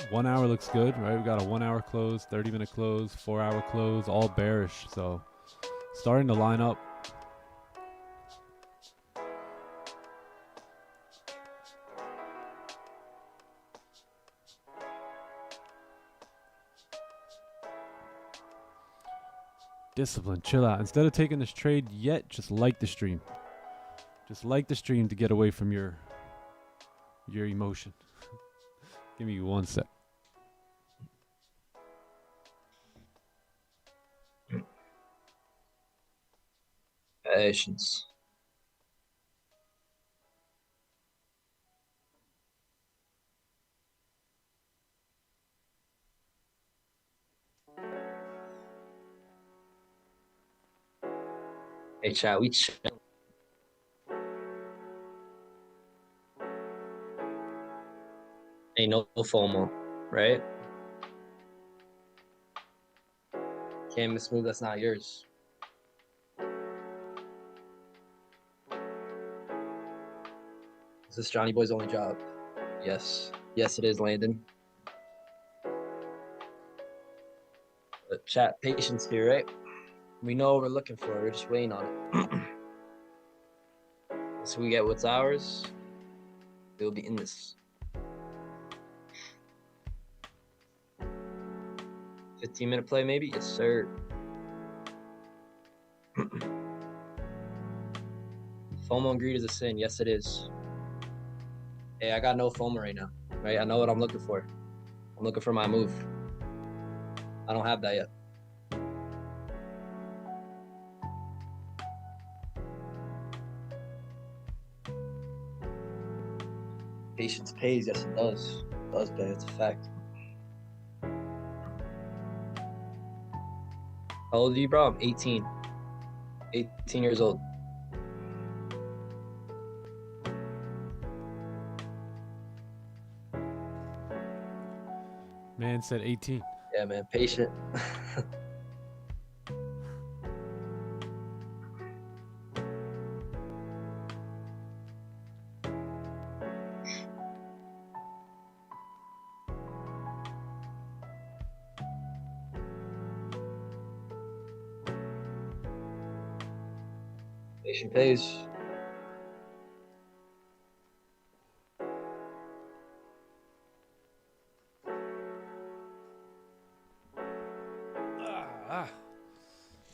1 hour looks good, right? We got a 1 hour close, 30-minute close, 4 hour close, all bearish. So starting to line up. Discipline, chill out. Instead of taking this trade yet, just like the stream. Just like the stream to get away from your emotion. Give me 1 sec. patience. Hey, chat, we chill. Ain't no FOMO, right? Can't miss move that's not yours. Is this Johnny Boy's only job? Yes. Yes, it is, Landon. But chat, patience here, right? We know what we're looking for. We're just waiting on it. So we get what's ours. We'll be in this. 15-minute play, maybe? Yes, sir. FOMO and greed is a sin. Yes, it is. Hey, I got no FOMO right now. Right? I know what I'm looking for. I'm looking for my move. I don't have that yet. Patience pays. Yes, it does. It does pay. It's a fact. How old are you, bro? I'm 18. 18 years old. Man said 18. Yeah, man. Patient. Patient pays.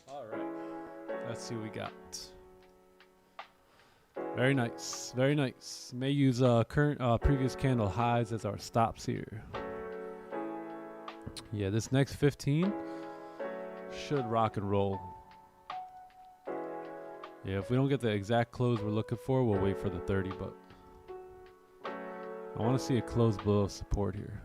All right. Let's see what we got. Very nice. Very nice. May use previous candle highs as our stops here. Yeah, this next 15 should rock and roll. Yeah, if we don't get the exact close we're looking for, we'll wait for the 30, but I want to see a close below support here.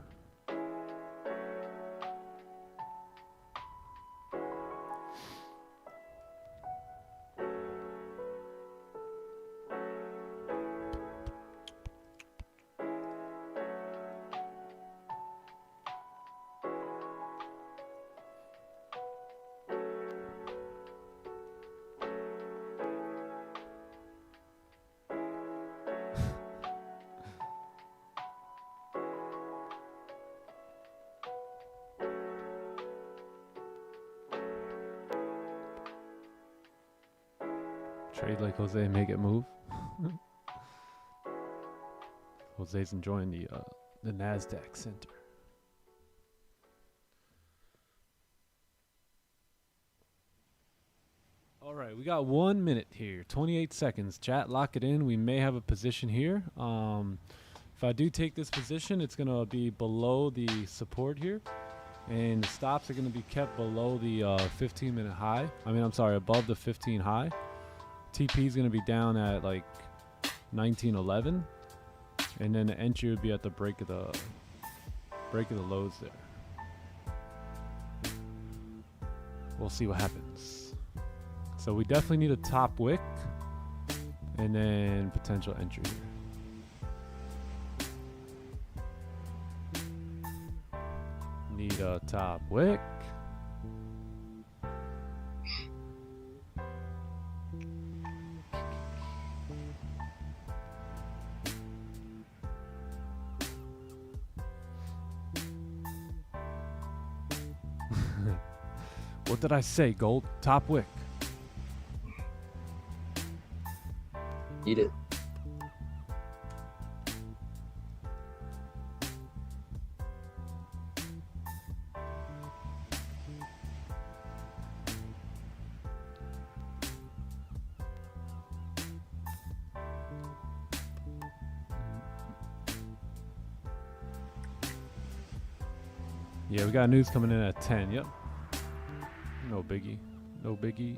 Trade like Jose and make it move. Jose's enjoying the NASDAQ center. All right, we got 1 minute here, 28 seconds. Chat, lock it in. We may have a position here. If I do take this position, it's going to be below the support here. And the stops are going to be kept below the 15-minute high. Above the 15 high. TP is going to be down at like 1911, and then the entry would be at the break of the lows there. We'll see what happens. So we definitely need a top wick, and then potential entry here. Need a top wick. What did I say, Gold? Top wick. Eat it. Yeah, we got news coming in at 10. Yep. No biggie. No biggie.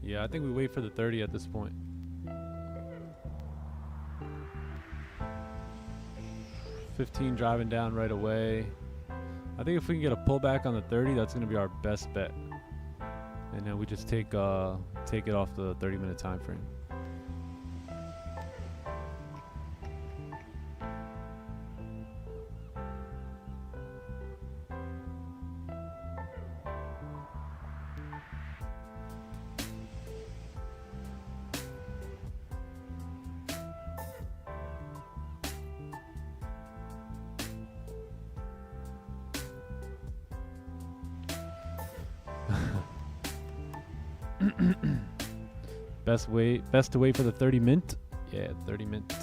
Yeah, I think we wait for the 30 at this point. $15 driving down right away. I think if we can get a pullback on the 30, that's going to be our best bet. And then we just take it off the 30-minute time frame. Best to wait for the 30 mint. Yeah, 30 mint.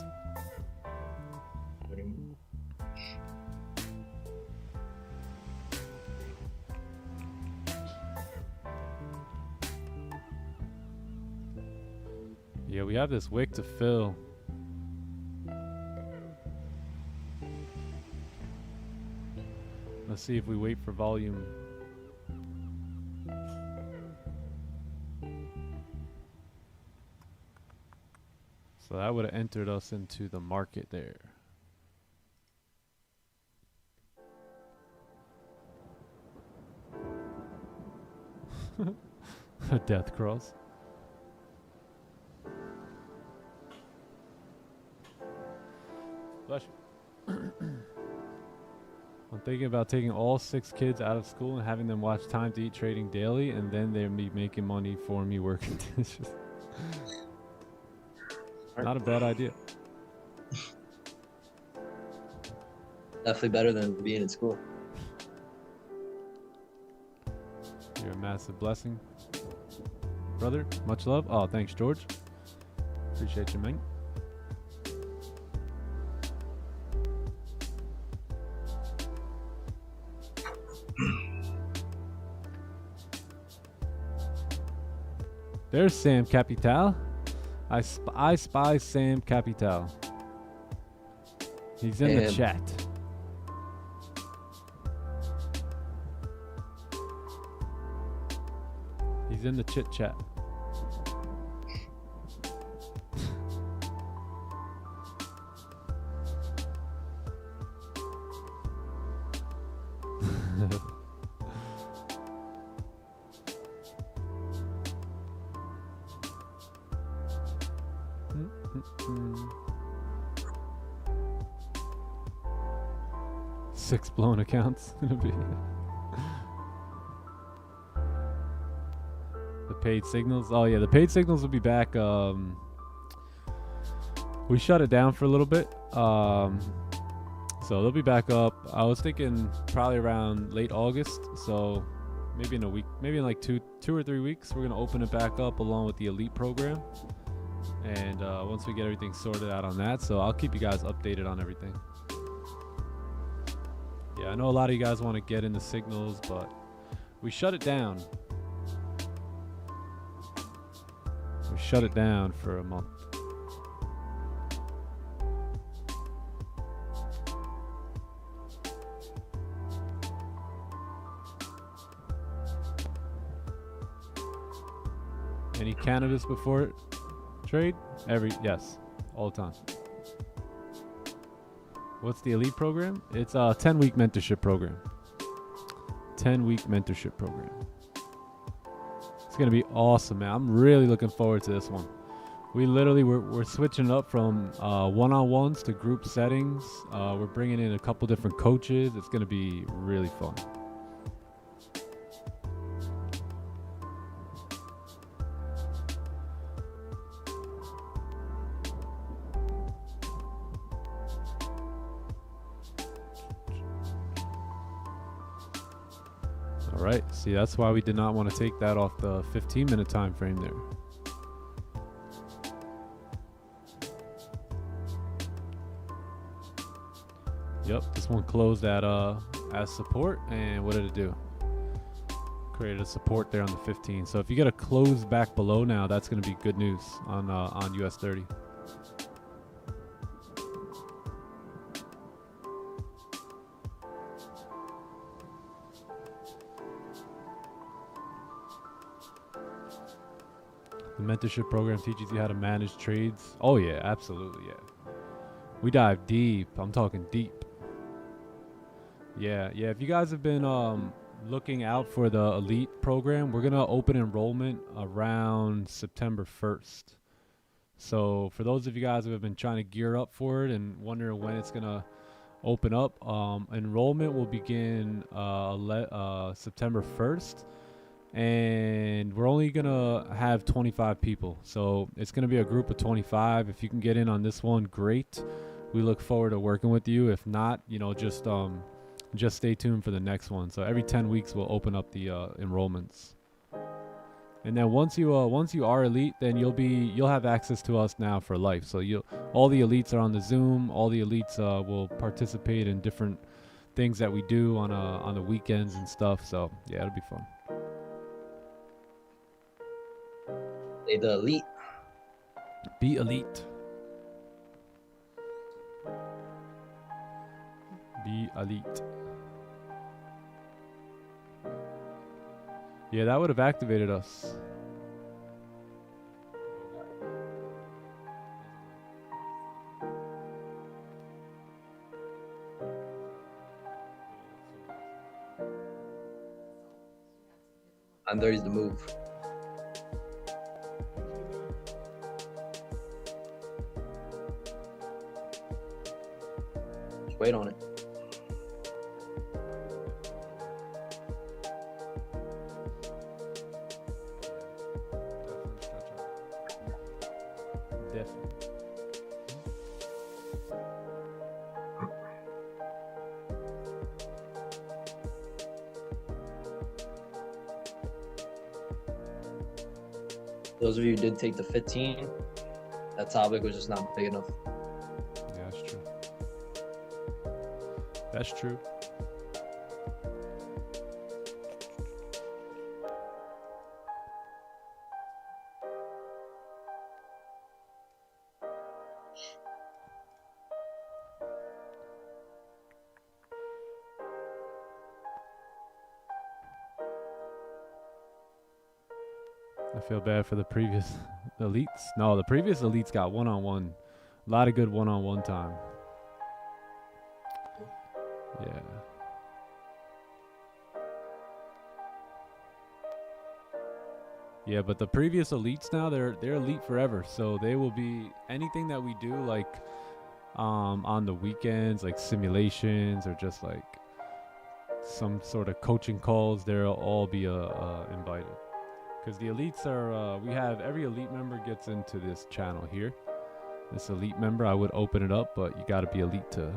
Yeah, we have this wick to fill. Let's see if we wait for volume. So that would have entered us into the market there. A death cross. Bless you. I'm thinking about taking all 6 kids out of school and having them watch Time to Eat Trading daily, and then they'll be making money for me working. Not a bad idea. Definitely better than being in school. You're a massive blessing, brother. Much love. Oh, thanks, George. Appreciate you, man. There's Sam Capital. I spy Sam Capital. He's in the chat. He's in the chit chat. Six blown accounts. The paid signals. Oh yeah, the paid signals will be back. We shut it down for a little bit. So they'll be back up. I was thinking probably around late August. So maybe in a week, maybe in like two or 3 weeks, we're gonna open it back up along with the elite program. And once we get everything sorted out on that, so I'll keep you guys updated on everything. Yeah, I know a lot of you guys want to get into signals, but we shut it down. We shut it down for a month. Any cannabis before trade? Yes, all the time. What's the elite program? It's a 10-week mentorship program. 10-week mentorship program. It's gonna be awesome, man. I'm really looking forward to this one. We're switching up from one-on-ones to group settings. We're bringing in a couple different coaches. It's gonna be really fun. All right, see, that's why we did not want to take that off the 15-minute time frame there. Yep, this one closed at as support, and what did it do? Created a support there on the 15. So if you get a close back below now, that's going to be good news on US 30. The mentorship program teaches you how to manage trades. Oh yeah, absolutely, yeah. We dive deep. I'm talking deep. Yeah. If you guys have been looking out for the elite program, we're gonna open enrollment around September 1st. So for those of you guys who have been trying to gear up for it and wondering when it's gonna open up, enrollment will begin September 1st. And we're only gonna have 25 people, so it's gonna be a group of 25. If you can get in on this one, great. We look forward to working with you. If not, just stay tuned for the next one. So every 10 weeks we'll open up the enrollments. And then once you are elite, then you'll have access to us now for life. So all the elites are on the Zoom. All the elites will participate in different things that we do on the weekends and stuff. So yeah, it'll be fun. They the elite. Be elite. Be elite. Yeah, that would have activated us. And there is the move. Just wait on it. Definitely. Those of you who did take the 15, that topic was just not big enough. Yeah, that's true. That's true. I feel bad for the previous elites. No, the previous elites got one-on-one. A lot of good one-on-one time. Yeah. Yeah, but the previous elites now, they're elite forever. So they will be anything that we do, like on the weekends, like simulations or just like some sort of coaching calls, they'll all be invited. Because the elites are, we have every elite member gets into this channel here. This elite member, I would open it up, but you got to be elite to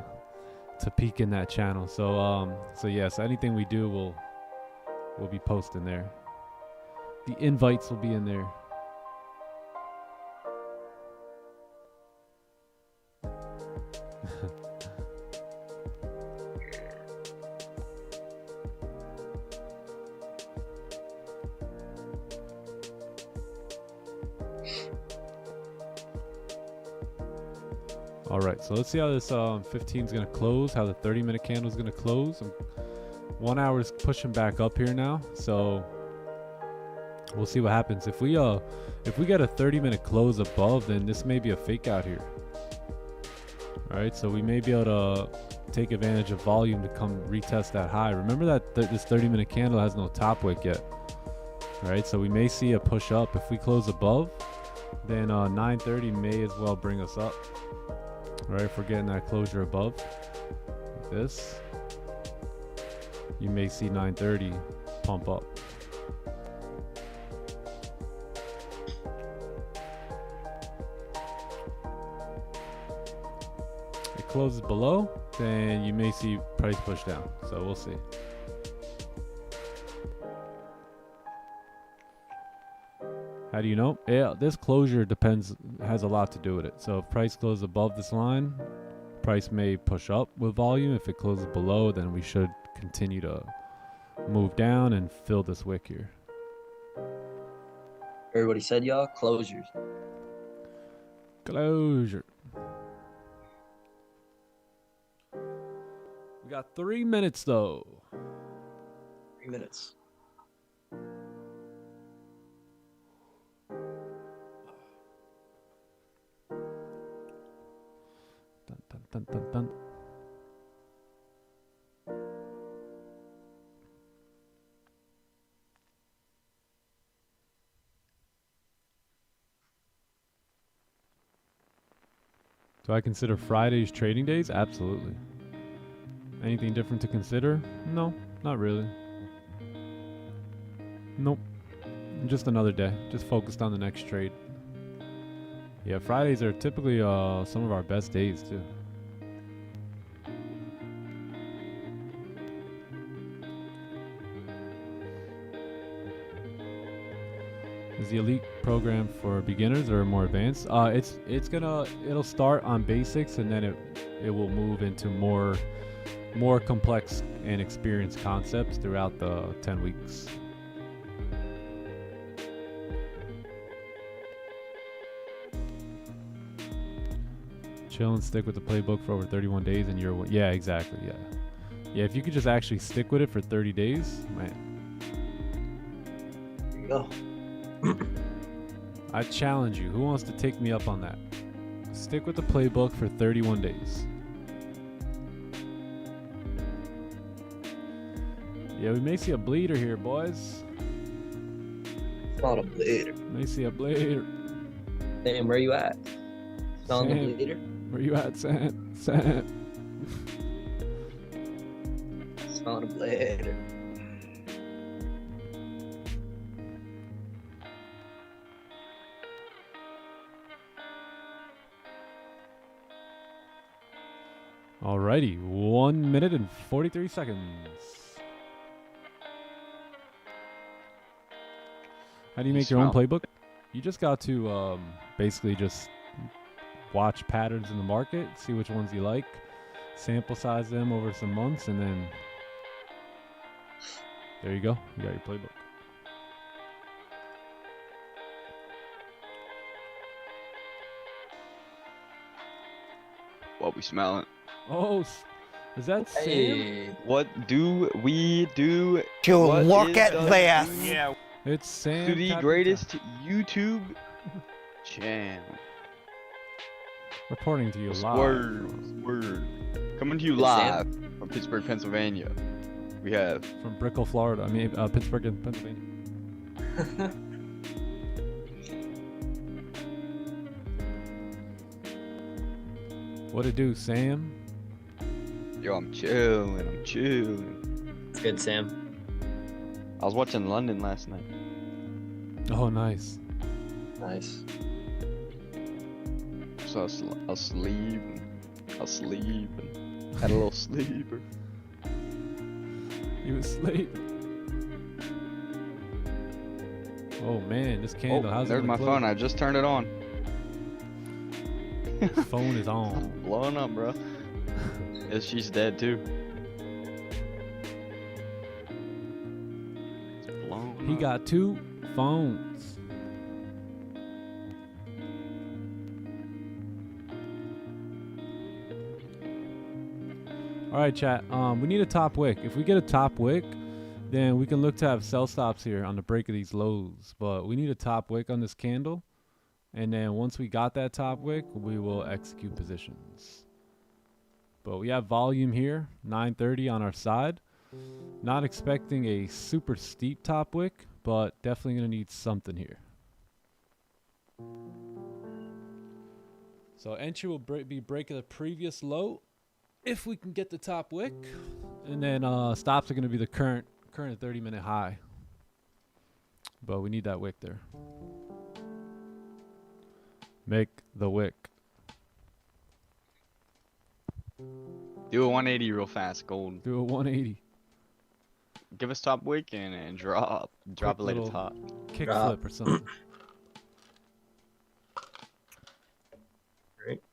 peek in that channel. So yes, anything we do will be posting there. The invites will be in there. All right, so let's see how this 15 is going to close, how the 30-minute candle is going to close. 1 hour is pushing back up here now, so we'll see what happens. If we get a 30-minute close above, then this may be a fake out here. All right, so we may be able to take advantage of volume to come retest that high. Remember that this 30-minute candle has no top wick yet. All right, so we may see a push up. If we close above, then 930 may as well bring us up. All right, if we're getting that closure above, like this, you may see 930 pump up. It closes below, then you may see price push down. So we'll see. How do you know? Yeah, this closure has a lot to do with it. So if price closes above this line, price may push up with volume. If it closes below, then we should continue to move down and fill this wick here. Everybody said, y'all, closures. Closure. We got 3 minutes though. 3 minutes. Dun, dun, dun, dun. Do I consider Fridays trading days? Absolutely. Anything different to consider? No, not really. Nope. Just another day. Just focused on the next trade. Yeah, Fridays are typically some of our best days too. the elite program for beginners or more advanced? It'll start on basics and then it will move into more complex and experienced concepts throughout the 10 weeks. Chill and stick with the playbook for over 31 days and you're yeah, exactly. Yeah, if you could just actually stick with it for 30 days, man. There you go. I challenge you. Who wants to take me up on that? Stick with the playbook for 31 days. Yeah, we may see a bleeder here, boys. It's not a bleeder. May see a bleeder. Damn, where you at? Smelling the Sam. bleeder? Where you at, Sam? Smelling a bleeder. Alrighty, 1 minute and 43 seconds. How do you make your own playbook? You just got to basically just watch patterns in the market, see which ones you like, sample size them over some months, and then there you go. You got your playbook. What we smelling? Oh, is that Sam? Hey. What do we do? To What look is at the this. Yeah. It's Sam. To the Captain greatest Tom. YouTube channel. Reporting to you live. Word. Coming to you Hey, live Sam. from Pittsburgh, Pennsylvania. We have From Brickell, Florida. I mean, Pittsburgh, Pennsylvania. What it do, Sam? yo, I'm chilling. It's good, Sam. I was watching London last night. Oh, nice. Nice. So I was sleeping. Had a little sleeper. You asleep. Oh man, this candle. Oh, How's it there's gonna my close? phone. I just turned it on. Phone is on. Blowing up, bro. Yes, she's dead too. It's blown He up. got 2 phones. All right, chat. We need a top wick. If we get a top wick, then we can look to have sell stops here on the break of these lows. But we need a top wick on this candle. And then once we got that top wick, we will execute positions. But we have volume here, 930 on our side. Not expecting a super steep top wick, but definitely going to need something here. So entry will be breaking the previous low if we can get the top wick. And then stops are going to be the current 30-minute high. But we need that wick there. Make the wick. Do a 180 real fast, gold. Do a 180. Give us top wick and drop Quick it like little it's hot. Kick Drop. flip or something. Great.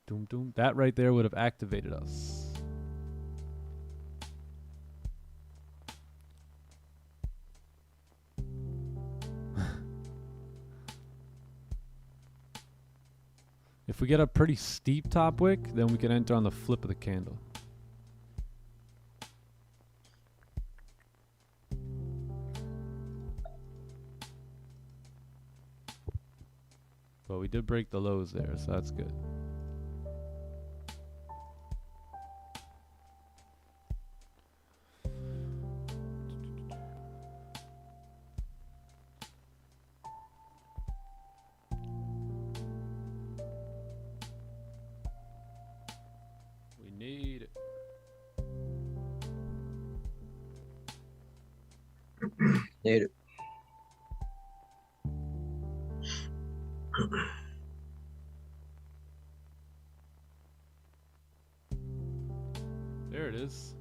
Doom doom. That right there would have activated us. If we get a pretty steep top wick, then we can enter on the flip of the candle. But we did break the lows there, so that's good. We need it. Need it. There it is.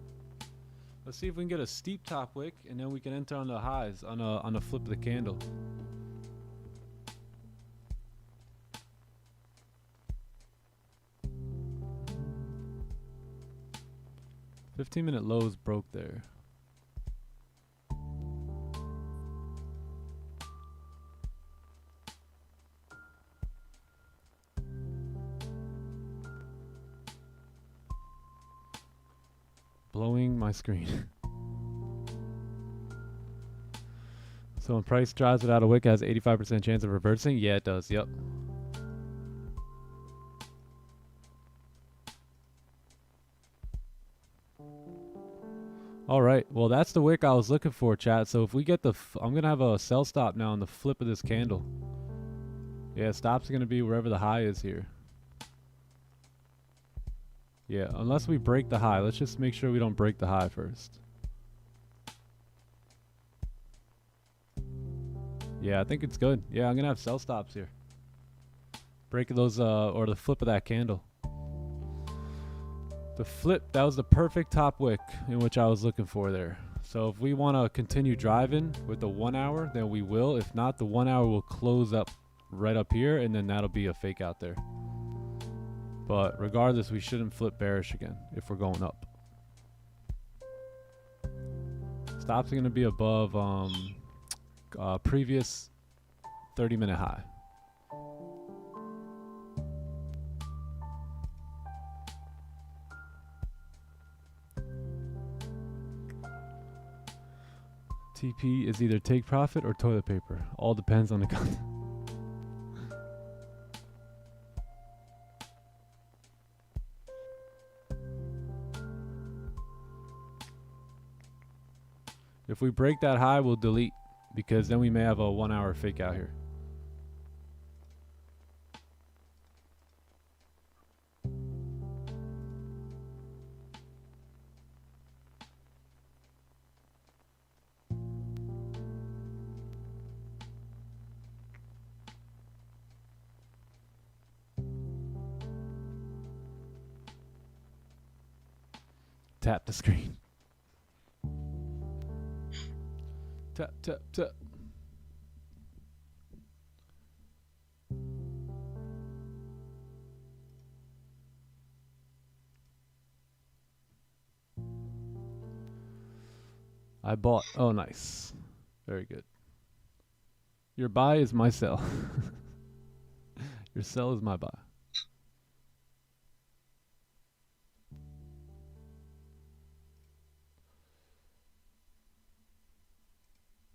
Let's see if we can get a steep top wick, and then we can enter on the highs on the flip of the candle. $15-minute lows broke there. Blowing my screen. So when price drives without a wick, it has 85% chance of reversing? Yeah, it does. Yep. All right. Well, that's the wick I was looking for, chat. So if we get the... I'm going to have a sell stop now on the flip of this candle. Yeah, stop's going to be wherever the high is here. Yeah, unless we break the high. Let's just make sure we don't break the high first. Yeah, I think it's good. Yeah, I'm going to have sell stops here. Break those, or the flip of that candle. The flip, that was the perfect top wick in which I was looking for there. So if we want to continue driving with the 1 hour, then we will. If not, the 1 hour will close up right up here, and then that'll be a fake out there. But regardless, we shouldn't flip bearish again if we're going up. Stops are going to be above previous 30-minute high. TP is either take profit or toilet paper. All depends on the content. If we break that high, we'll delete, because then we may have a 1 hour fake out here. Tap the screen. Tap, tap, tap. I bought. Oh, nice. Very good. Your buy is my sell. Your sell is my buy.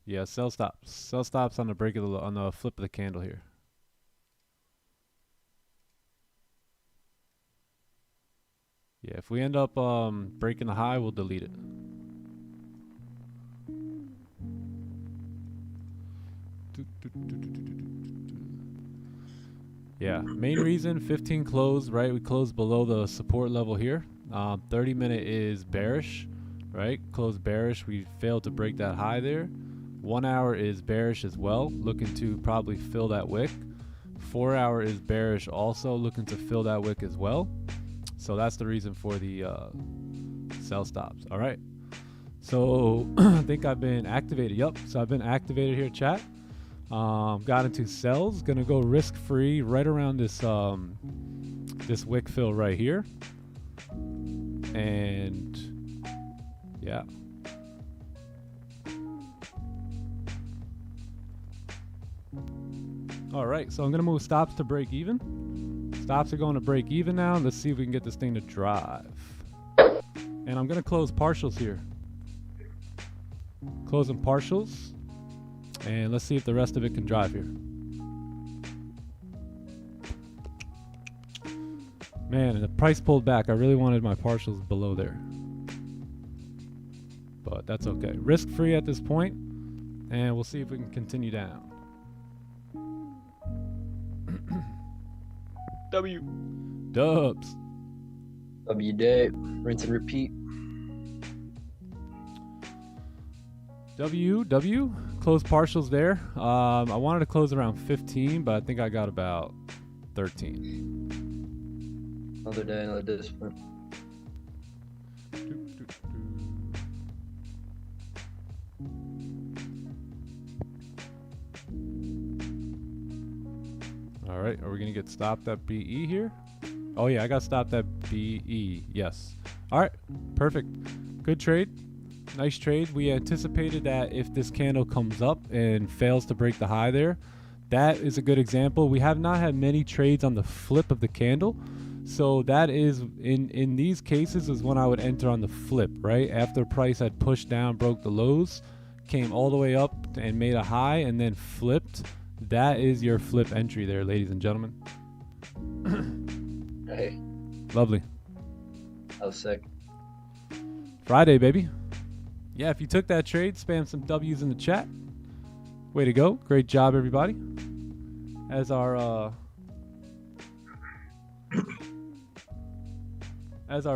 Yeah, sell stops. Sell stops on the break of the on the flip of the candle here. Yeah, if we end up breaking the high, we'll delete it. Yeah, main reason 15 close, right? We closed below the support level here. 30-minute is bearish, right? Closed bearish. We failed to break that high there. 1 hour is bearish as well, looking to probably fill that wick. 4 hour is bearish also, looking to fill that wick as well. So that's the reason for the sell stops. All right. So I think I've been activated. Yep. So I've been activated here, chat. Got into sells. Gonna go risk free right around this this wick fill right here. And yeah. All right, so I'm gonna move stops to break even. Stops are going to break even now. Let's see if we can get this thing to drive. And I'm gonna close partials here. Closing partials. And let's see if the rest of it can drive here. Man, and the price pulled back. I really wanted my partials below there. But that's okay. Risk free at this point. And we'll see if we can continue down. W. Dubs. W day. Rinse and repeat. W. Close partials there. I wanted to close around 15, but I think I got about 13. Another day, another discipline. All right, are we gonna get stopped at BE here? Oh yeah, I got stopped at BE. Yes. All right, perfect. Good trade. Nice trade. We anticipated that if this candle comes up and fails to break the high there, that is a good example. We have not had many trades on the flip of the candle. So that is, in these cases, is when I would enter on the flip, right? After price had pushed down, broke the lows, came all the way up and made a high and then flipped. That is your flip entry there, ladies and gentlemen. Hey, Lovely. that was sick. Friday, baby. Yeah, if you took that trade, spam some W's in the chat. Way to go. Great job, everybody. As our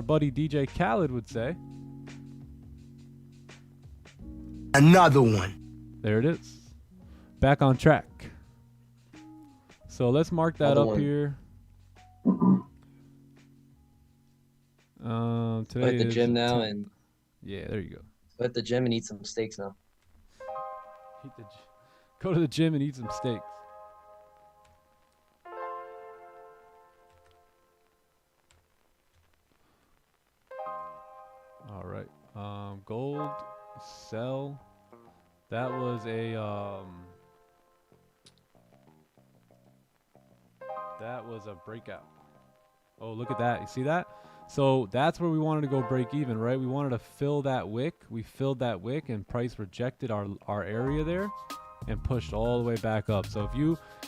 buddy DJ Khaled would say. Another one. There it is. Back on track. So let's mark that Another up one. here. Today Go hit the is gym now 10th. and Yeah, there you go. go hit the gym and eat some steaks now. Go to the gym and eat some steaks. All right. Gold sell. That was a breakout. Oh, look at that. You see that? So that's where we wanted to go break even, right? We wanted to fill that wick. We filled that wick and price rejected our area there and pushed all the way back up. So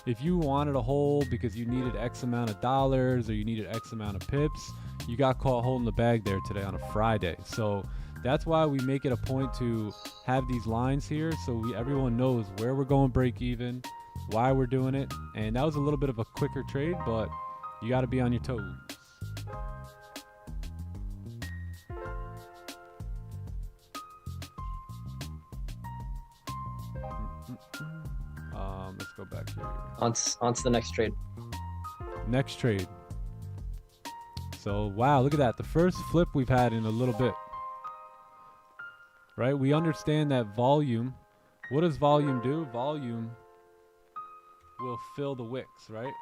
if you wanted a hold because you needed X amount of dollars or you needed X amount of pips, you got caught holding the bag there today on a Friday. So that's why we make it a point to have these lines here so everyone knows where we're going break even, why we're doing it. And that was a little bit of a quicker trade, but you got to be on your toes. Let's go back here. On to the next trade. Next trade. So, wow, look at that. The first flip we've had in a little bit. Right? We understand that volume. What does volume do? Volume will fill the wicks, right?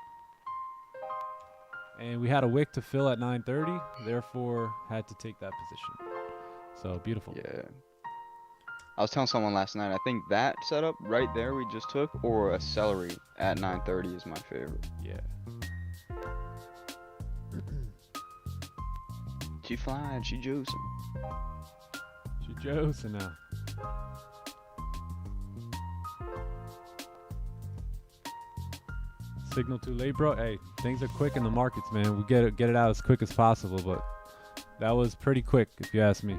And we had a wick to fill at 9:30, therefore had to take that position. So, beautiful. Yeah. I was telling someone last night, I think that setup right there we just took, or a celery at 9:30 is my favorite. Yeah. She flying, she juicing. She Josing now. Signal too late, bro. Hey, things are quick in the markets, man. We get it out as quick as possible, but that was pretty quick, if you ask me.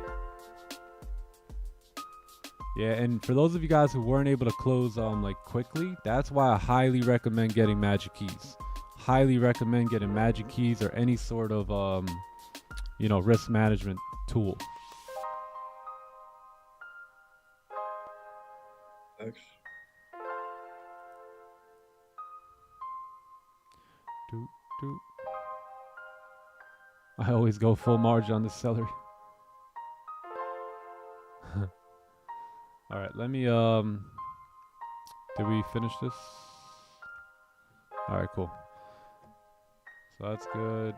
Yeah, and for those of you guys who weren't able to close like quickly, that's why I highly recommend getting magic keys. Highly recommend getting magic keys or any sort of risk management tool. Doot. I always go full margin on this celery. All right, let me did we finish this? All right, cool. So that's good.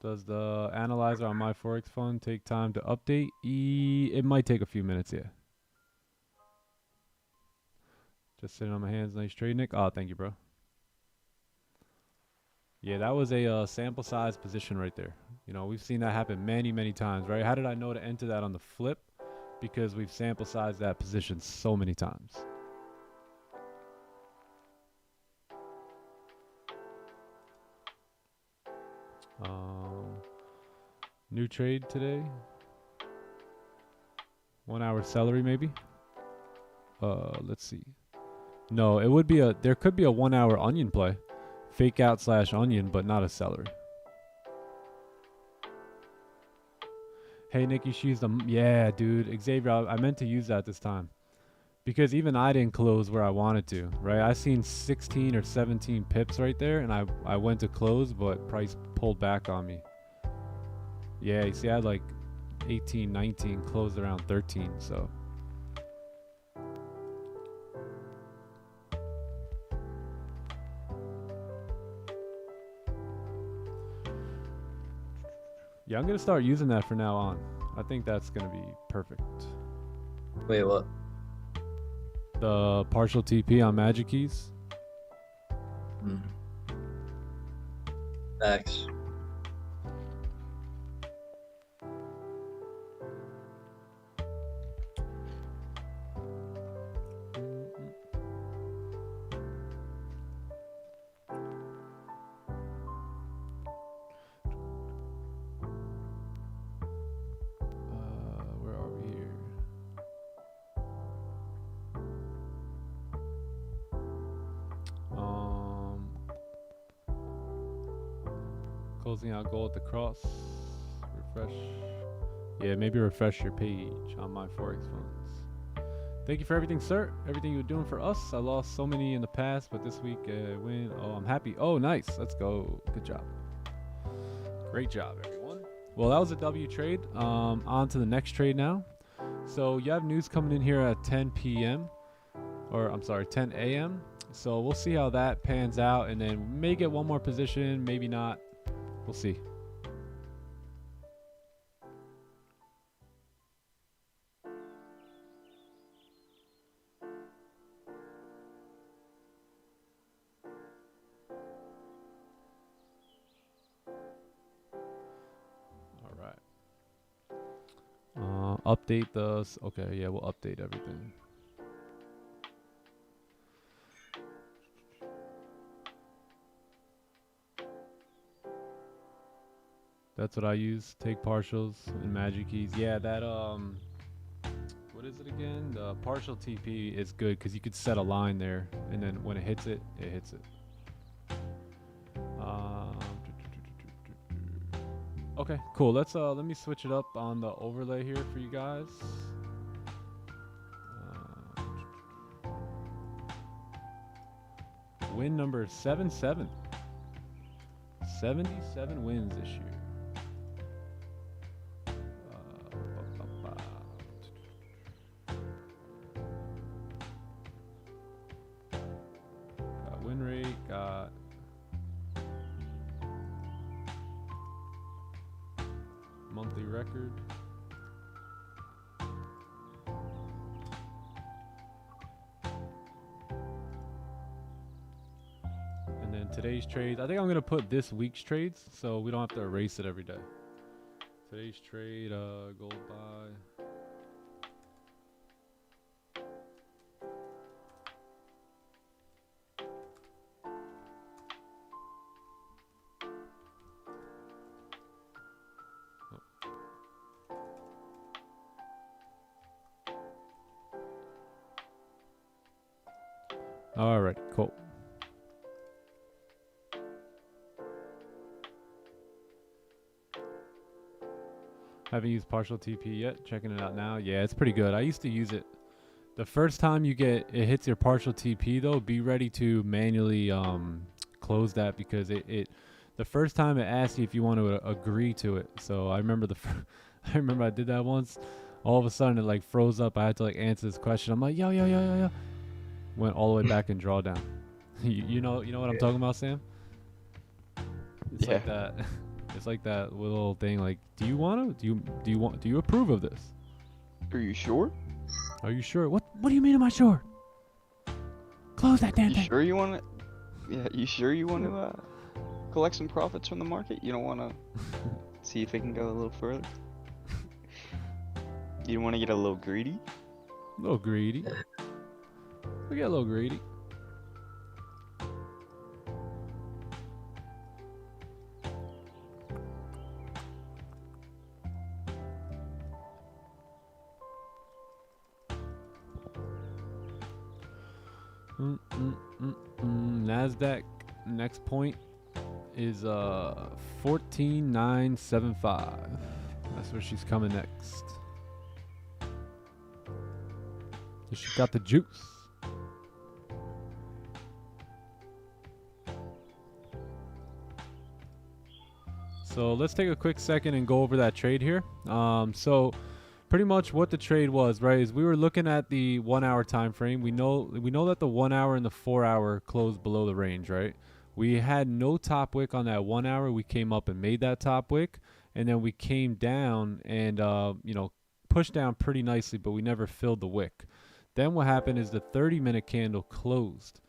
Does the analyzer on my Forex fund take time to update? It might take a few minutes, yeah. Just sitting on my hands. Nice trade, Nick. Oh, thank you, bro. Yeah, that was a sample size position right there. You know, we've seen that happen many, many times, right? How did I know to enter that on the flip? Because we've sample sized that position so many times. New trade today. 1 hour celery maybe. Let's see. No, it would be there could be a 1 hour onion play. Fake out / onion, but not a celery. Hey, Nikki, she's the... Yeah, dude. Xavier, I meant to use that this time. because even I didn't close where I wanted to, right? I seen 16 or 17 pips right there, and I went to close, but price pulled back on me. Yeah, you see, I had like 18, 19, closed around 13, so. Yeah, I'm gonna start using that from now on. I think that's gonna be perfect. Wait, what? The partial TP on Magic Keys. Facts. Where are we here? Closing out goal at the cross. Refresh. Yeah, maybe refresh your page on my Forex funds. Thank you for everything, sir. Everything you're doing for us. I lost so many in the past, but this week win. Oh, I'm happy. Oh, nice. Let's go. Good job. Great job, everyone. Well, that was a W trade. On to the next trade now. So you have news coming in here at 10 p.m. Or I'm sorry, 10 a.m. So we'll see how that pans out, and then we may get one more position, maybe not. We'll see. All right. Update the. Okay, yeah, we'll update everything. That's what I use. Take partials and Magic Keys. Yeah, that what is it again? The partial TP is good because you could set a line there, and then when it hits it, it hits it. Okay, cool. Let me switch it up on the overlay here for you guys. Win number 77. 77 wins this year. Got win rate, got monthly record. And then today's trades. I think I'm going to put this week's trades so we don't have to erase it every day. Today's trade, gold buy. All right, cool. Haven't used partial TP yet. Checking it out now. Yeah, it's pretty good. I used to use it. The first time you get it hits your partial TP though, be ready to manually close that because it the first time it asks you if you want to agree to it. So I remember I remember I did that once. All of a sudden it like froze up. I had to like answer this question. I'm like yo. Went all the way back and drawdown. you know what I'm talking about, Sam? It's like that. It's like that little thing. Like, do you approve of this? Are you sure? Are you sure? What do you mean? Am I sure? Close that damn thing. Sure you want to? Yeah, you sure you want to collect some profits from the market? You don't want to see if it can go a little further? You don't want to get a little greedy? A little greedy. We get a little greedy. Nasdaq next point is 14,975. That's where she's coming next. So she got the juice. So let's take a quick second and go over that trade here. So pretty much what the trade was, right, is we were looking at the 1 hour time frame. We know that the 1 hour and the 4 hour closed below the range, right? We had no top wick on that 1 hour. We came up and made that top wick, and then we came down and you know, pushed down pretty nicely, but we never filled the wick. Then what happened is the 30-minute candle closed,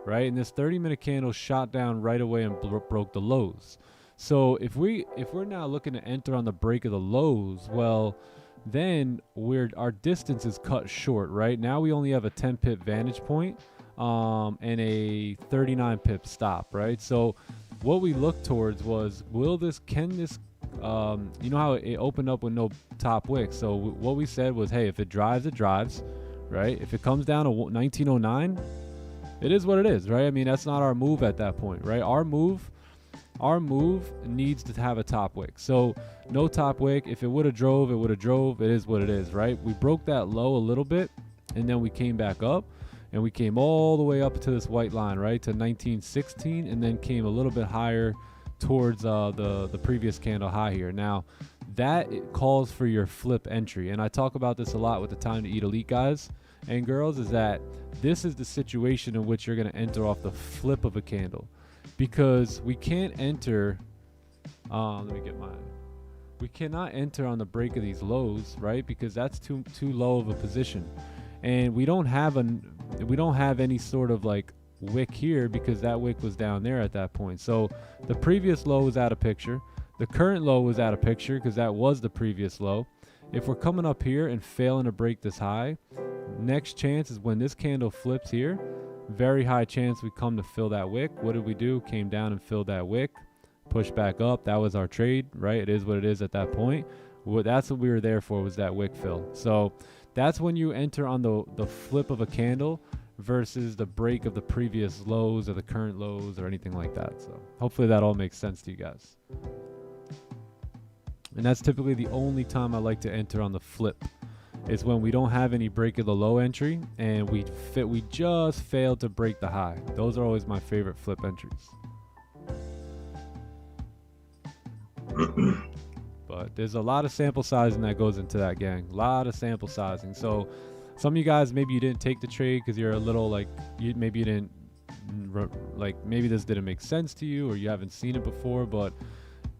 right? And this 30-minute candle shot down right away and broke the lows. So if we're now looking to enter on the break of the lows, well, then our distance is cut short, right? Now we only have a 10 pip vantage point and a 39 pip stop, right? So what we looked towards was, can this you know how it opened up with no top wick? So what we said was, hey, if it drives, it drives, right? If it comes down to 1909, it is what it is, right? I mean, that's not our move at that point, right? Our move needs to have a top wick. So no top wick. If it would have drove, it would have drove. It is what it is, right? We broke that low a little bit, and then we came back up, and we came all the way up to this white line, right, to 1916, and then came a little bit higher towards the previous candle high here. Now that it calls for your flip entry, and I talk about this a lot with the Time to Eat Elite guys and girls, is that this is the situation in which you're going to enter off the flip of a candle. Because we can't enter, let me get mine. We cannot enter on the break of these lows, right? Because that's too low of a position, and we don't have any sort of like wick here, because that wick was down there at that point. So the previous low was out of picture. The current low was out of picture because that was the previous low. If we're coming up here and failing to break this high, next chance is when this candle flips here. Very high chance we come to fill that wick. What did we do? Came down and filled that wick, pushed back up. That was our trade, right? It is what it is at that point. That's what we were there for, was that wick fill. So that's when you enter on the flip of a candle versus the break of the previous lows or the current lows or anything like that. So hopefully that all makes sense to you guys. And that's typically the only time I like to enter on the flip, is when we don't have any break of the low entry and we just failed to break the high. Those are always my favorite flip entries. But there's a lot of sample sizing that goes into that, gang. A lot of sample sizing. So some of you guys, maybe you didn't take the trade because you're a little like, maybe you didn't, like maybe this didn't make sense to you, or you haven't seen it before, but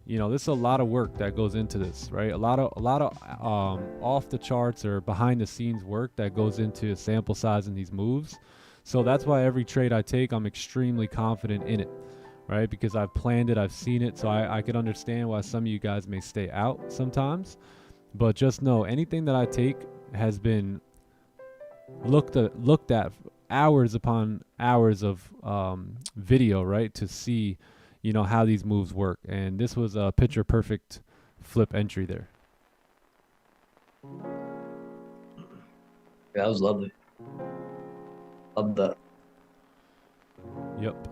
you know, this is a lot of work that goes into this, right? A lot of off the charts or behind the scenes work that goes into sample size in these moves. So that's why every trade I take, I'm extremely confident in it, right? Because I've planned it, I've seen it, so I can understand why some of you guys may stay out sometimes. But just know, anything that I take has been looked at hours upon hours of video, right, to see, you know, how these moves work. And this was a picture perfect flip entry there. Yeah, that was lovely. Love that. Yep.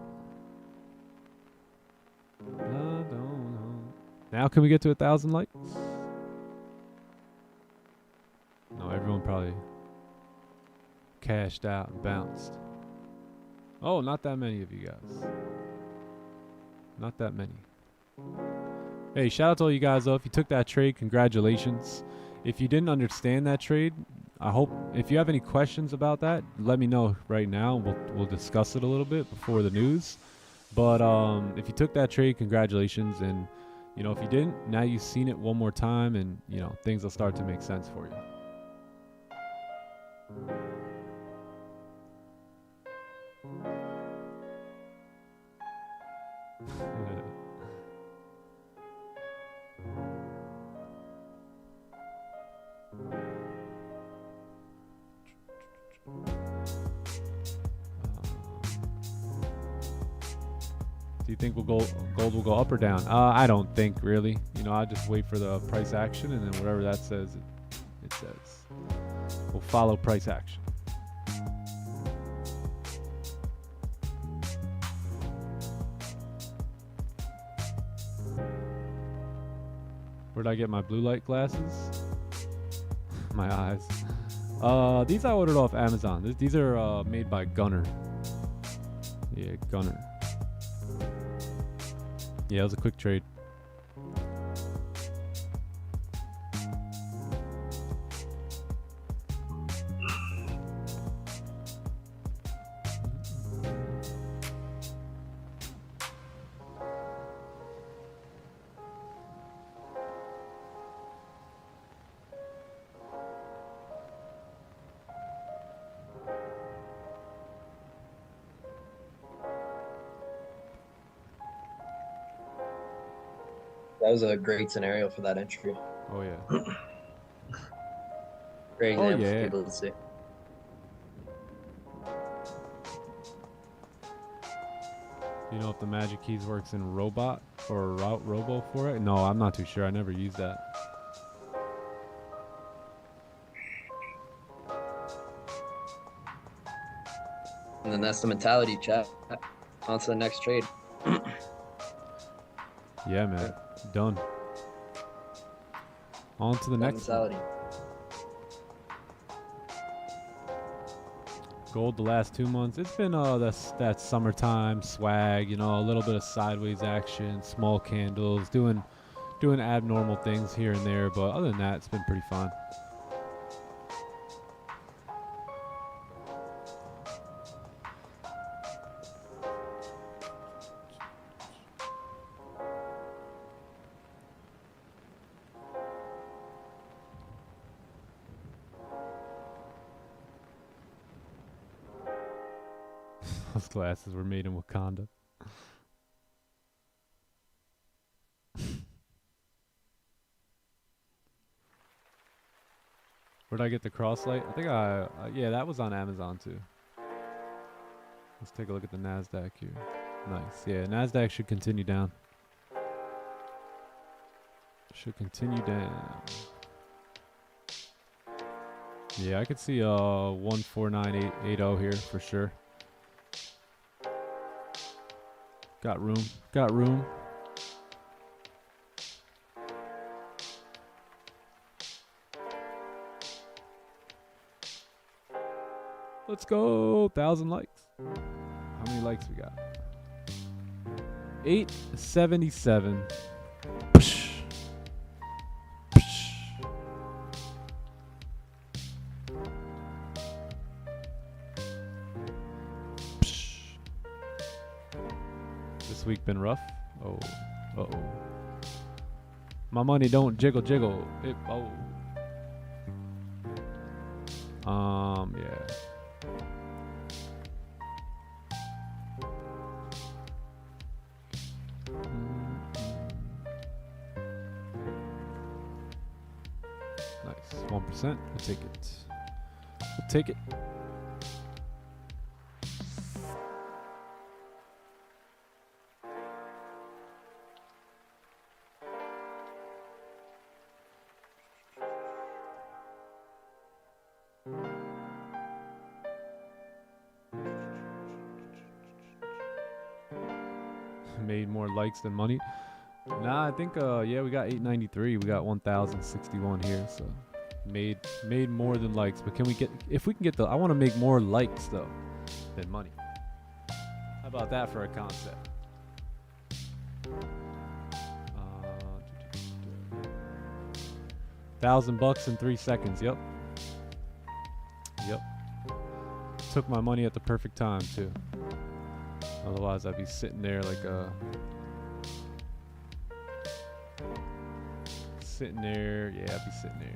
Now can we get to 1,000 likes? No, everyone probably cashed out and bounced. Oh, not that many of you guys. Not that many. Hey, shout out to all you guys though. If you took that trade, congratulations. If you didn't understand that trade, I hope if you have any questions about that, let me know right now. We'll discuss it a little bit before the news. But if you took that trade, congratulations. And you know, if you didn't, now you've seen it one more time, and you know, things will start to make sense for you. Do you think gold will go up or down? I don't think really. You know, I just wait for the price action, and then whatever that says, it says. We'll follow price action. Where'd I get my blue light glasses? My eyes. These I ordered off Amazon. These are made by Gunner. Yeah, Gunner. Yeah, it was a quick trade. That was a great scenario for that entry. Oh yeah. Great Oh, example yeah. for people to see. You know if the magic keys works in robot or robo for it? No, I'm not too sure. I never used that. And then that's the mentality, chat. On to the next trade. Yeah, man. Done. On to the That next one. mentality. Gold the last 2 months. It's been that summertime swag, you know, a little bit of sideways action, small candles, doing abnormal things here and there, but other than that, it's been pretty fun. Those glasses were made in Wakanda. Where'd I get the cross light? I think yeah, that was on Amazon too. Let's take a look at the NASDAQ here. Nice. Yeah, NASDAQ should continue down. Should continue down. Yeah, I could see 14980 here for sure. Got room. Got room. Let's go. 1,000 likes. How many likes we got? 877. Psh. Psh. Psh. This week been rough. Oh. Uh-oh. My money don't jiggle jiggle. Yeah. Nice. 1%. We'll take it. We'll take it. Made more likes than money. Nah, I think yeah, we got 893. We got 1,061 here, so made more than likes. But can we get, if we can get the, I want to make more likes though than money. How about that for a concept? $1,000 in 3 seconds. Yep. Yep. Took my money at the perfect time too. Otherwise, I'd be sitting there like sitting there. Yeah, I'd be sitting there.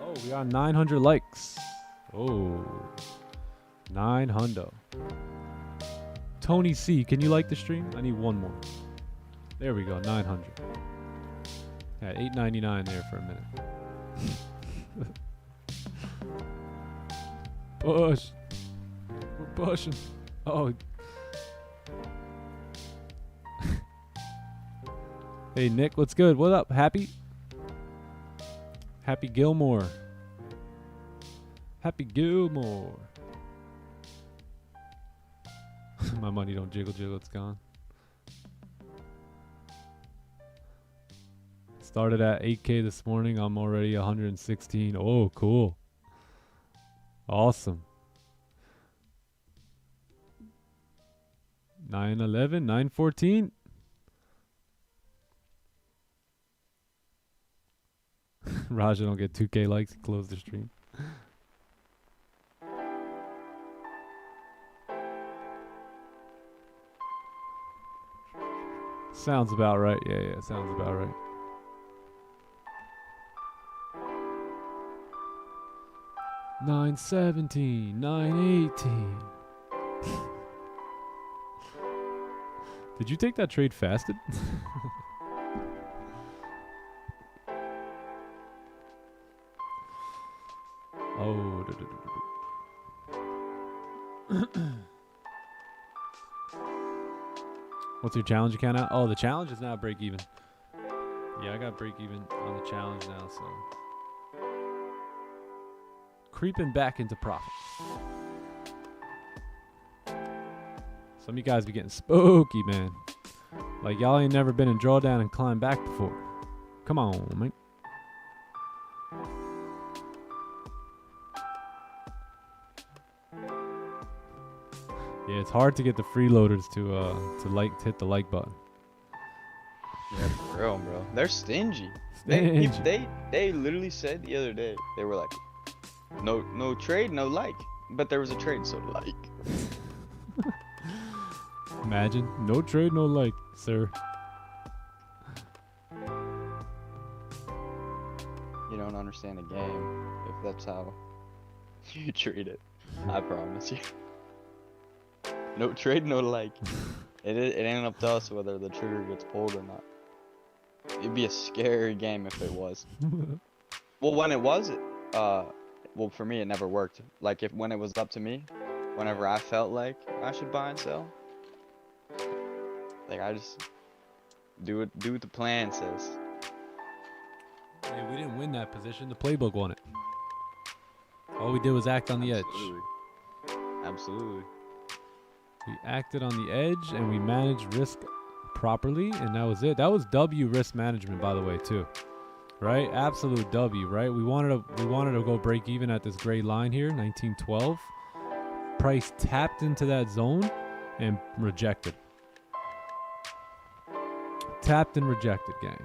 Oh, we got 900 likes. Oh, 900. Tony C, can you like the stream? I need one more. There we go, 900. At 8.99 there for a minute. Push. We're pushing. Oh. Hey Nick, what's good? What up? Happy? Happy Gilmore. Happy Gilmore. My money don't jiggle jiggle, it's gone. Started at 8K this morning. I'm already 116. Oh, cool. Awesome. 911, 914. Raja don't get 2K likes. He closed the stream. Sounds about right. Yeah, sounds about right. $917, $918. Did you take that trade fasted? Oh. What's your challenge account now? Oh, the challenge is now break even. Yeah, I got break even on the challenge now, so creeping back into profit. Some of you guys be getting spooky, man. Like y'all ain't never been in drawdown and climbed back before. Come on, man. Yeah, it's hard to get the freeloaders to hit the like button. Yeah, for real, bro. They're stingy. Stingy. They literally said the other day, they were like, no trade, no like. But there was a trade, so like. Imagine, no trade, no like, sir. You don't understand the game if that's how you treat it. I promise you. No trade, no like. It ain't up to us whether the trigger gets pulled or not. It'd be a scary game if it was. Well, when it was, well, for me, it never worked. Like, when it was up to me, whenever I felt like I should buy and sell, like, I just do what the plan says. Hey, we didn't win that position. The playbook won it. All we did was act on the edge. Absolutely. We acted on the edge and we managed risk properly, and that was it. That was W risk management, by the way, too. Right? Absolute W, right? We wanted to go break even at this gray line here, 1912. Price tapped into that zone and rejected. Tapped and rejected, gang.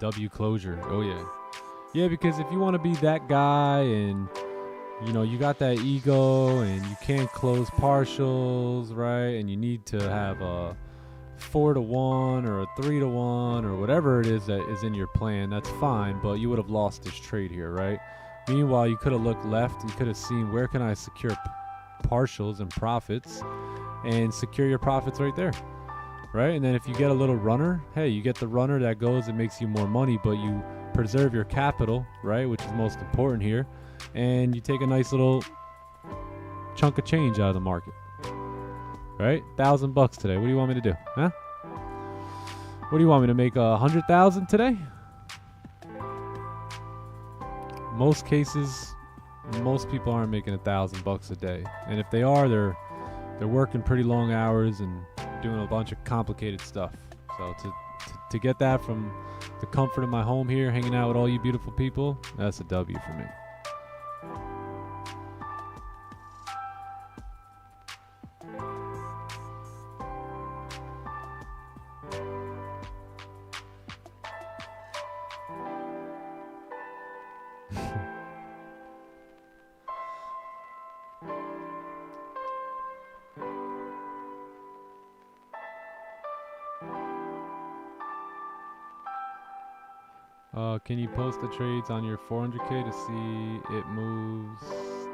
W closure. Oh yeah. Yeah, because if you want to be that guy and you know you got that ego and you can't close partials, right? And you need to have a 4-to-1 or a 3-to-1 or whatever it is that is in your plan, that's fine, but you would have lost this trade here, right? Meanwhile, you could have looked left, you could have seen where can I secure partials and profits, and secure your profits right there, right? And then if you get a little runner, hey, you get the runner that goes and makes you more money, but you preserve your capital, right, which is most important here, and you take a nice little chunk of change out of the market, right? $1,000 today. What do you want me to do, huh? What do you want me to make 100,000 today? Most cases, most people aren't making $1,000 a day, and if they are, they're working pretty long hours and doing a bunch of complicated stuff. So to get that from the comfort of my home here, hanging out with all you beautiful people, that's a W for me. Can you post the trades on your 400K to see it moves?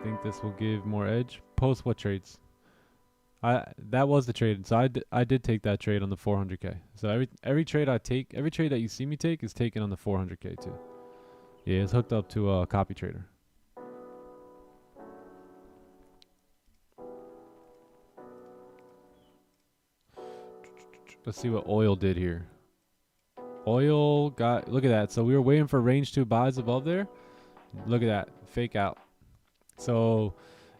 Think this will give more edge? Post what trades? That was the trade. So I did take that trade on the 400K. So every trade I take, every trade that you see me take is taken on the 400K too. Yeah, it's hooked up to a copy trader. Let's see what oil did here. Oil got, look at that. So we were waiting for range 2 buys above there. Look at that, fake out. So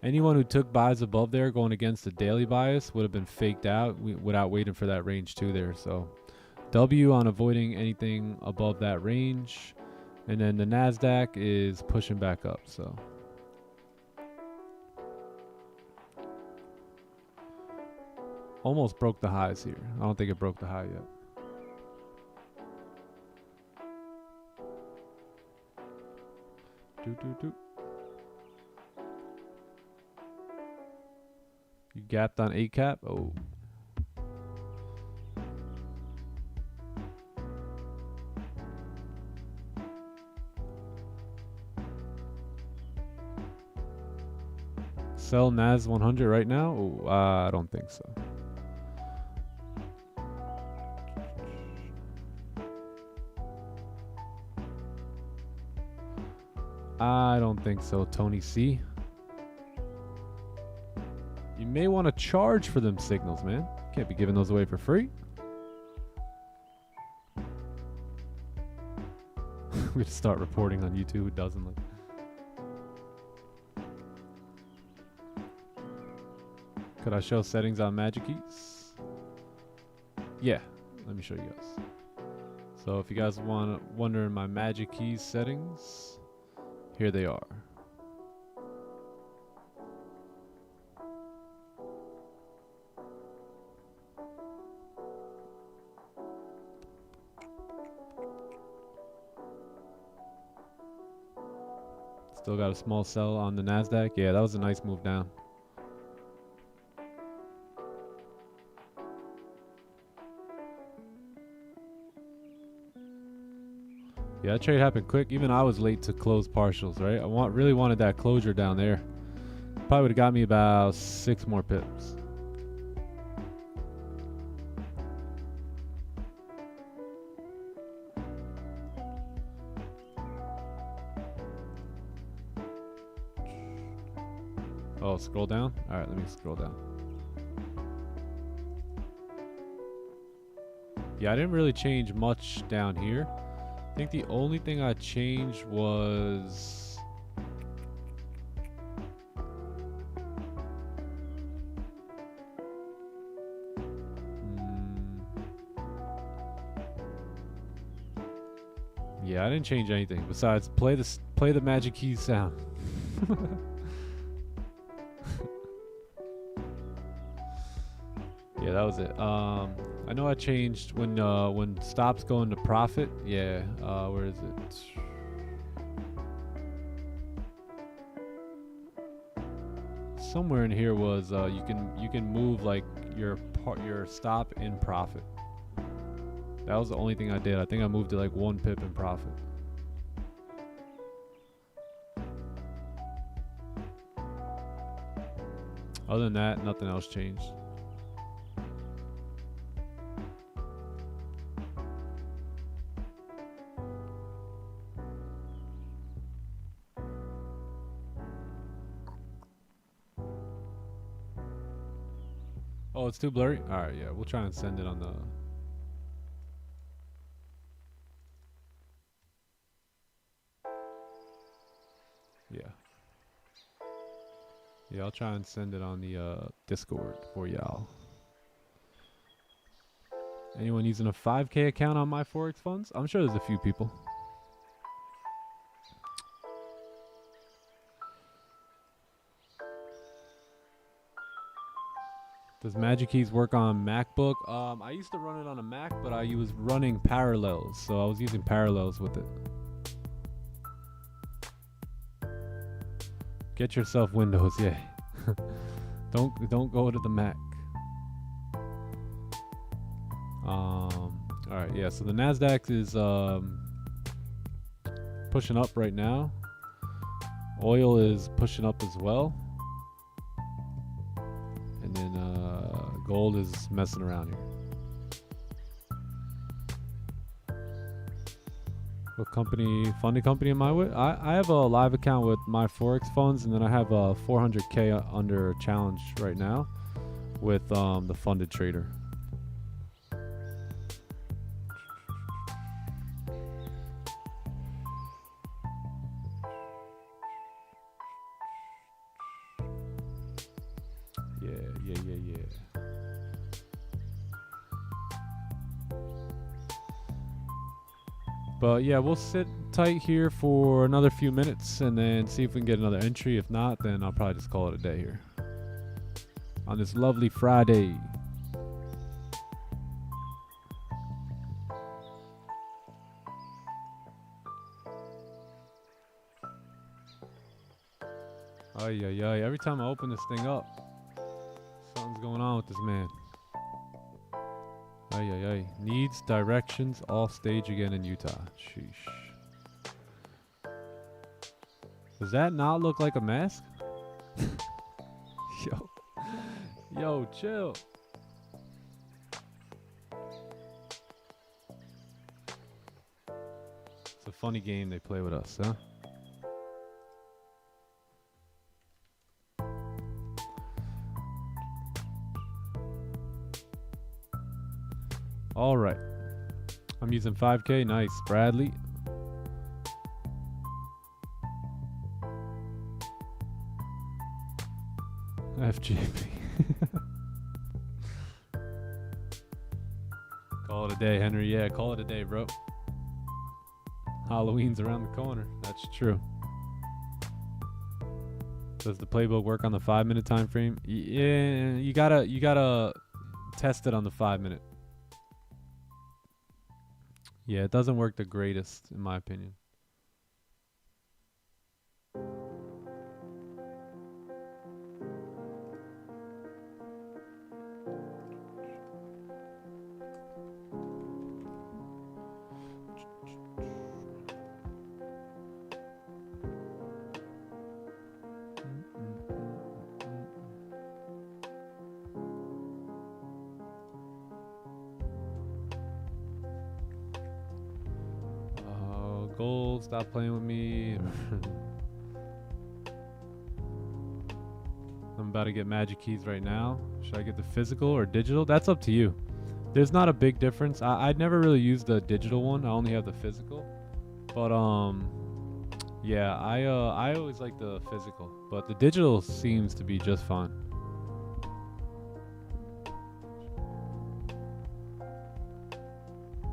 Anyone who took buys above there going against the daily bias would have been faked out without waiting for that range 2 there. So W on avoiding anything above that range. And then the NASDAQ is pushing back up. So almost broke the highs here. I don't think it broke the high yet. You gapped on 8 cap? Oh. Sell NAS 100 right now? Oh, I don't think so. I don't think so, Tony C. You may want to charge for them signals, man. Can't be giving those away for free. We just start reporting on YouTube who doesn't look. Could I show settings on Magic Keys? Yeah, let me show you guys. So if you guys wondering my Magic Keys settings, here they are. Still got a small sell on the NASDAQ. Yeah, that was a nice move down. Yeah, that trade happened quick. Even I was late to close partials, right? I really wanted that closure down there. Probably would have got me about 6 more pips. Oh, scroll down? Alright, let me scroll down. Yeah, I didn't really change much down here. I think the only thing I changed was... Yeah, I didn't change anything besides play the Magic Keys sound. Yeah, that was it. I know I changed when stops go into profit. Yeah, where is it? Somewhere in here was you can move like your stop in profit. That was the only thing I did. I think I moved it like 1 pip in profit. Other than that, nothing else changed. Oh, it's too blurry? Alright, yeah, we'll try and send it on the... Yeah. Yeah, I'll try and send it on the Discord for y'all. Anyone using a 5K account on my Forex funds? I'm sure there's a few people. Does Magic Keys work on MacBook? I used to run it on a Mac, but I was running Parallels, so I was using Parallels with it. Get yourself Windows, yeah. Don't go to the Mac. All right, yeah. So the Nasdaq is pushing up right now. Oil is pushing up as well. And then gold is messing around here. What company, funding company am I with? I have a live account with my Forex funds, and then I have a 400K under challenge right now with the funded trader. Yeah. But yeah, we'll sit tight here for another few minutes and then see if we can get another entry. If not, then I'll probably just call it a day here on this lovely Friday. Ay. Every time I open this thing up, something's going on with this man. Ay. Needs directions off stage again in Utah. Sheesh. Does that not look like a mask? Yo, chill. It's a funny game they play with us, huh? All right. I'm using 5K. Nice. Bradley. FGP. Call it a day, Henry. Yeah, call it a day, bro. Halloween's around the corner. That's true. Does the playbook work on the 5-minute time frame? Yeah, you gotta test it on the 5-minute. Yeah, it doesn't work the greatest, in my opinion. Gold, stop playing with me. I'm about to get magic keys right now. Should I get the physical or digital? That's up to you. There's not a big difference. I'd never really used the digital one. I only have the physical. But yeah, I always like the physical, but the digital seems to be just fine.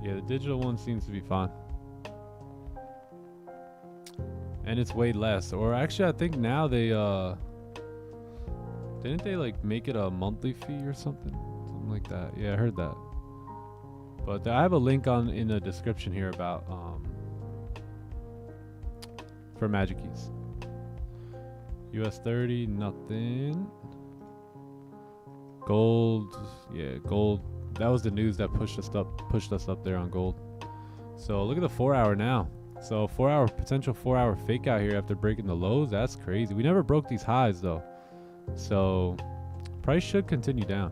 Yeah, the digital one seems to be fine. And it's way less. Or actually, I think now they didn't they like make it a monthly fee or something like that. Yeah, I heard that. But I have a link in the description here about for magic keys. US 30, nothing. Gold, yeah, gold. That was the news that pushed us up there on gold. So look at the 4-hour now. So potential 4-hour fake out here after breaking the lows. That's crazy. We never broke these highs though. So price should continue down.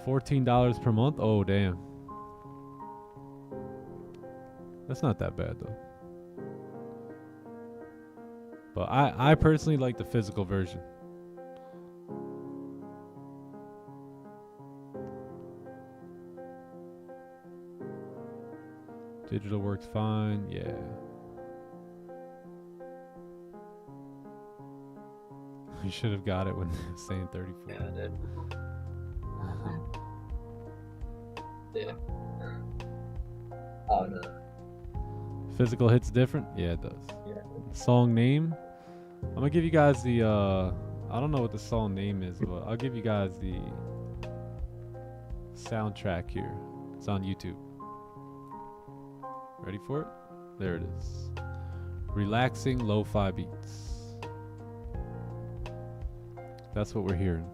$14 per month. Oh damn. That's not that bad though. But I personally like the physical version. Digital works fine, yeah. You should have got it when saying 34. Yeah, I did. Yeah. Oh no. Physical hits different? Yeah, it does. Yeah. Song name? I'm gonna give you guys the I don't know what the song name is, but I'll give you guys the soundtrack here. It's on YouTube. Ready for it? There it is. Relaxing lo-fi beats. That's what we're hearing.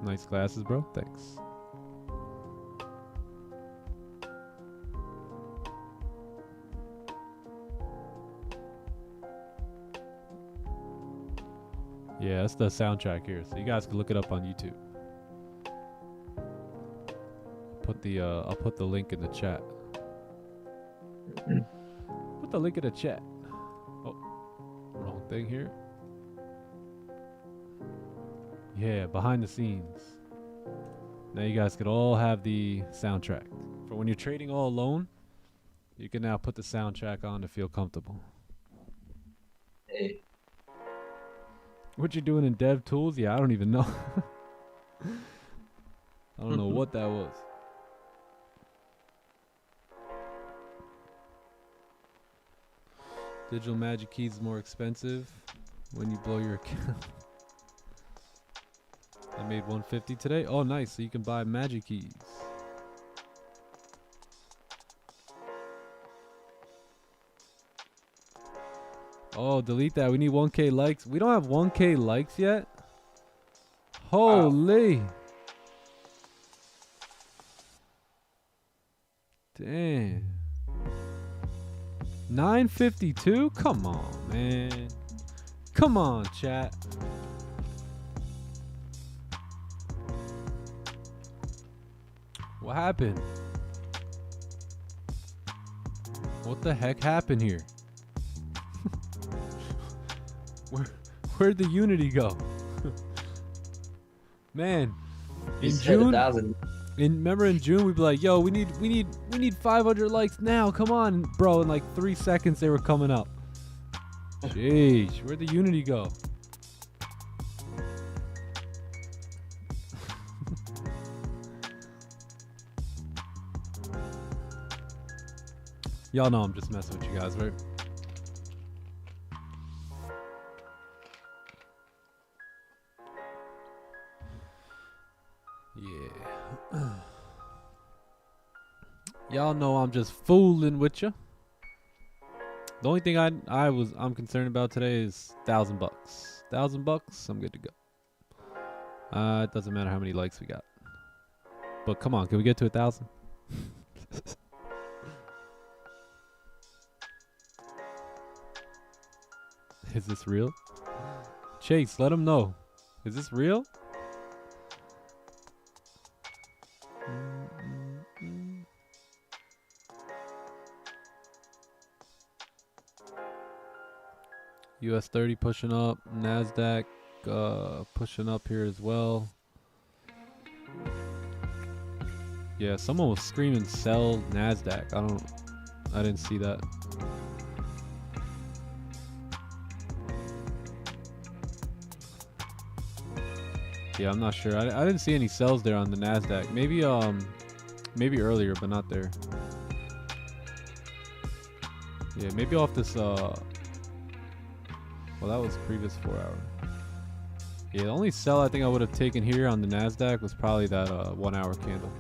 Nice glasses, bro. Thanks. Yeah, that's the soundtrack here, so you guys can look it up on YouTube. I'll put the link in the chat. Put the link in the chat. Oh, wrong thing here. Yeah, behind the scenes. Now you guys could all have the soundtrack. For when you're trading all alone, you can now put the soundtrack on to feel comfortable. Hey, What you're doing in dev tools? Yeah, I don't even know. I don't know what that was. Digital magic keys is more expensive when you blow your account. I made 150 today. Oh, nice. So you can buy magic keys. Oh, delete that. We need 1K likes. We don't have 1K likes yet. Holy. Damn. 952? Come on, man. Come on, chat. What happened? What the heck happened here? Where'd the unity go? Man, you in said June, 1,000. remember in June we'd be like, yo, we need 500 likes now. Come on, bro. In like 3 seconds they were coming up. Jeez, where'd the unity go? Y'all know I'm just messing with you guys, right? Yeah. Y'all know I'm just fooling with you. The only thing I'm concerned about today is $1,000. $1,000, I'm good to go. It doesn't matter how many likes we got. But come on, can we get to 1,000? Is this real? Chase, let him know. Is this real? US 30 pushing up, NASDAQ pushing up here as well. Yeah, someone was screaming sell NASDAQ. I didn't see that. Yeah, I'm not sure. I didn't see any sells there on the NASDAQ. Maybe earlier, but not there. Yeah, maybe off this well, that was previous 4 hour. Yeah, the only sell I think I would have taken here on the NASDAQ was probably that 1 hour candle.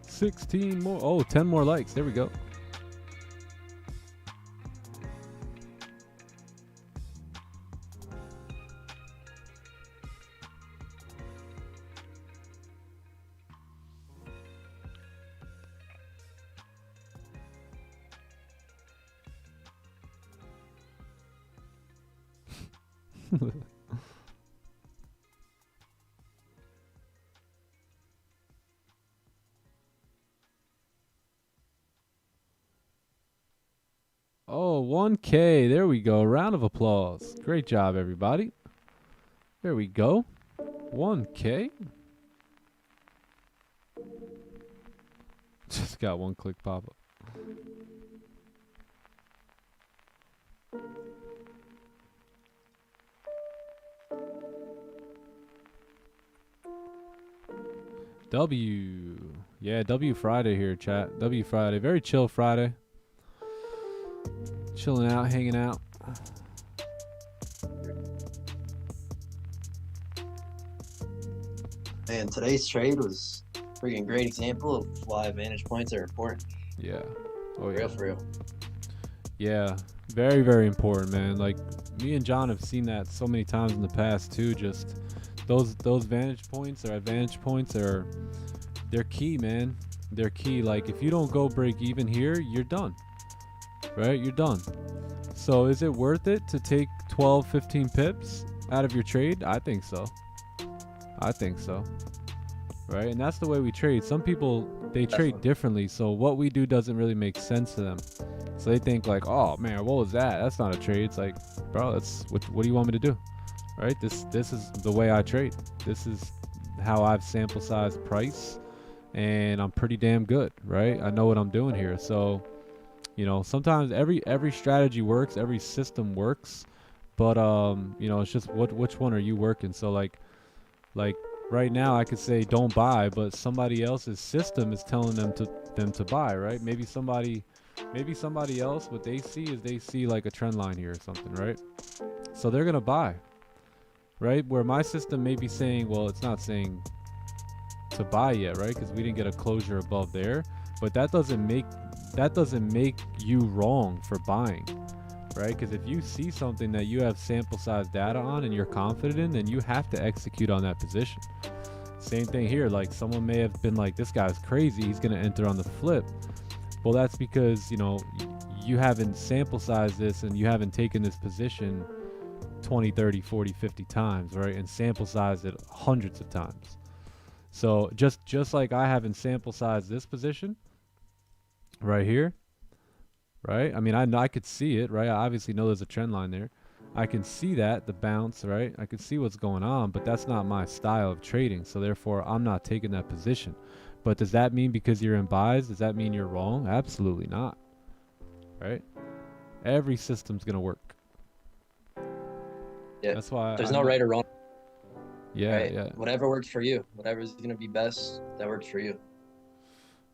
16 more. Oh, 10 more likes. There we go. Oh, 1K. There we go. Round of applause. Great job, everybody. There we go. 1K. Just got one click pop up. W. Yeah, W Friday here, chat. W Friday. Very chill Friday. Chilling out, hanging out. Man, today's trade was a freaking great example of why vantage points are important. Yeah. Oh, yeah. Real for real. Yeah. Very, very important, man. Like, me and John have seen that so many times in the past, too. Just those vantage points or advantage points they're key, man. They're key. Like, if you don't go break even here, you're done. Right? You're done. So is it worth it to take 12, 15 pips out of your trade? I think so. I think so. Right? And that's the way we trade. Some people, they trade differently. So what we do doesn't really make sense to them. So they think like, oh man, what was that? That's not a trade. It's like, bro, that's what do you want me to do? Right? This is the way I trade. This is how I've sample sized price, and I'm pretty damn good, right? I know what I'm doing here. So, you know, sometimes every strategy works, every system works, but you know, it's just which one are you working? So like right now I could say don't buy, but somebody else's system is telling them to buy, right? Maybe somebody else, what they see is they see like a trend line here or something, right? So they're gonna buy, right? Where my system may be saying, well, it's not saying to buy yet, right? Because we didn't get a closure above there, but that doesn't make you wrong for buying, right? Because if you see something that you have sample size data on and you're confident in, then you have to execute on that position. Same thing here. Like someone may have been like, this guy's crazy, he's gonna enter on the flip. Well, that's because, you know, you haven't sample sized this and you haven't taken this position 20, 30, 40, 50 times, right? And sample sized it hundreds of times. So just like I haven't sample sized this position right here, right? I mean, I could see it, right? I obviously know there's a trend line there. I can see that, the bounce, right? I can see what's going on, but that's not my style of trading. So therefore, I'm not taking that position. But does that mean because you're in buys, does that mean you're wrong? Absolutely not, right? Every system's going to work. Yeah. That's why There's no right or wrong. Yeah, right? yeah. Whatever works for you. Whatever's going to be best, that works for you.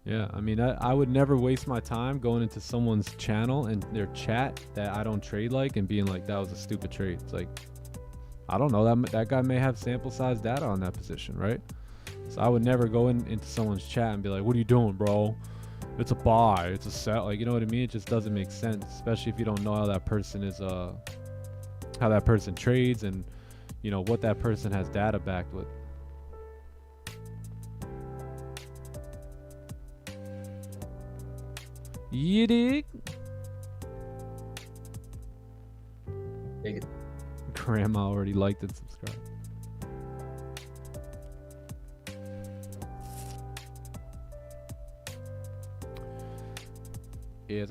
Yeah, I mean, I would never waste my time going into someone's channel and their chat that I don't trade like and being like, that was a stupid trade. It's like, I don't know, that guy may have sample size data on that position, right? So I would never go into someone's chat and be like, what are you doing, bro? It's a buy, it's a sell. Like, you know what I mean? It just doesn't make sense, especially if you don't know how that person is, how that person trades and, you know, what that person has data backed with. You dig? Dig it. Grandma already liked and subscribed. Yeah,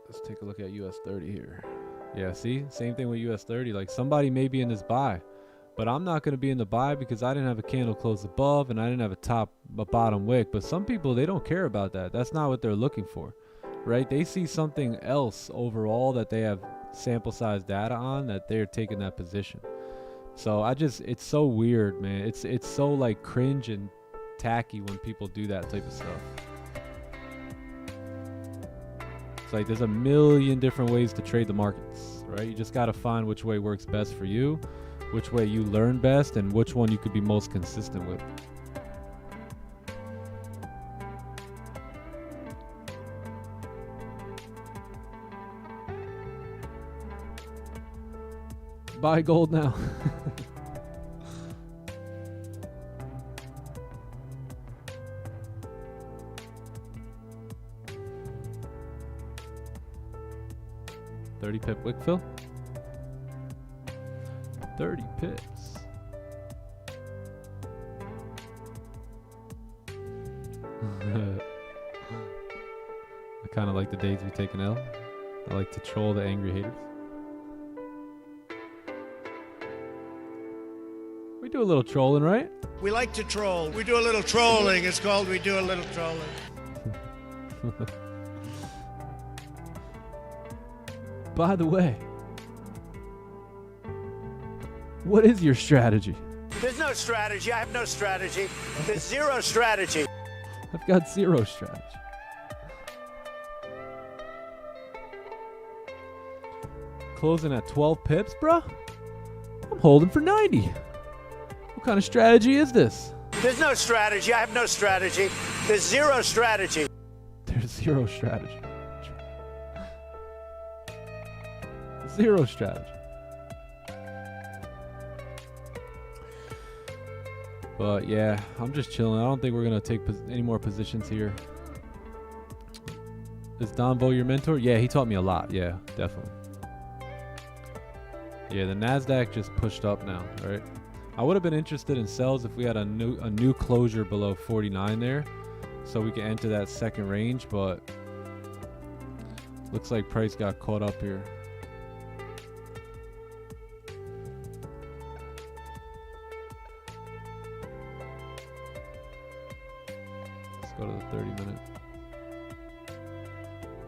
let's take a look at US 30 here. Yeah, see? Same thing with US 30. Like, somebody may be in this buy, but I'm not going to be in the buy because I didn't have a candle close above and I didn't have a bottom wick. But some people, they don't care about that. That's not what they're looking for, right? They see something else overall that they have sample size data on that they're taking that position. So it's so weird, man. It's so like cringe and tacky when people do that type of stuff. It's like there's a million different ways to trade the markets, right? You just got to find which way works best for you, which way you learn best, and which one you could be most consistent with. Buy gold now. $30 pip wick fill. 30 pips. I kind of like the days we take an L. I like to troll the angry haters. We do a little trolling, right? We like to troll. We do a little trolling. It's called we do a little trolling. By the way, what is your strategy? There's no strategy. I have no strategy. There's zero strategy. I've got zero strategy. Closing at 12 pips, bro? I'm holding for 90. What kind of strategy is this? There's no strategy. I have no strategy. There's zero strategy. There's zero strategy. Zero strategy. But yeah, I'm just chilling. I don't think we're going to take any more positions here. Is Don Vo your mentor? Yeah, he taught me a lot. Yeah, definitely. Yeah, the NASDAQ just pushed up now, right? I would have been interested in sells if we had a new closure below 49 there, so we can enter that second range, but Looks like price got caught up here. Let's go to the 30-minute.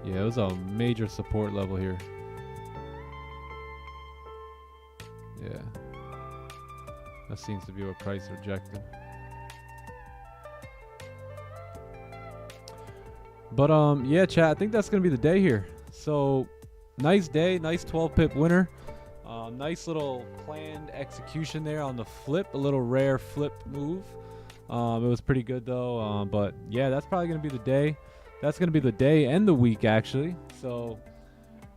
Yeah, it was a major support level here. Yeah. That seems to be what price rejected. But yeah, chat, I think that's gonna be the day here. So nice day, nice 12 pip winner. Nice little planned execution there on the flip, a little rare flip move. It was pretty good though. But yeah, that's probably gonna be the day. That's gonna be the day and the week actually. So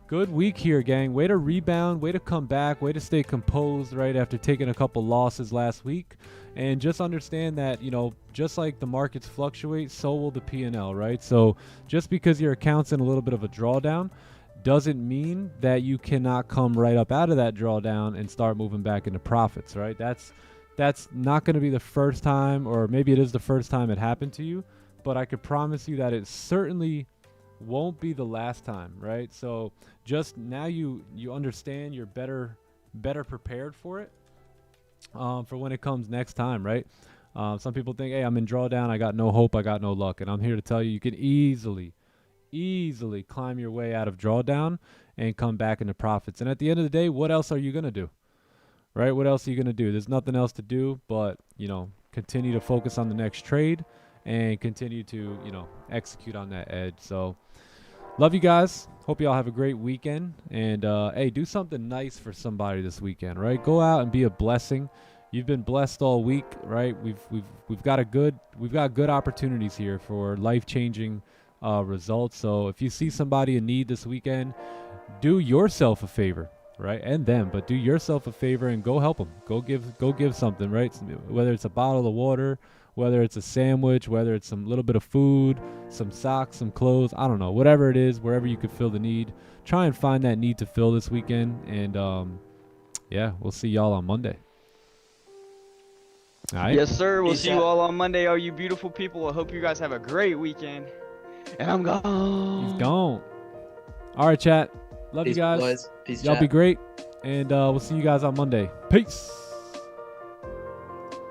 good week here, gang. Way to rebound, way to come back, way to stay composed right after taking a couple losses last week. And just understand that, you know, just like the markets fluctuate, so will the P&L, right? So just because your account's in a little bit of a drawdown doesn't mean that you cannot come right up out of that drawdown and start moving back into profits, right? That's not going to be the first time, or maybe it is the first time it happened to you, but I could promise you that it certainly won't be the last time, right? So just now you understand, you're better prepared for it, for when it comes next time, right? Some people think, hey, I'm in drawdown, I got no hope, I got no luck, and I'm here to tell you, you can easily climb your way out of drawdown and come back into profits. And at the end of the day, what else are you going to do, right? What else are you going to do? There's nothing else to do but, you know, continue to focus on the next trade and continue to, you know, execute on that edge. So love you guys. Hope y'all have a great weekend. And hey, do something nice for somebody this weekend, right? Go out and be a blessing. You've been blessed all week, right? We've got good opportunities here for life-changing results. So if you see somebody in need this weekend, do yourself a favor, right? And them, but do yourself a favor and go help them. Go give something, right? Whether it's a bottle of water, whether it's a sandwich, whether it's some little bit of food, some socks, some clothes, I don't know, whatever it is, wherever you could fill the need, try and find that need to fill this weekend. And yeah, we'll see y'all on Monday. All right. Yes, sir. We'll Peace see out. you all on Monday, all you beautiful people. I hope you guys have a great weekend. And I'm gone. He's gone. All right, chat. Love Peace, you guys. boys. Peace, Y'all chat. be great. And we'll see you guys on Monday. Peace.